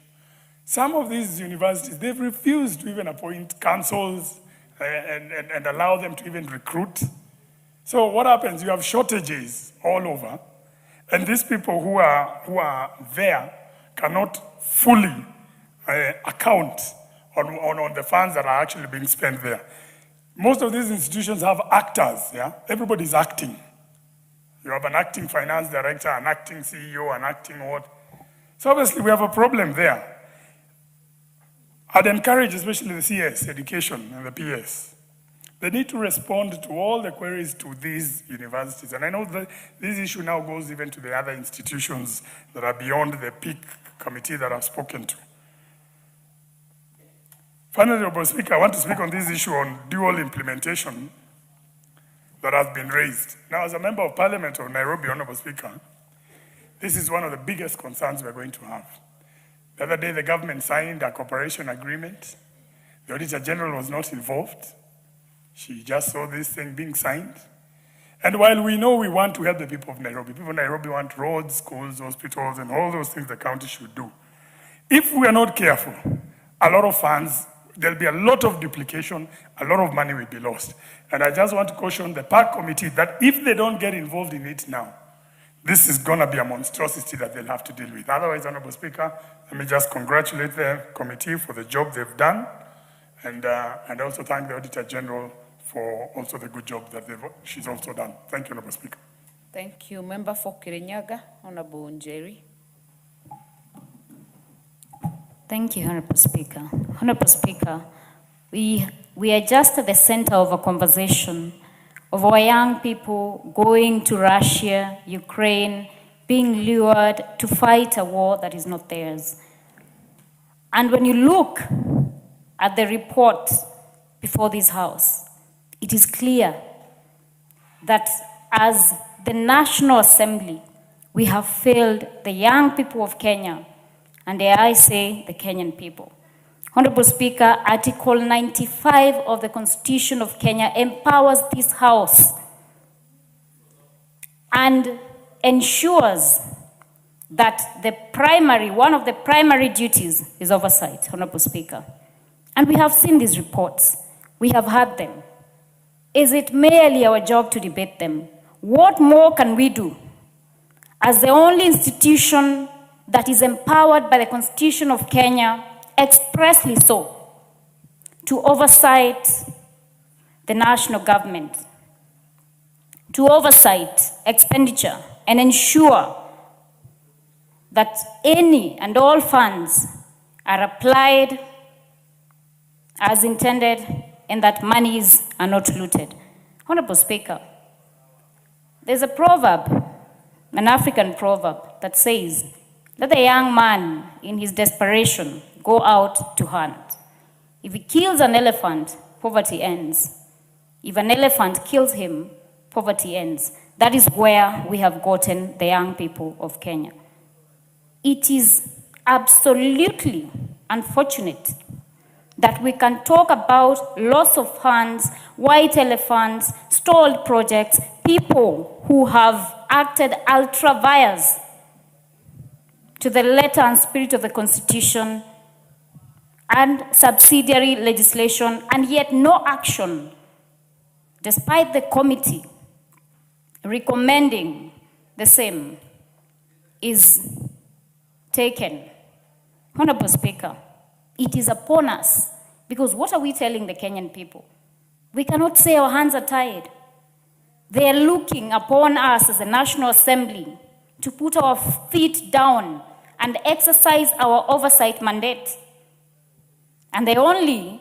Some of these universities, they've refused to even appoint councils and allow them to even recruit. So what happens? You have shortages all over, and these people who are there cannot fully account on the funds that are actually being spent there. Most of these institutions have actors, yeah? Everybody's acting. You have an acting finance director, an acting CEO, an acting what? So obviously we have a problem there. I'd encourage especially the CS, education, and the PS. They need to respond to all the queries to these universities. And I know that this issue now goes even to the other institutions that are beyond the peak committee that I've spoken to. Finally, Honorable Speaker, I want to speak on this issue on dual implementation that has been raised. Now, as a member of Parliament of Nairobi, Honorable Speaker, this is one of the biggest concerns we're going to have. The other day, the government signed a cooperation agreement. The Auditor General was not involved. She just saw this thing being signed. And while we know we want to help the people of Nairobi want roads, schools, hospitals, and all those things the county should do. If we are not careful, a lot of funds there'll be a lot of duplication, a lot of money will be lost. And I just want to caution the park committee that if they don't get involved in it now, this is going to be a monstrosity that they'll have to deal with. Otherwise, Honorable Speaker, let me just congratulate the committee for the job they've done, and also thank the Auditor General for also the good job that she's also done. Thank you, Honorable Speaker. Thank you. Member for Kirinyaga, Honorable Njeri. Thank you, Honorable Speaker. Honorable Speaker, we are just at the center of a conversation of our young people going to Russia, Ukraine, being lured to fight a war that is not theirs. And when you look at the report before this House, it is clear that as the National Assembly, we have failed the young people of Kenya, and dare I say, the Kenyan people. Honorable Speaker, Article 95 of the Constitution of Kenya empowers this House and ensures that one of the primary duties is oversight, Honorable Speaker. And we have seen these reports. We have heard them. Is it merely our job to debate them? What more can we do as the only institution that is empowered by the Constitution of Kenya, expressly so, to oversight the national government, to oversight expenditure and ensure that any and all funds are applied as intended and that monies are not looted? Honorable Speaker, there's a proverb, an African proverb, that says, let the young man in his desperation go out to hunt. If he kills an elephant, poverty ends. If an elephant kills him, poverty ends. That is where we have gotten the young people of Kenya. It is absolutely unfortunate that we can talk about loss of funds, white elephants, stalled projects, people who have acted ultra vires to the letter and spirit of the Constitution and subsidiary legislation, and yet no action, despite the committee recommending the same, is taken. Honorable Speaker, it is upon us, because what are we telling the Kenyan people? We cannot say our hands are tied. They are looking upon us as a National Assembly to put our feet down and exercise our oversight mandate. And the only,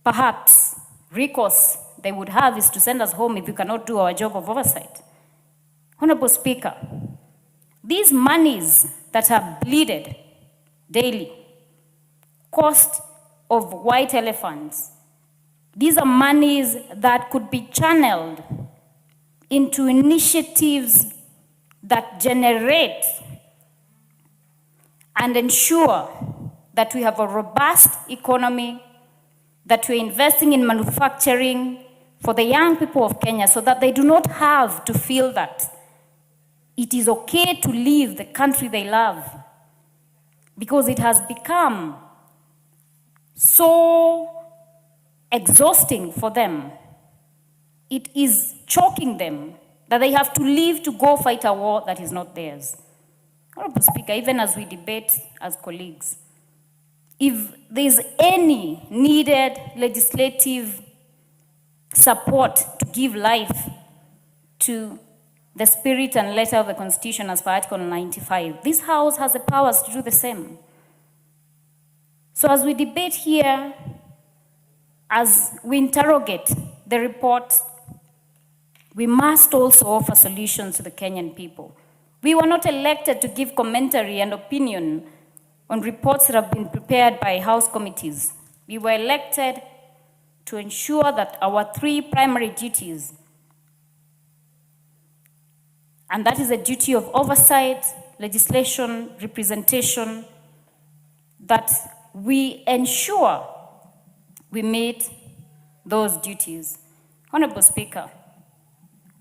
perhaps, recourse they would have is to send us home if we cannot do our job of oversight. Honorable Speaker, these monies that are bleeded daily, cost of white elephants, these are monies that could be channeled into initiatives that generate and ensure that we have a robust economy, that we're investing in manufacturing for the young people of Kenya so that they do not have to feel that it is okay to leave the country they love, because it has become so exhausting for them. It is choking them that they have to leave to go fight a war that is not theirs. Honorable Speaker, even as we debate as colleagues, if there's any needed legislative support to give life to the spirit and letter of the Constitution as per Article 95, this House has the powers to do the same. So as we debate here, as we interrogate the report, we must also offer solutions to the Kenyan people. We were not elected to give commentary and opinion on reports that have been prepared by House committees. We were elected to ensure that our three primary duties, and that is a duty of oversight, legislation, representation, that we ensure we meet those duties. Honorable Speaker,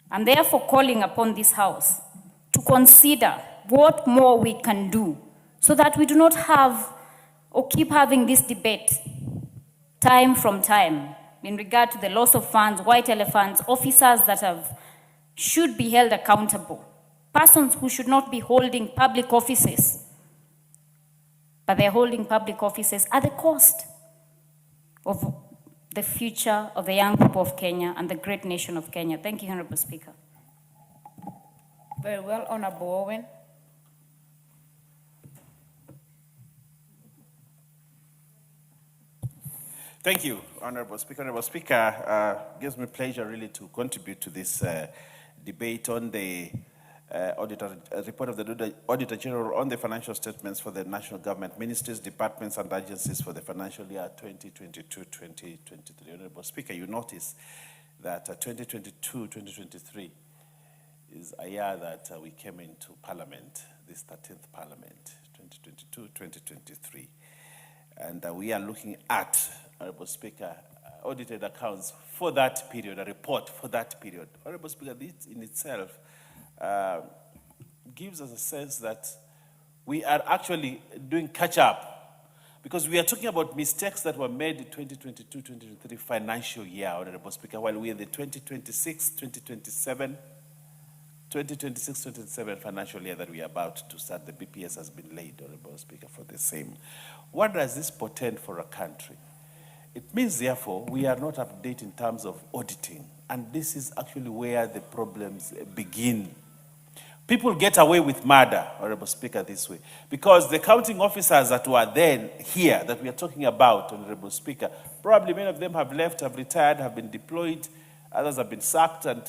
I'm therefore calling upon this House to consider what more we can do so that we do not have or keep having this debate time from time in regard to the loss of funds, white elephants, officers that should be held accountable, persons who should not be holding public offices, but they're holding public offices at the cost of the future of the young people of Kenya and the great nation of Kenya. Thank you, Honorable Speaker. Very well, Honorable Owen. Thank you, Honorable Speaker. Honorable Speaker, gives me pleasure really to contribute to this debate on the report of the Auditor General on the financial statements for the national government ministries, departments, and agencies for the financial year 2022-2023. Honorable Speaker, you notice that 2022-2023 is a year that we came into Parliament, this 13th Parliament, 2022-2023. And we are looking at, Honorable Speaker, audited accounts for that period, a report for that period. Honorable Speaker, this in itself gives us a sense that we are actually doing catch-up, because we are talking about mistakes that were made in 2022-2023 financial year, Honorable Speaker, while we are in the 2026-2027 financial year that we are about to start. The BPS has been laid, Honorable Speaker, for the same. What does this portend for a country? It means, therefore, we are not up to date in terms of auditing, and this is actually where the problems begin. People get away with murder, Honorable Speaker, this way, because the counting officers that were then here, that we are talking about, Honorable Speaker, probably many of them have left, have retired, have been deployed, others have been sacked, and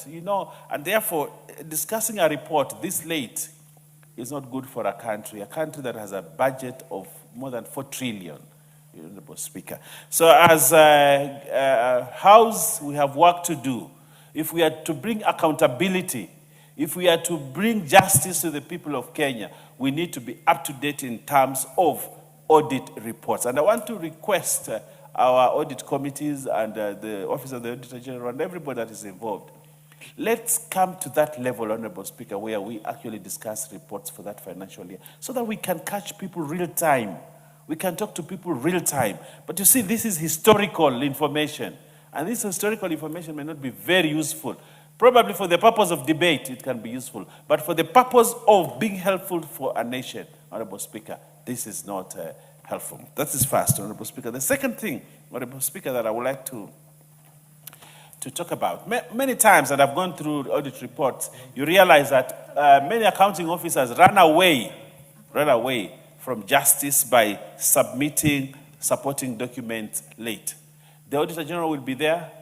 and therefore, discussing a report this late is not good for a country that has a budget of more than 4 trillion, Honorable Speaker. So as a House, we have work to do. If we are to bring accountability, if we are to bring justice to the people of Kenya, we need to be up to date in terms of audit reports. And I want to request our audit committees and the Office of the Auditor General and everybody that is involved, let's come to that level, Honorable Speaker, where we actually discuss reports for that financial year so that we can catch people real time. We can talk to people real time. But you see, this is historical information. And this historical information may not be very useful. Probably for the purpose of debate, it can be useful. But for the purpose of being helpful for a nation, Honorable Speaker, this is not helpful. That is first, Honorable Speaker. The second thing, Honorable Speaker, that I would like to talk about. Many times that I've gone through audit reports, you realize that many accounting officers run away from justice by submitting supporting documents late. The Auditor General will be there.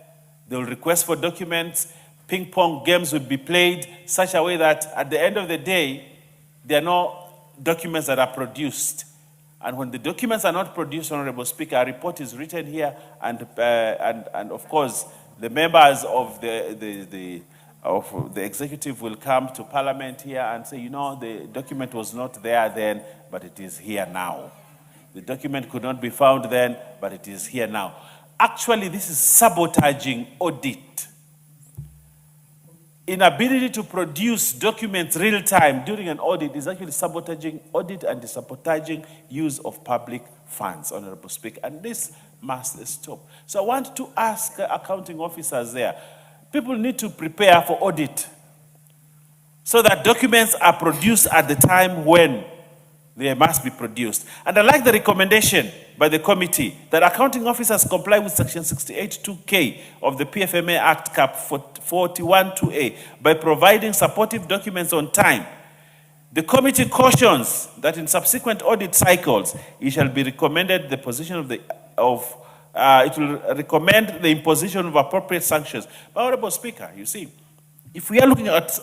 They will request for documents. Ping pong games will be played such a way that at the end of the day, there are no documents that are produced. And when the documents are not produced, Honorable Speaker, a report is written here, and of course, the members of the executive will come to Parliament here and say, the document was not there then, but it is here now. The document could not be found then, but it is here now. Actually, this is sabotaging audit. Inability to produce documents real time during an audit is actually sabotaging audit and sabotaging use of public funds, Honorable Speaker, and this must stop. So I want to ask accounting officers there, people need to prepare for audit so that documents are produced at the time when they must be produced. And I like the recommendation by the committee that accounting officers comply with Section 68(2)(k) of the PFMA Act Cap 41(2)(a) by providing supportive documents on time. The committee cautions that in subsequent audit cycles, it shall be recommended the position of it will recommend the imposition of appropriate sanctions. But, Honorable Speaker, you see, if we are looking at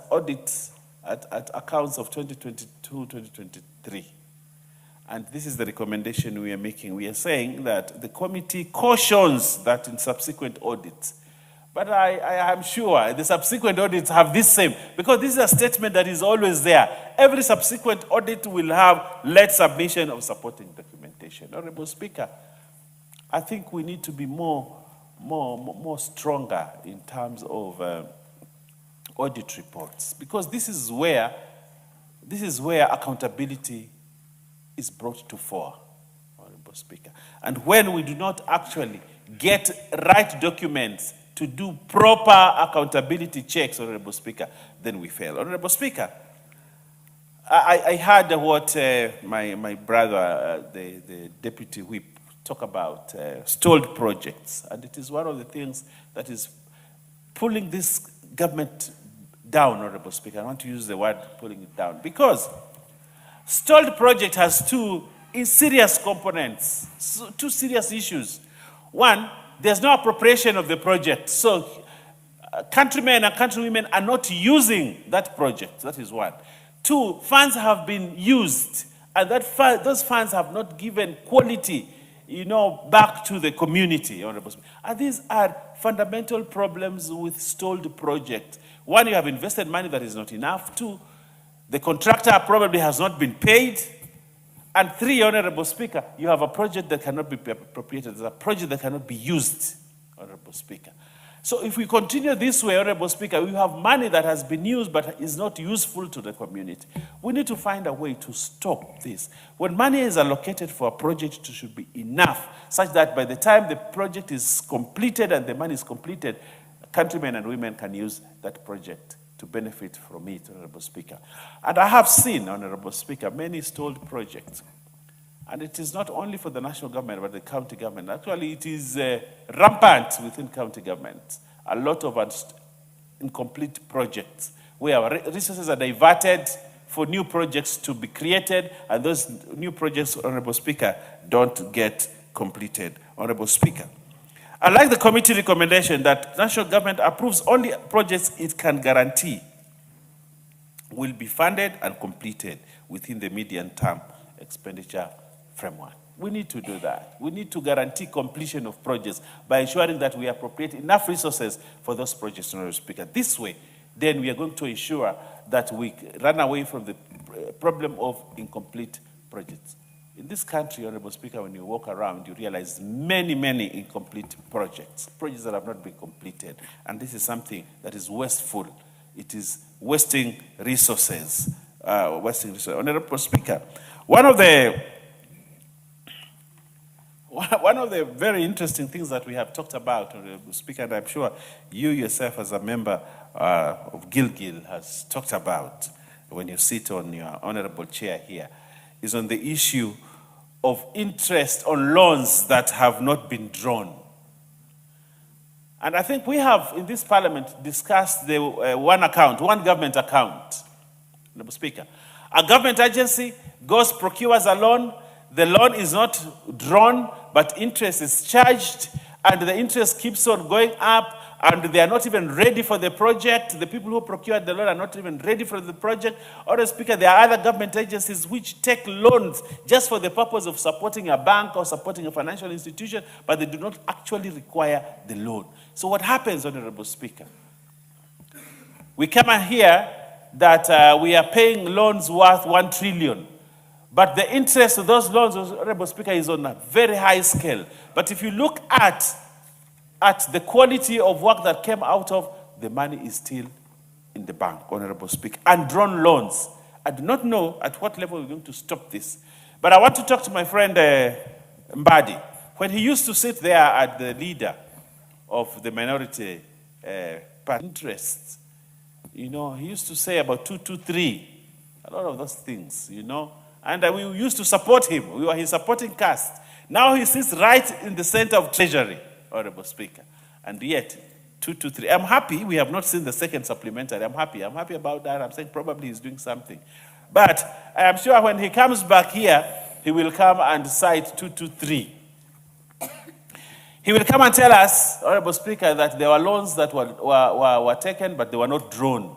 audits, at accounts of 2022-2023, and this is the recommendation we are making. We are saying that the committee cautions that in subsequent audits, but I am sure the subsequent audits have this same, because this is a statement that is always there. Every subsequent audit will have late submission of supporting documentation. Honorable Speaker, I think we need to be more stronger in terms of audit reports, because this is where accountability is brought to fore, Honorable Speaker. And when we do not actually get right documents to do proper accountability checks, Honorable Speaker, then we fail. Honorable Speaker, I heard what my brother, the Deputy Whip, talk about stalled projects. And it is one of the things that is pulling this government down, Honorable Speaker. I want to use the word pulling it down. Because stalled project has two serious components, two serious issues. One, there's no appropriation of the project. So countrymen and countrywomen are not using that project. That is one. Two, funds have been used, and those funds have not given quality, back to the community, Honorable Speaker. And these are fundamental problems with stalled projects. One, you have invested money that is not enough. Two, the contractor probably has not been paid. And three, Honorable Speaker, you have a project that cannot be appropriated. There's a project that cannot be used, Honorable Speaker. So if we continue this way, Honorable Speaker, we have money that has been used but is not useful to the community. We need to find a way to stop this. When money is allocated for a project, it should be enough, such that by the time the project is completed and the money is completed, countrymen and women can use that project to benefit from it, Honorable Speaker. And I have seen, Honorable Speaker, many stalled projects. And it is not only for the national government, but the county government. Actually, it is rampant within county government. A lot of incomplete projects where resources are diverted for new projects to be created, and those new projects, Honorable Speaker, don't get completed, Honorable Speaker. I like the committee recommendation that national government approves only projects it can guarantee will be funded and completed within the medium-term expenditure framework. We need to do that. We need to guarantee completion of projects by ensuring that we appropriate enough resources for those projects, Honorable Speaker. This way, then we are going to ensure that we run away from the problem of incomplete projects. In this country, Honorable Speaker, when you walk around, you realize many, many incomplete projects that have not been completed. And this is something that is wasteful. It is wasting resources. Honorable Speaker, one of the very interesting things that we have talked about, Honorable Speaker, and I'm sure you yourself as a member of Gilgil has talked about when you sit on your honorable chair here, is on the issue of interest on loans that have not been drawn. And I think we have, in this parliament, discussed the one government account. Honorable Speaker, a government agency goes, procures a loan, the loan is not drawn, but interest is charged, and the interest keeps on going up, and they are not even ready for the project. The people who procured the loan are not even ready for the project. Or, Speaker, there are other government agencies which take loans just for the purpose of supporting a bank or supporting a financial institution, but they do not actually require the loan. So what happens, Honorable Speaker? We come and hear that we are paying loans worth 1 trillion. But the interest of those loans, Honorable Speaker, is on a very high scale. But if you look at the quality of work that came out of, the money is still in the bank, Honorable Speaker. Undrawn loans. I do not know at what level we're going to stop this. But I want to talk to my friend Mbadi. When he used to sit there at the leader of the minority interests, he used to say about 223, a lot of those things, And we used to support him. We were his supporting cast. Now he sits right in the center of Treasury, Honorable Speaker. And yet, 223. I'm happy. We have not seen the second supplementary. I'm happy. I'm happy about that. I'm saying probably he's doing something. But I am sure when he comes back here, he will come and cite 223. He will come and tell us, Honorable Speaker, that there were loans that were taken, but they were not drawn.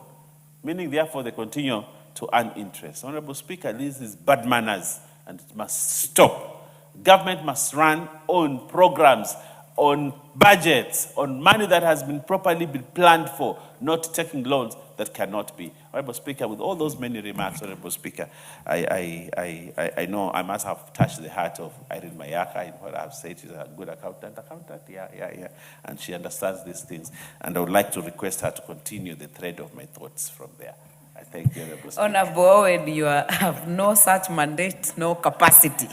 Meaning, therefore, they continue to earn interest. Honorable Speaker, this is bad manners, and it must stop. Government must run on programs, on budgets, on money that has been properly planned for, not taking loans that cannot be. Honorable Speaker, with all those many remarks, Honorable Speaker, I know I must have touched the heart of Irene Mayaka in what I've said. She's a good accountant, yeah. And she understands these things. And I would like to request her to continue the thread of my thoughts from there. I thank you, Honorable Speaker. Honorable Owen, you have no such mandate, no capacity.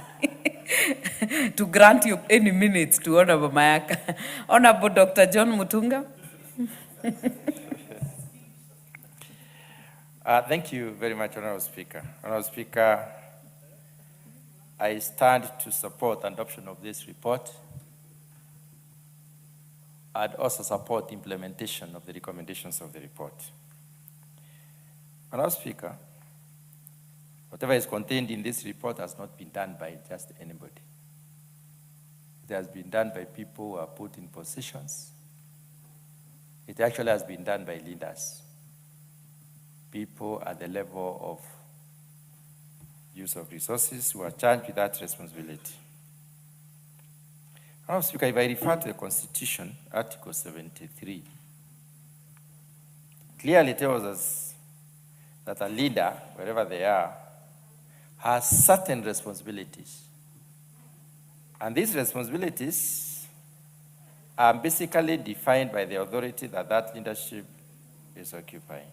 to grant you any minutes to Honorable Mayaka. Honorable Dr. John Mutunga. Thank you very much, Honorable Speaker. Honorable Speaker, I stand to support the adoption of this report. I'd also support implementation of the recommendations of the report. Honorable Speaker, whatever is contained in this report has not been done by just anybody. It has been done by people who are put in positions. It actually has been done by leaders, people at the level of use of resources who are charged with that responsibility. Honorable Speaker, if I refer to the Constitution, Article 73, clearly tells us that a leader, wherever they are, has certain responsibilities. And these responsibilities are basically defined by the authority that that leadership is occupying.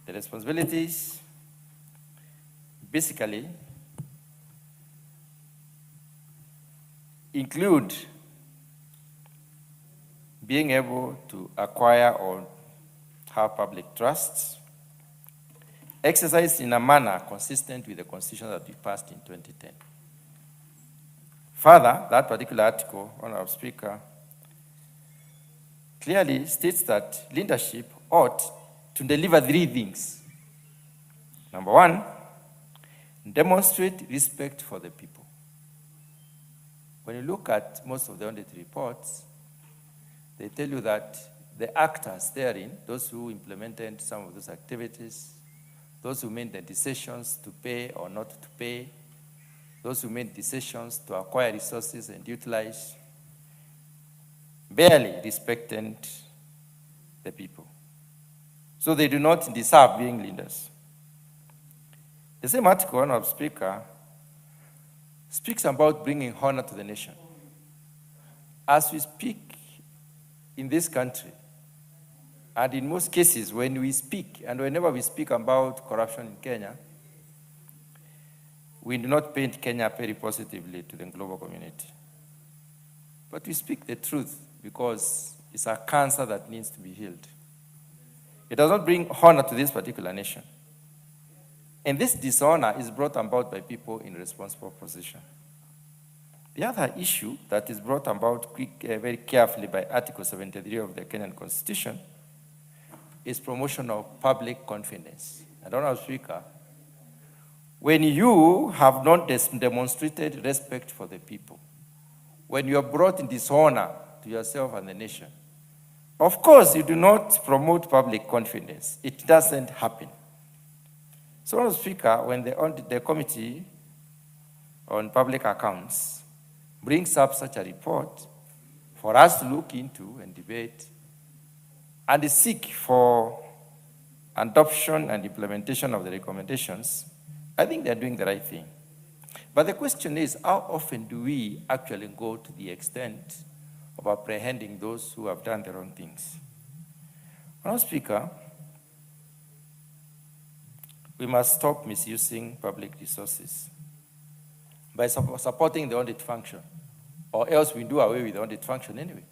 The responsibilities basically include being able to acquire or have public trust, exercised in a manner consistent with the Constitution that we passed in 2010. Further, that particular article, Honorable Speaker, clearly states that leadership ought to deliver three things. Number one, demonstrate respect for the people. When you look at most of the audit reports, they tell you that the actors therein, those who implemented some of those activities, those who made the decisions to pay or not to pay, those who made decisions to acquire resources and utilize, barely respected the people. So they do not deserve being leaders. The same article, Honorable Speaker, speaks about bringing honor to the nation. As we speak in this country, and in most cases when we speak, and whenever we speak about corruption in Kenya, we do not paint Kenya very positively to the global community. But we speak the truth because it's a cancer that needs to be healed. It does not bring honor to this particular nation. And this dishonor is brought about by people in responsible position. The other issue that is brought about very carefully by Article 73 of the Kenyan Constitution is promotion of public confidence. And Honorable Speaker, when you have not demonstrated respect for the people, when you are brought in dishonor to yourself and the nation, of course you do not promote public confidence. It doesn't happen. So, Honorable Speaker, when the Committee on Public Accounts brings up such a report for us to look into and debate and seek for adoption and implementation of the recommendations, I think they're doing the right thing. But the question is, how often do we actually go to the extent of apprehending those who have done the wrong things? Honorable Speaker, we must stop misusing public resources by supporting the audit function, or else we do away with the audit function anyway.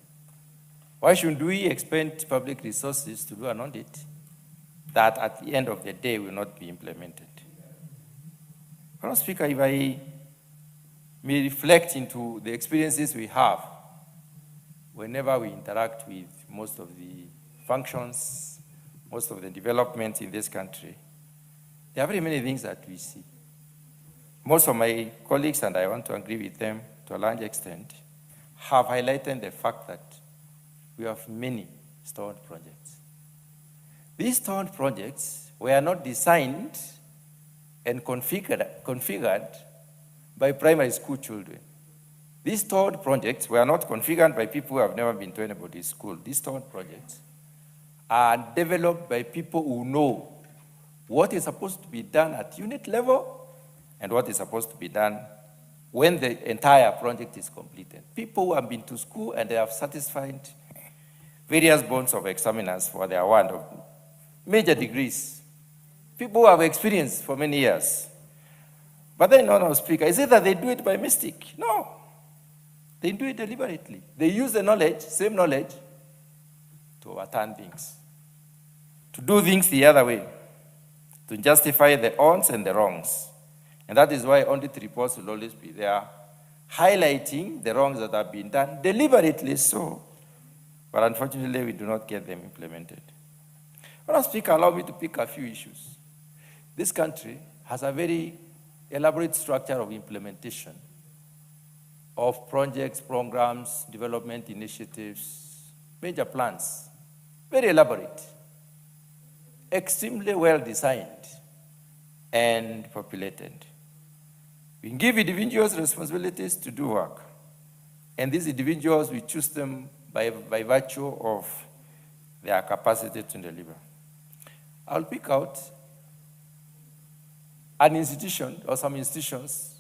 Why should we expend public resources to do an audit that at the end of the day will not be implemented? Honorable Speaker, if I may reflect into the experiences we have whenever we interact with most of the functions, most of the developments in this country, there are very many things that we see. Most of my colleagues, and I want to agree with them to a large extent, have highlighted the fact that we have many stalled projects. These stalled projects were not designed and configured by primary school children. These stalled projects were not configured by people who have never been to anybody's school. These stalled projects are developed by people who know what is supposed to be done at unit level and what is supposed to be done when the entire project is completed. People who have been to school and they have satisfied various bonds of examiners for their award of major degrees. People who have experience for many years. But then, Honorable Speaker, is it that they do it by mistake? No. They do it deliberately. They use the knowledge, same knowledge, to overturn things, to do things the other way, to justify the ons and the wrongs. And that is why audit reports will always be there, highlighting the wrongs that have been done, deliberately so. But unfortunately, we do not get them implemented. Honorable Speaker, allow me to pick a few issues. This country has a very elaborate structure of implementation of projects, programs, development initiatives, major plans, very elaborate, extremely well designed and populated. We give individuals responsibilities to do work, and these individuals, we choose them by virtue of their capacity to deliver. I'll pick out an institution or some institutions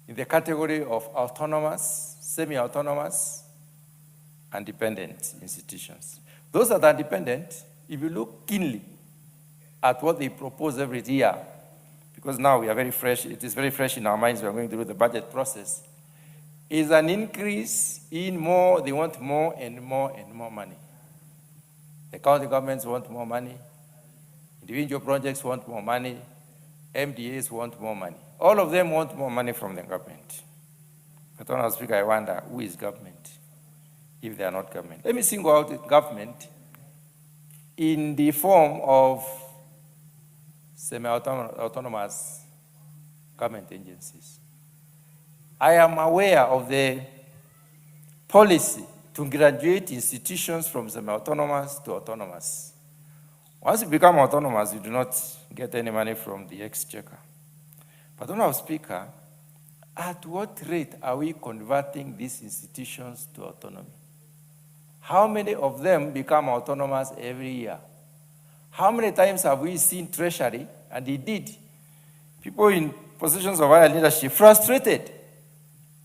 in the category of autonomous, semi-autonomous, and dependent institutions. Those that are dependent, if you look keenly at what they propose every year, because now we are very fresh, it is very fresh in our minds, we are going through the budget process, is an increase in more, they want more and more and more money. The county governments want more money, individual projects want more money, MDAs want more money. All of them want more money from the government. But Honorable Speaker, I wonder, who is government if they are not government? Let me single out government in the form of semi-autonomous government agencies. I am aware of the policy to graduate institutions from semi-autonomous to autonomous. Once you become autonomous, you do not get any money from the exchequer. But Honorable Speaker, at what rate are we converting these institutions to autonomy? How many of them become autonomous every year? How many times have we seen Treasury, and indeed, people in positions of higher leadership frustrated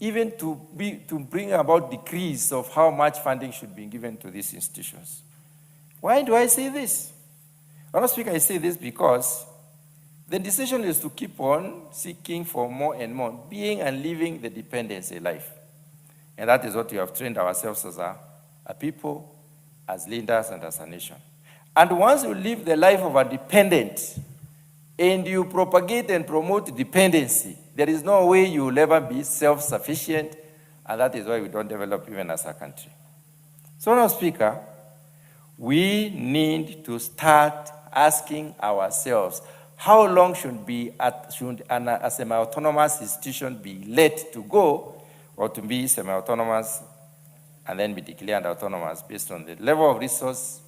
even to bring about decrees of how much funding should be given to these institutions? Why do I say this? Honorable Speaker, I say this because the decision is to keep on seeking for more and more, being and living the dependency life. And that is what we have trained ourselves as a people, as leaders, and as a nation. And once you live the life of a dependent, and you propagate and promote dependency, there is no way you will ever be self-sufficient, and that is why we don't develop even as a country. So, Honorable Speaker, we need to start asking ourselves, how long should a semi-autonomous institution be let to go, or to be semi-autonomous and then be declared autonomous based on the level of resource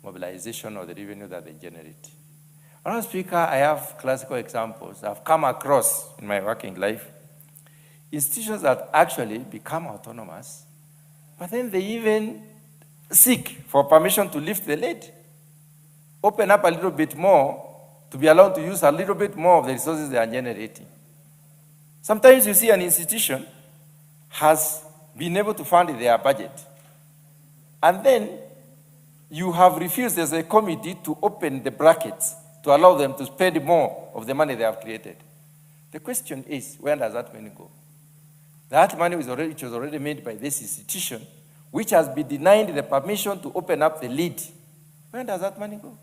mobilization or the revenue that they generate? Honorable Speaker, I have classical examples I've come across in my working life. Institutions that actually become autonomous, but then they even seek for permission to lift the lid, open up a little bit more, to be allowed to use a little bit more of the resources they are generating. Sometimes you see an institution has been able to fund their budget, and then you have refused as a committee to open the brackets to allow them to spend more of the money they have created. The question is, where does that money go? That money which was already made by this institution, which has been denied the permission to open up the lid. Where does that money go?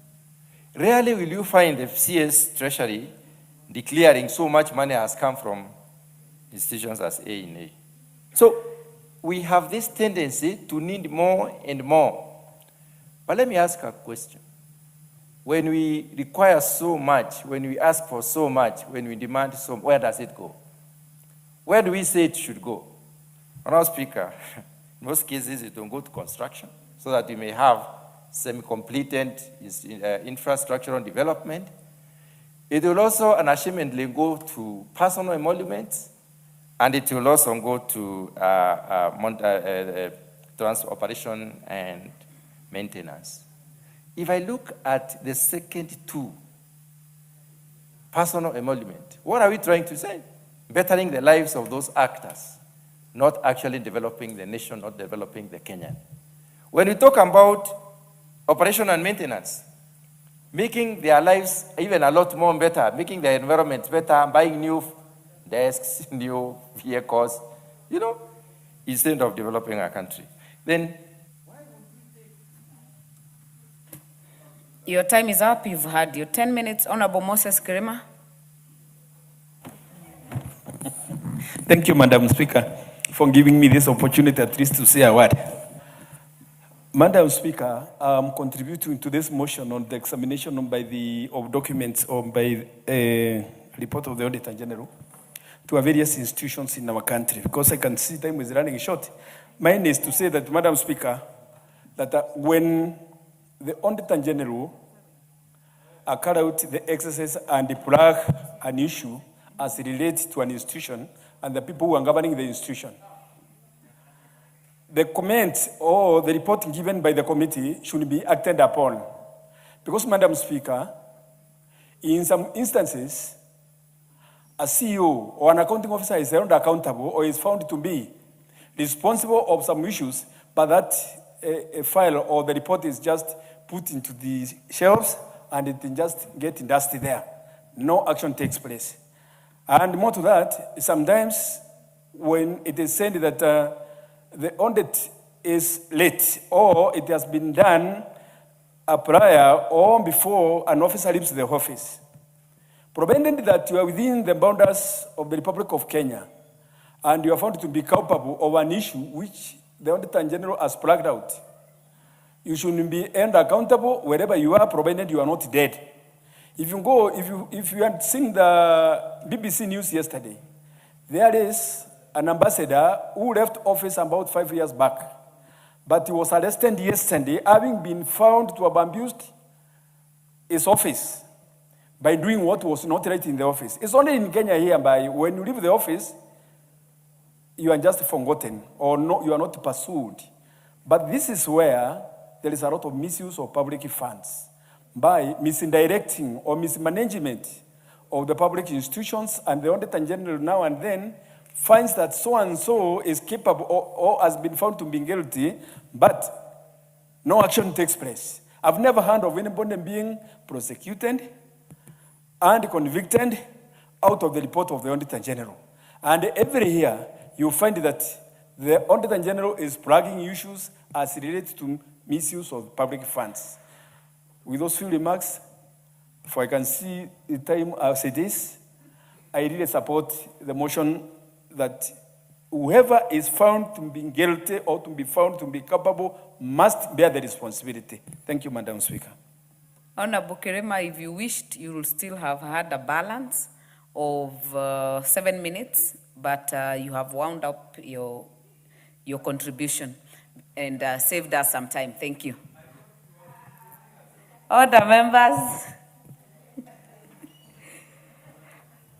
Rarely will you find the CS Treasury declaring so much money has come from institutions as A in A. So we have this tendency to need more and more. But let me ask a question. When we require so much, when we ask for so much, when we demand so much, where does it go? Where do we say it should go? Honorable Speaker, in most cases it will go to construction so that we may have semi-completed infrastructural development. It will also unashamedly go to personal emoluments, and it will also go to operation and maintenance. If I look at the second two, personal emolument, what are we trying to say? Bettering the lives of those actors, not actually developing the nation, not developing the Kenyan. When we talk about operation and maintenance, making their lives even a lot more better, making their environment better, buying new desks, new vehicles, you know, instead of developing our country. Then Your time is up. You've had your 10 minutes. Honorable Moses Kirima. Thank you, Madam Speaker, for giving me this opportunity at least to say a word. Madam Speaker, I'm contributing to this motion on the examination of documents by a report of the Auditor General to various institutions in our country, because I can see time is running short. Mine is to say that, Madam Speaker, that when the Auditor General carried out the exercise and plug an issue as it relates to an institution and the people who are governing the institution, the comment or the report given by the committee should be acted upon. Because, Madam Speaker, in some instances, a CEO or an accounting officer is held accountable or is found to be responsible of some issues, but that a file or the report is just put into the shelves and it can just get dusty there. No action takes place. And more to that, sometimes when it is said that the audit is late or it has been done prior or before an officer leaves the office, provided that you are within the boundaries of the Republic of Kenya and you are found to be culpable of an issue which the Auditor General has flagged out, you should be held accountable wherever you are, provided you are not dead. If you had seen the BBC News yesterday, there is an ambassador who left office about 5 years back, but he was arrested yesterday, having been found to have abused his office by doing what was not right in the office. It's only in Kenya here, by when you leave the office, you are just forgotten or no, you are not pursued. But this is where there is a lot of misuse of public funds by misdirecting or mismanagement of the public institutions, and the Auditor General now and then finds that so-and-so is capable or has been found to be guilty, but no action takes place. I've never heard of anybody being prosecuted and convicted out of the report of the Auditor General. And every year, you find that the Auditor General is flagging issues as related to misuse of public funds. With those few remarks, for I can see the time as it is, I really support the motion that whoever is found to be guilty or to be found to be culpable must bear the responsibility. Thank you, Madam Speaker. Honorable Kirima, if you wished, you will still have had a balance of 7 minutes, but you have wound up your contribution and saved us some time. Thank you. Order, members.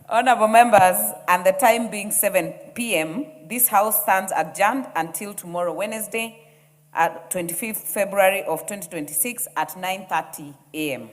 Honorable members, and the time being 7 p.m., this House stands adjourned until tomorrow, Wednesday, 25th February of 2026 at 9:30 a.m.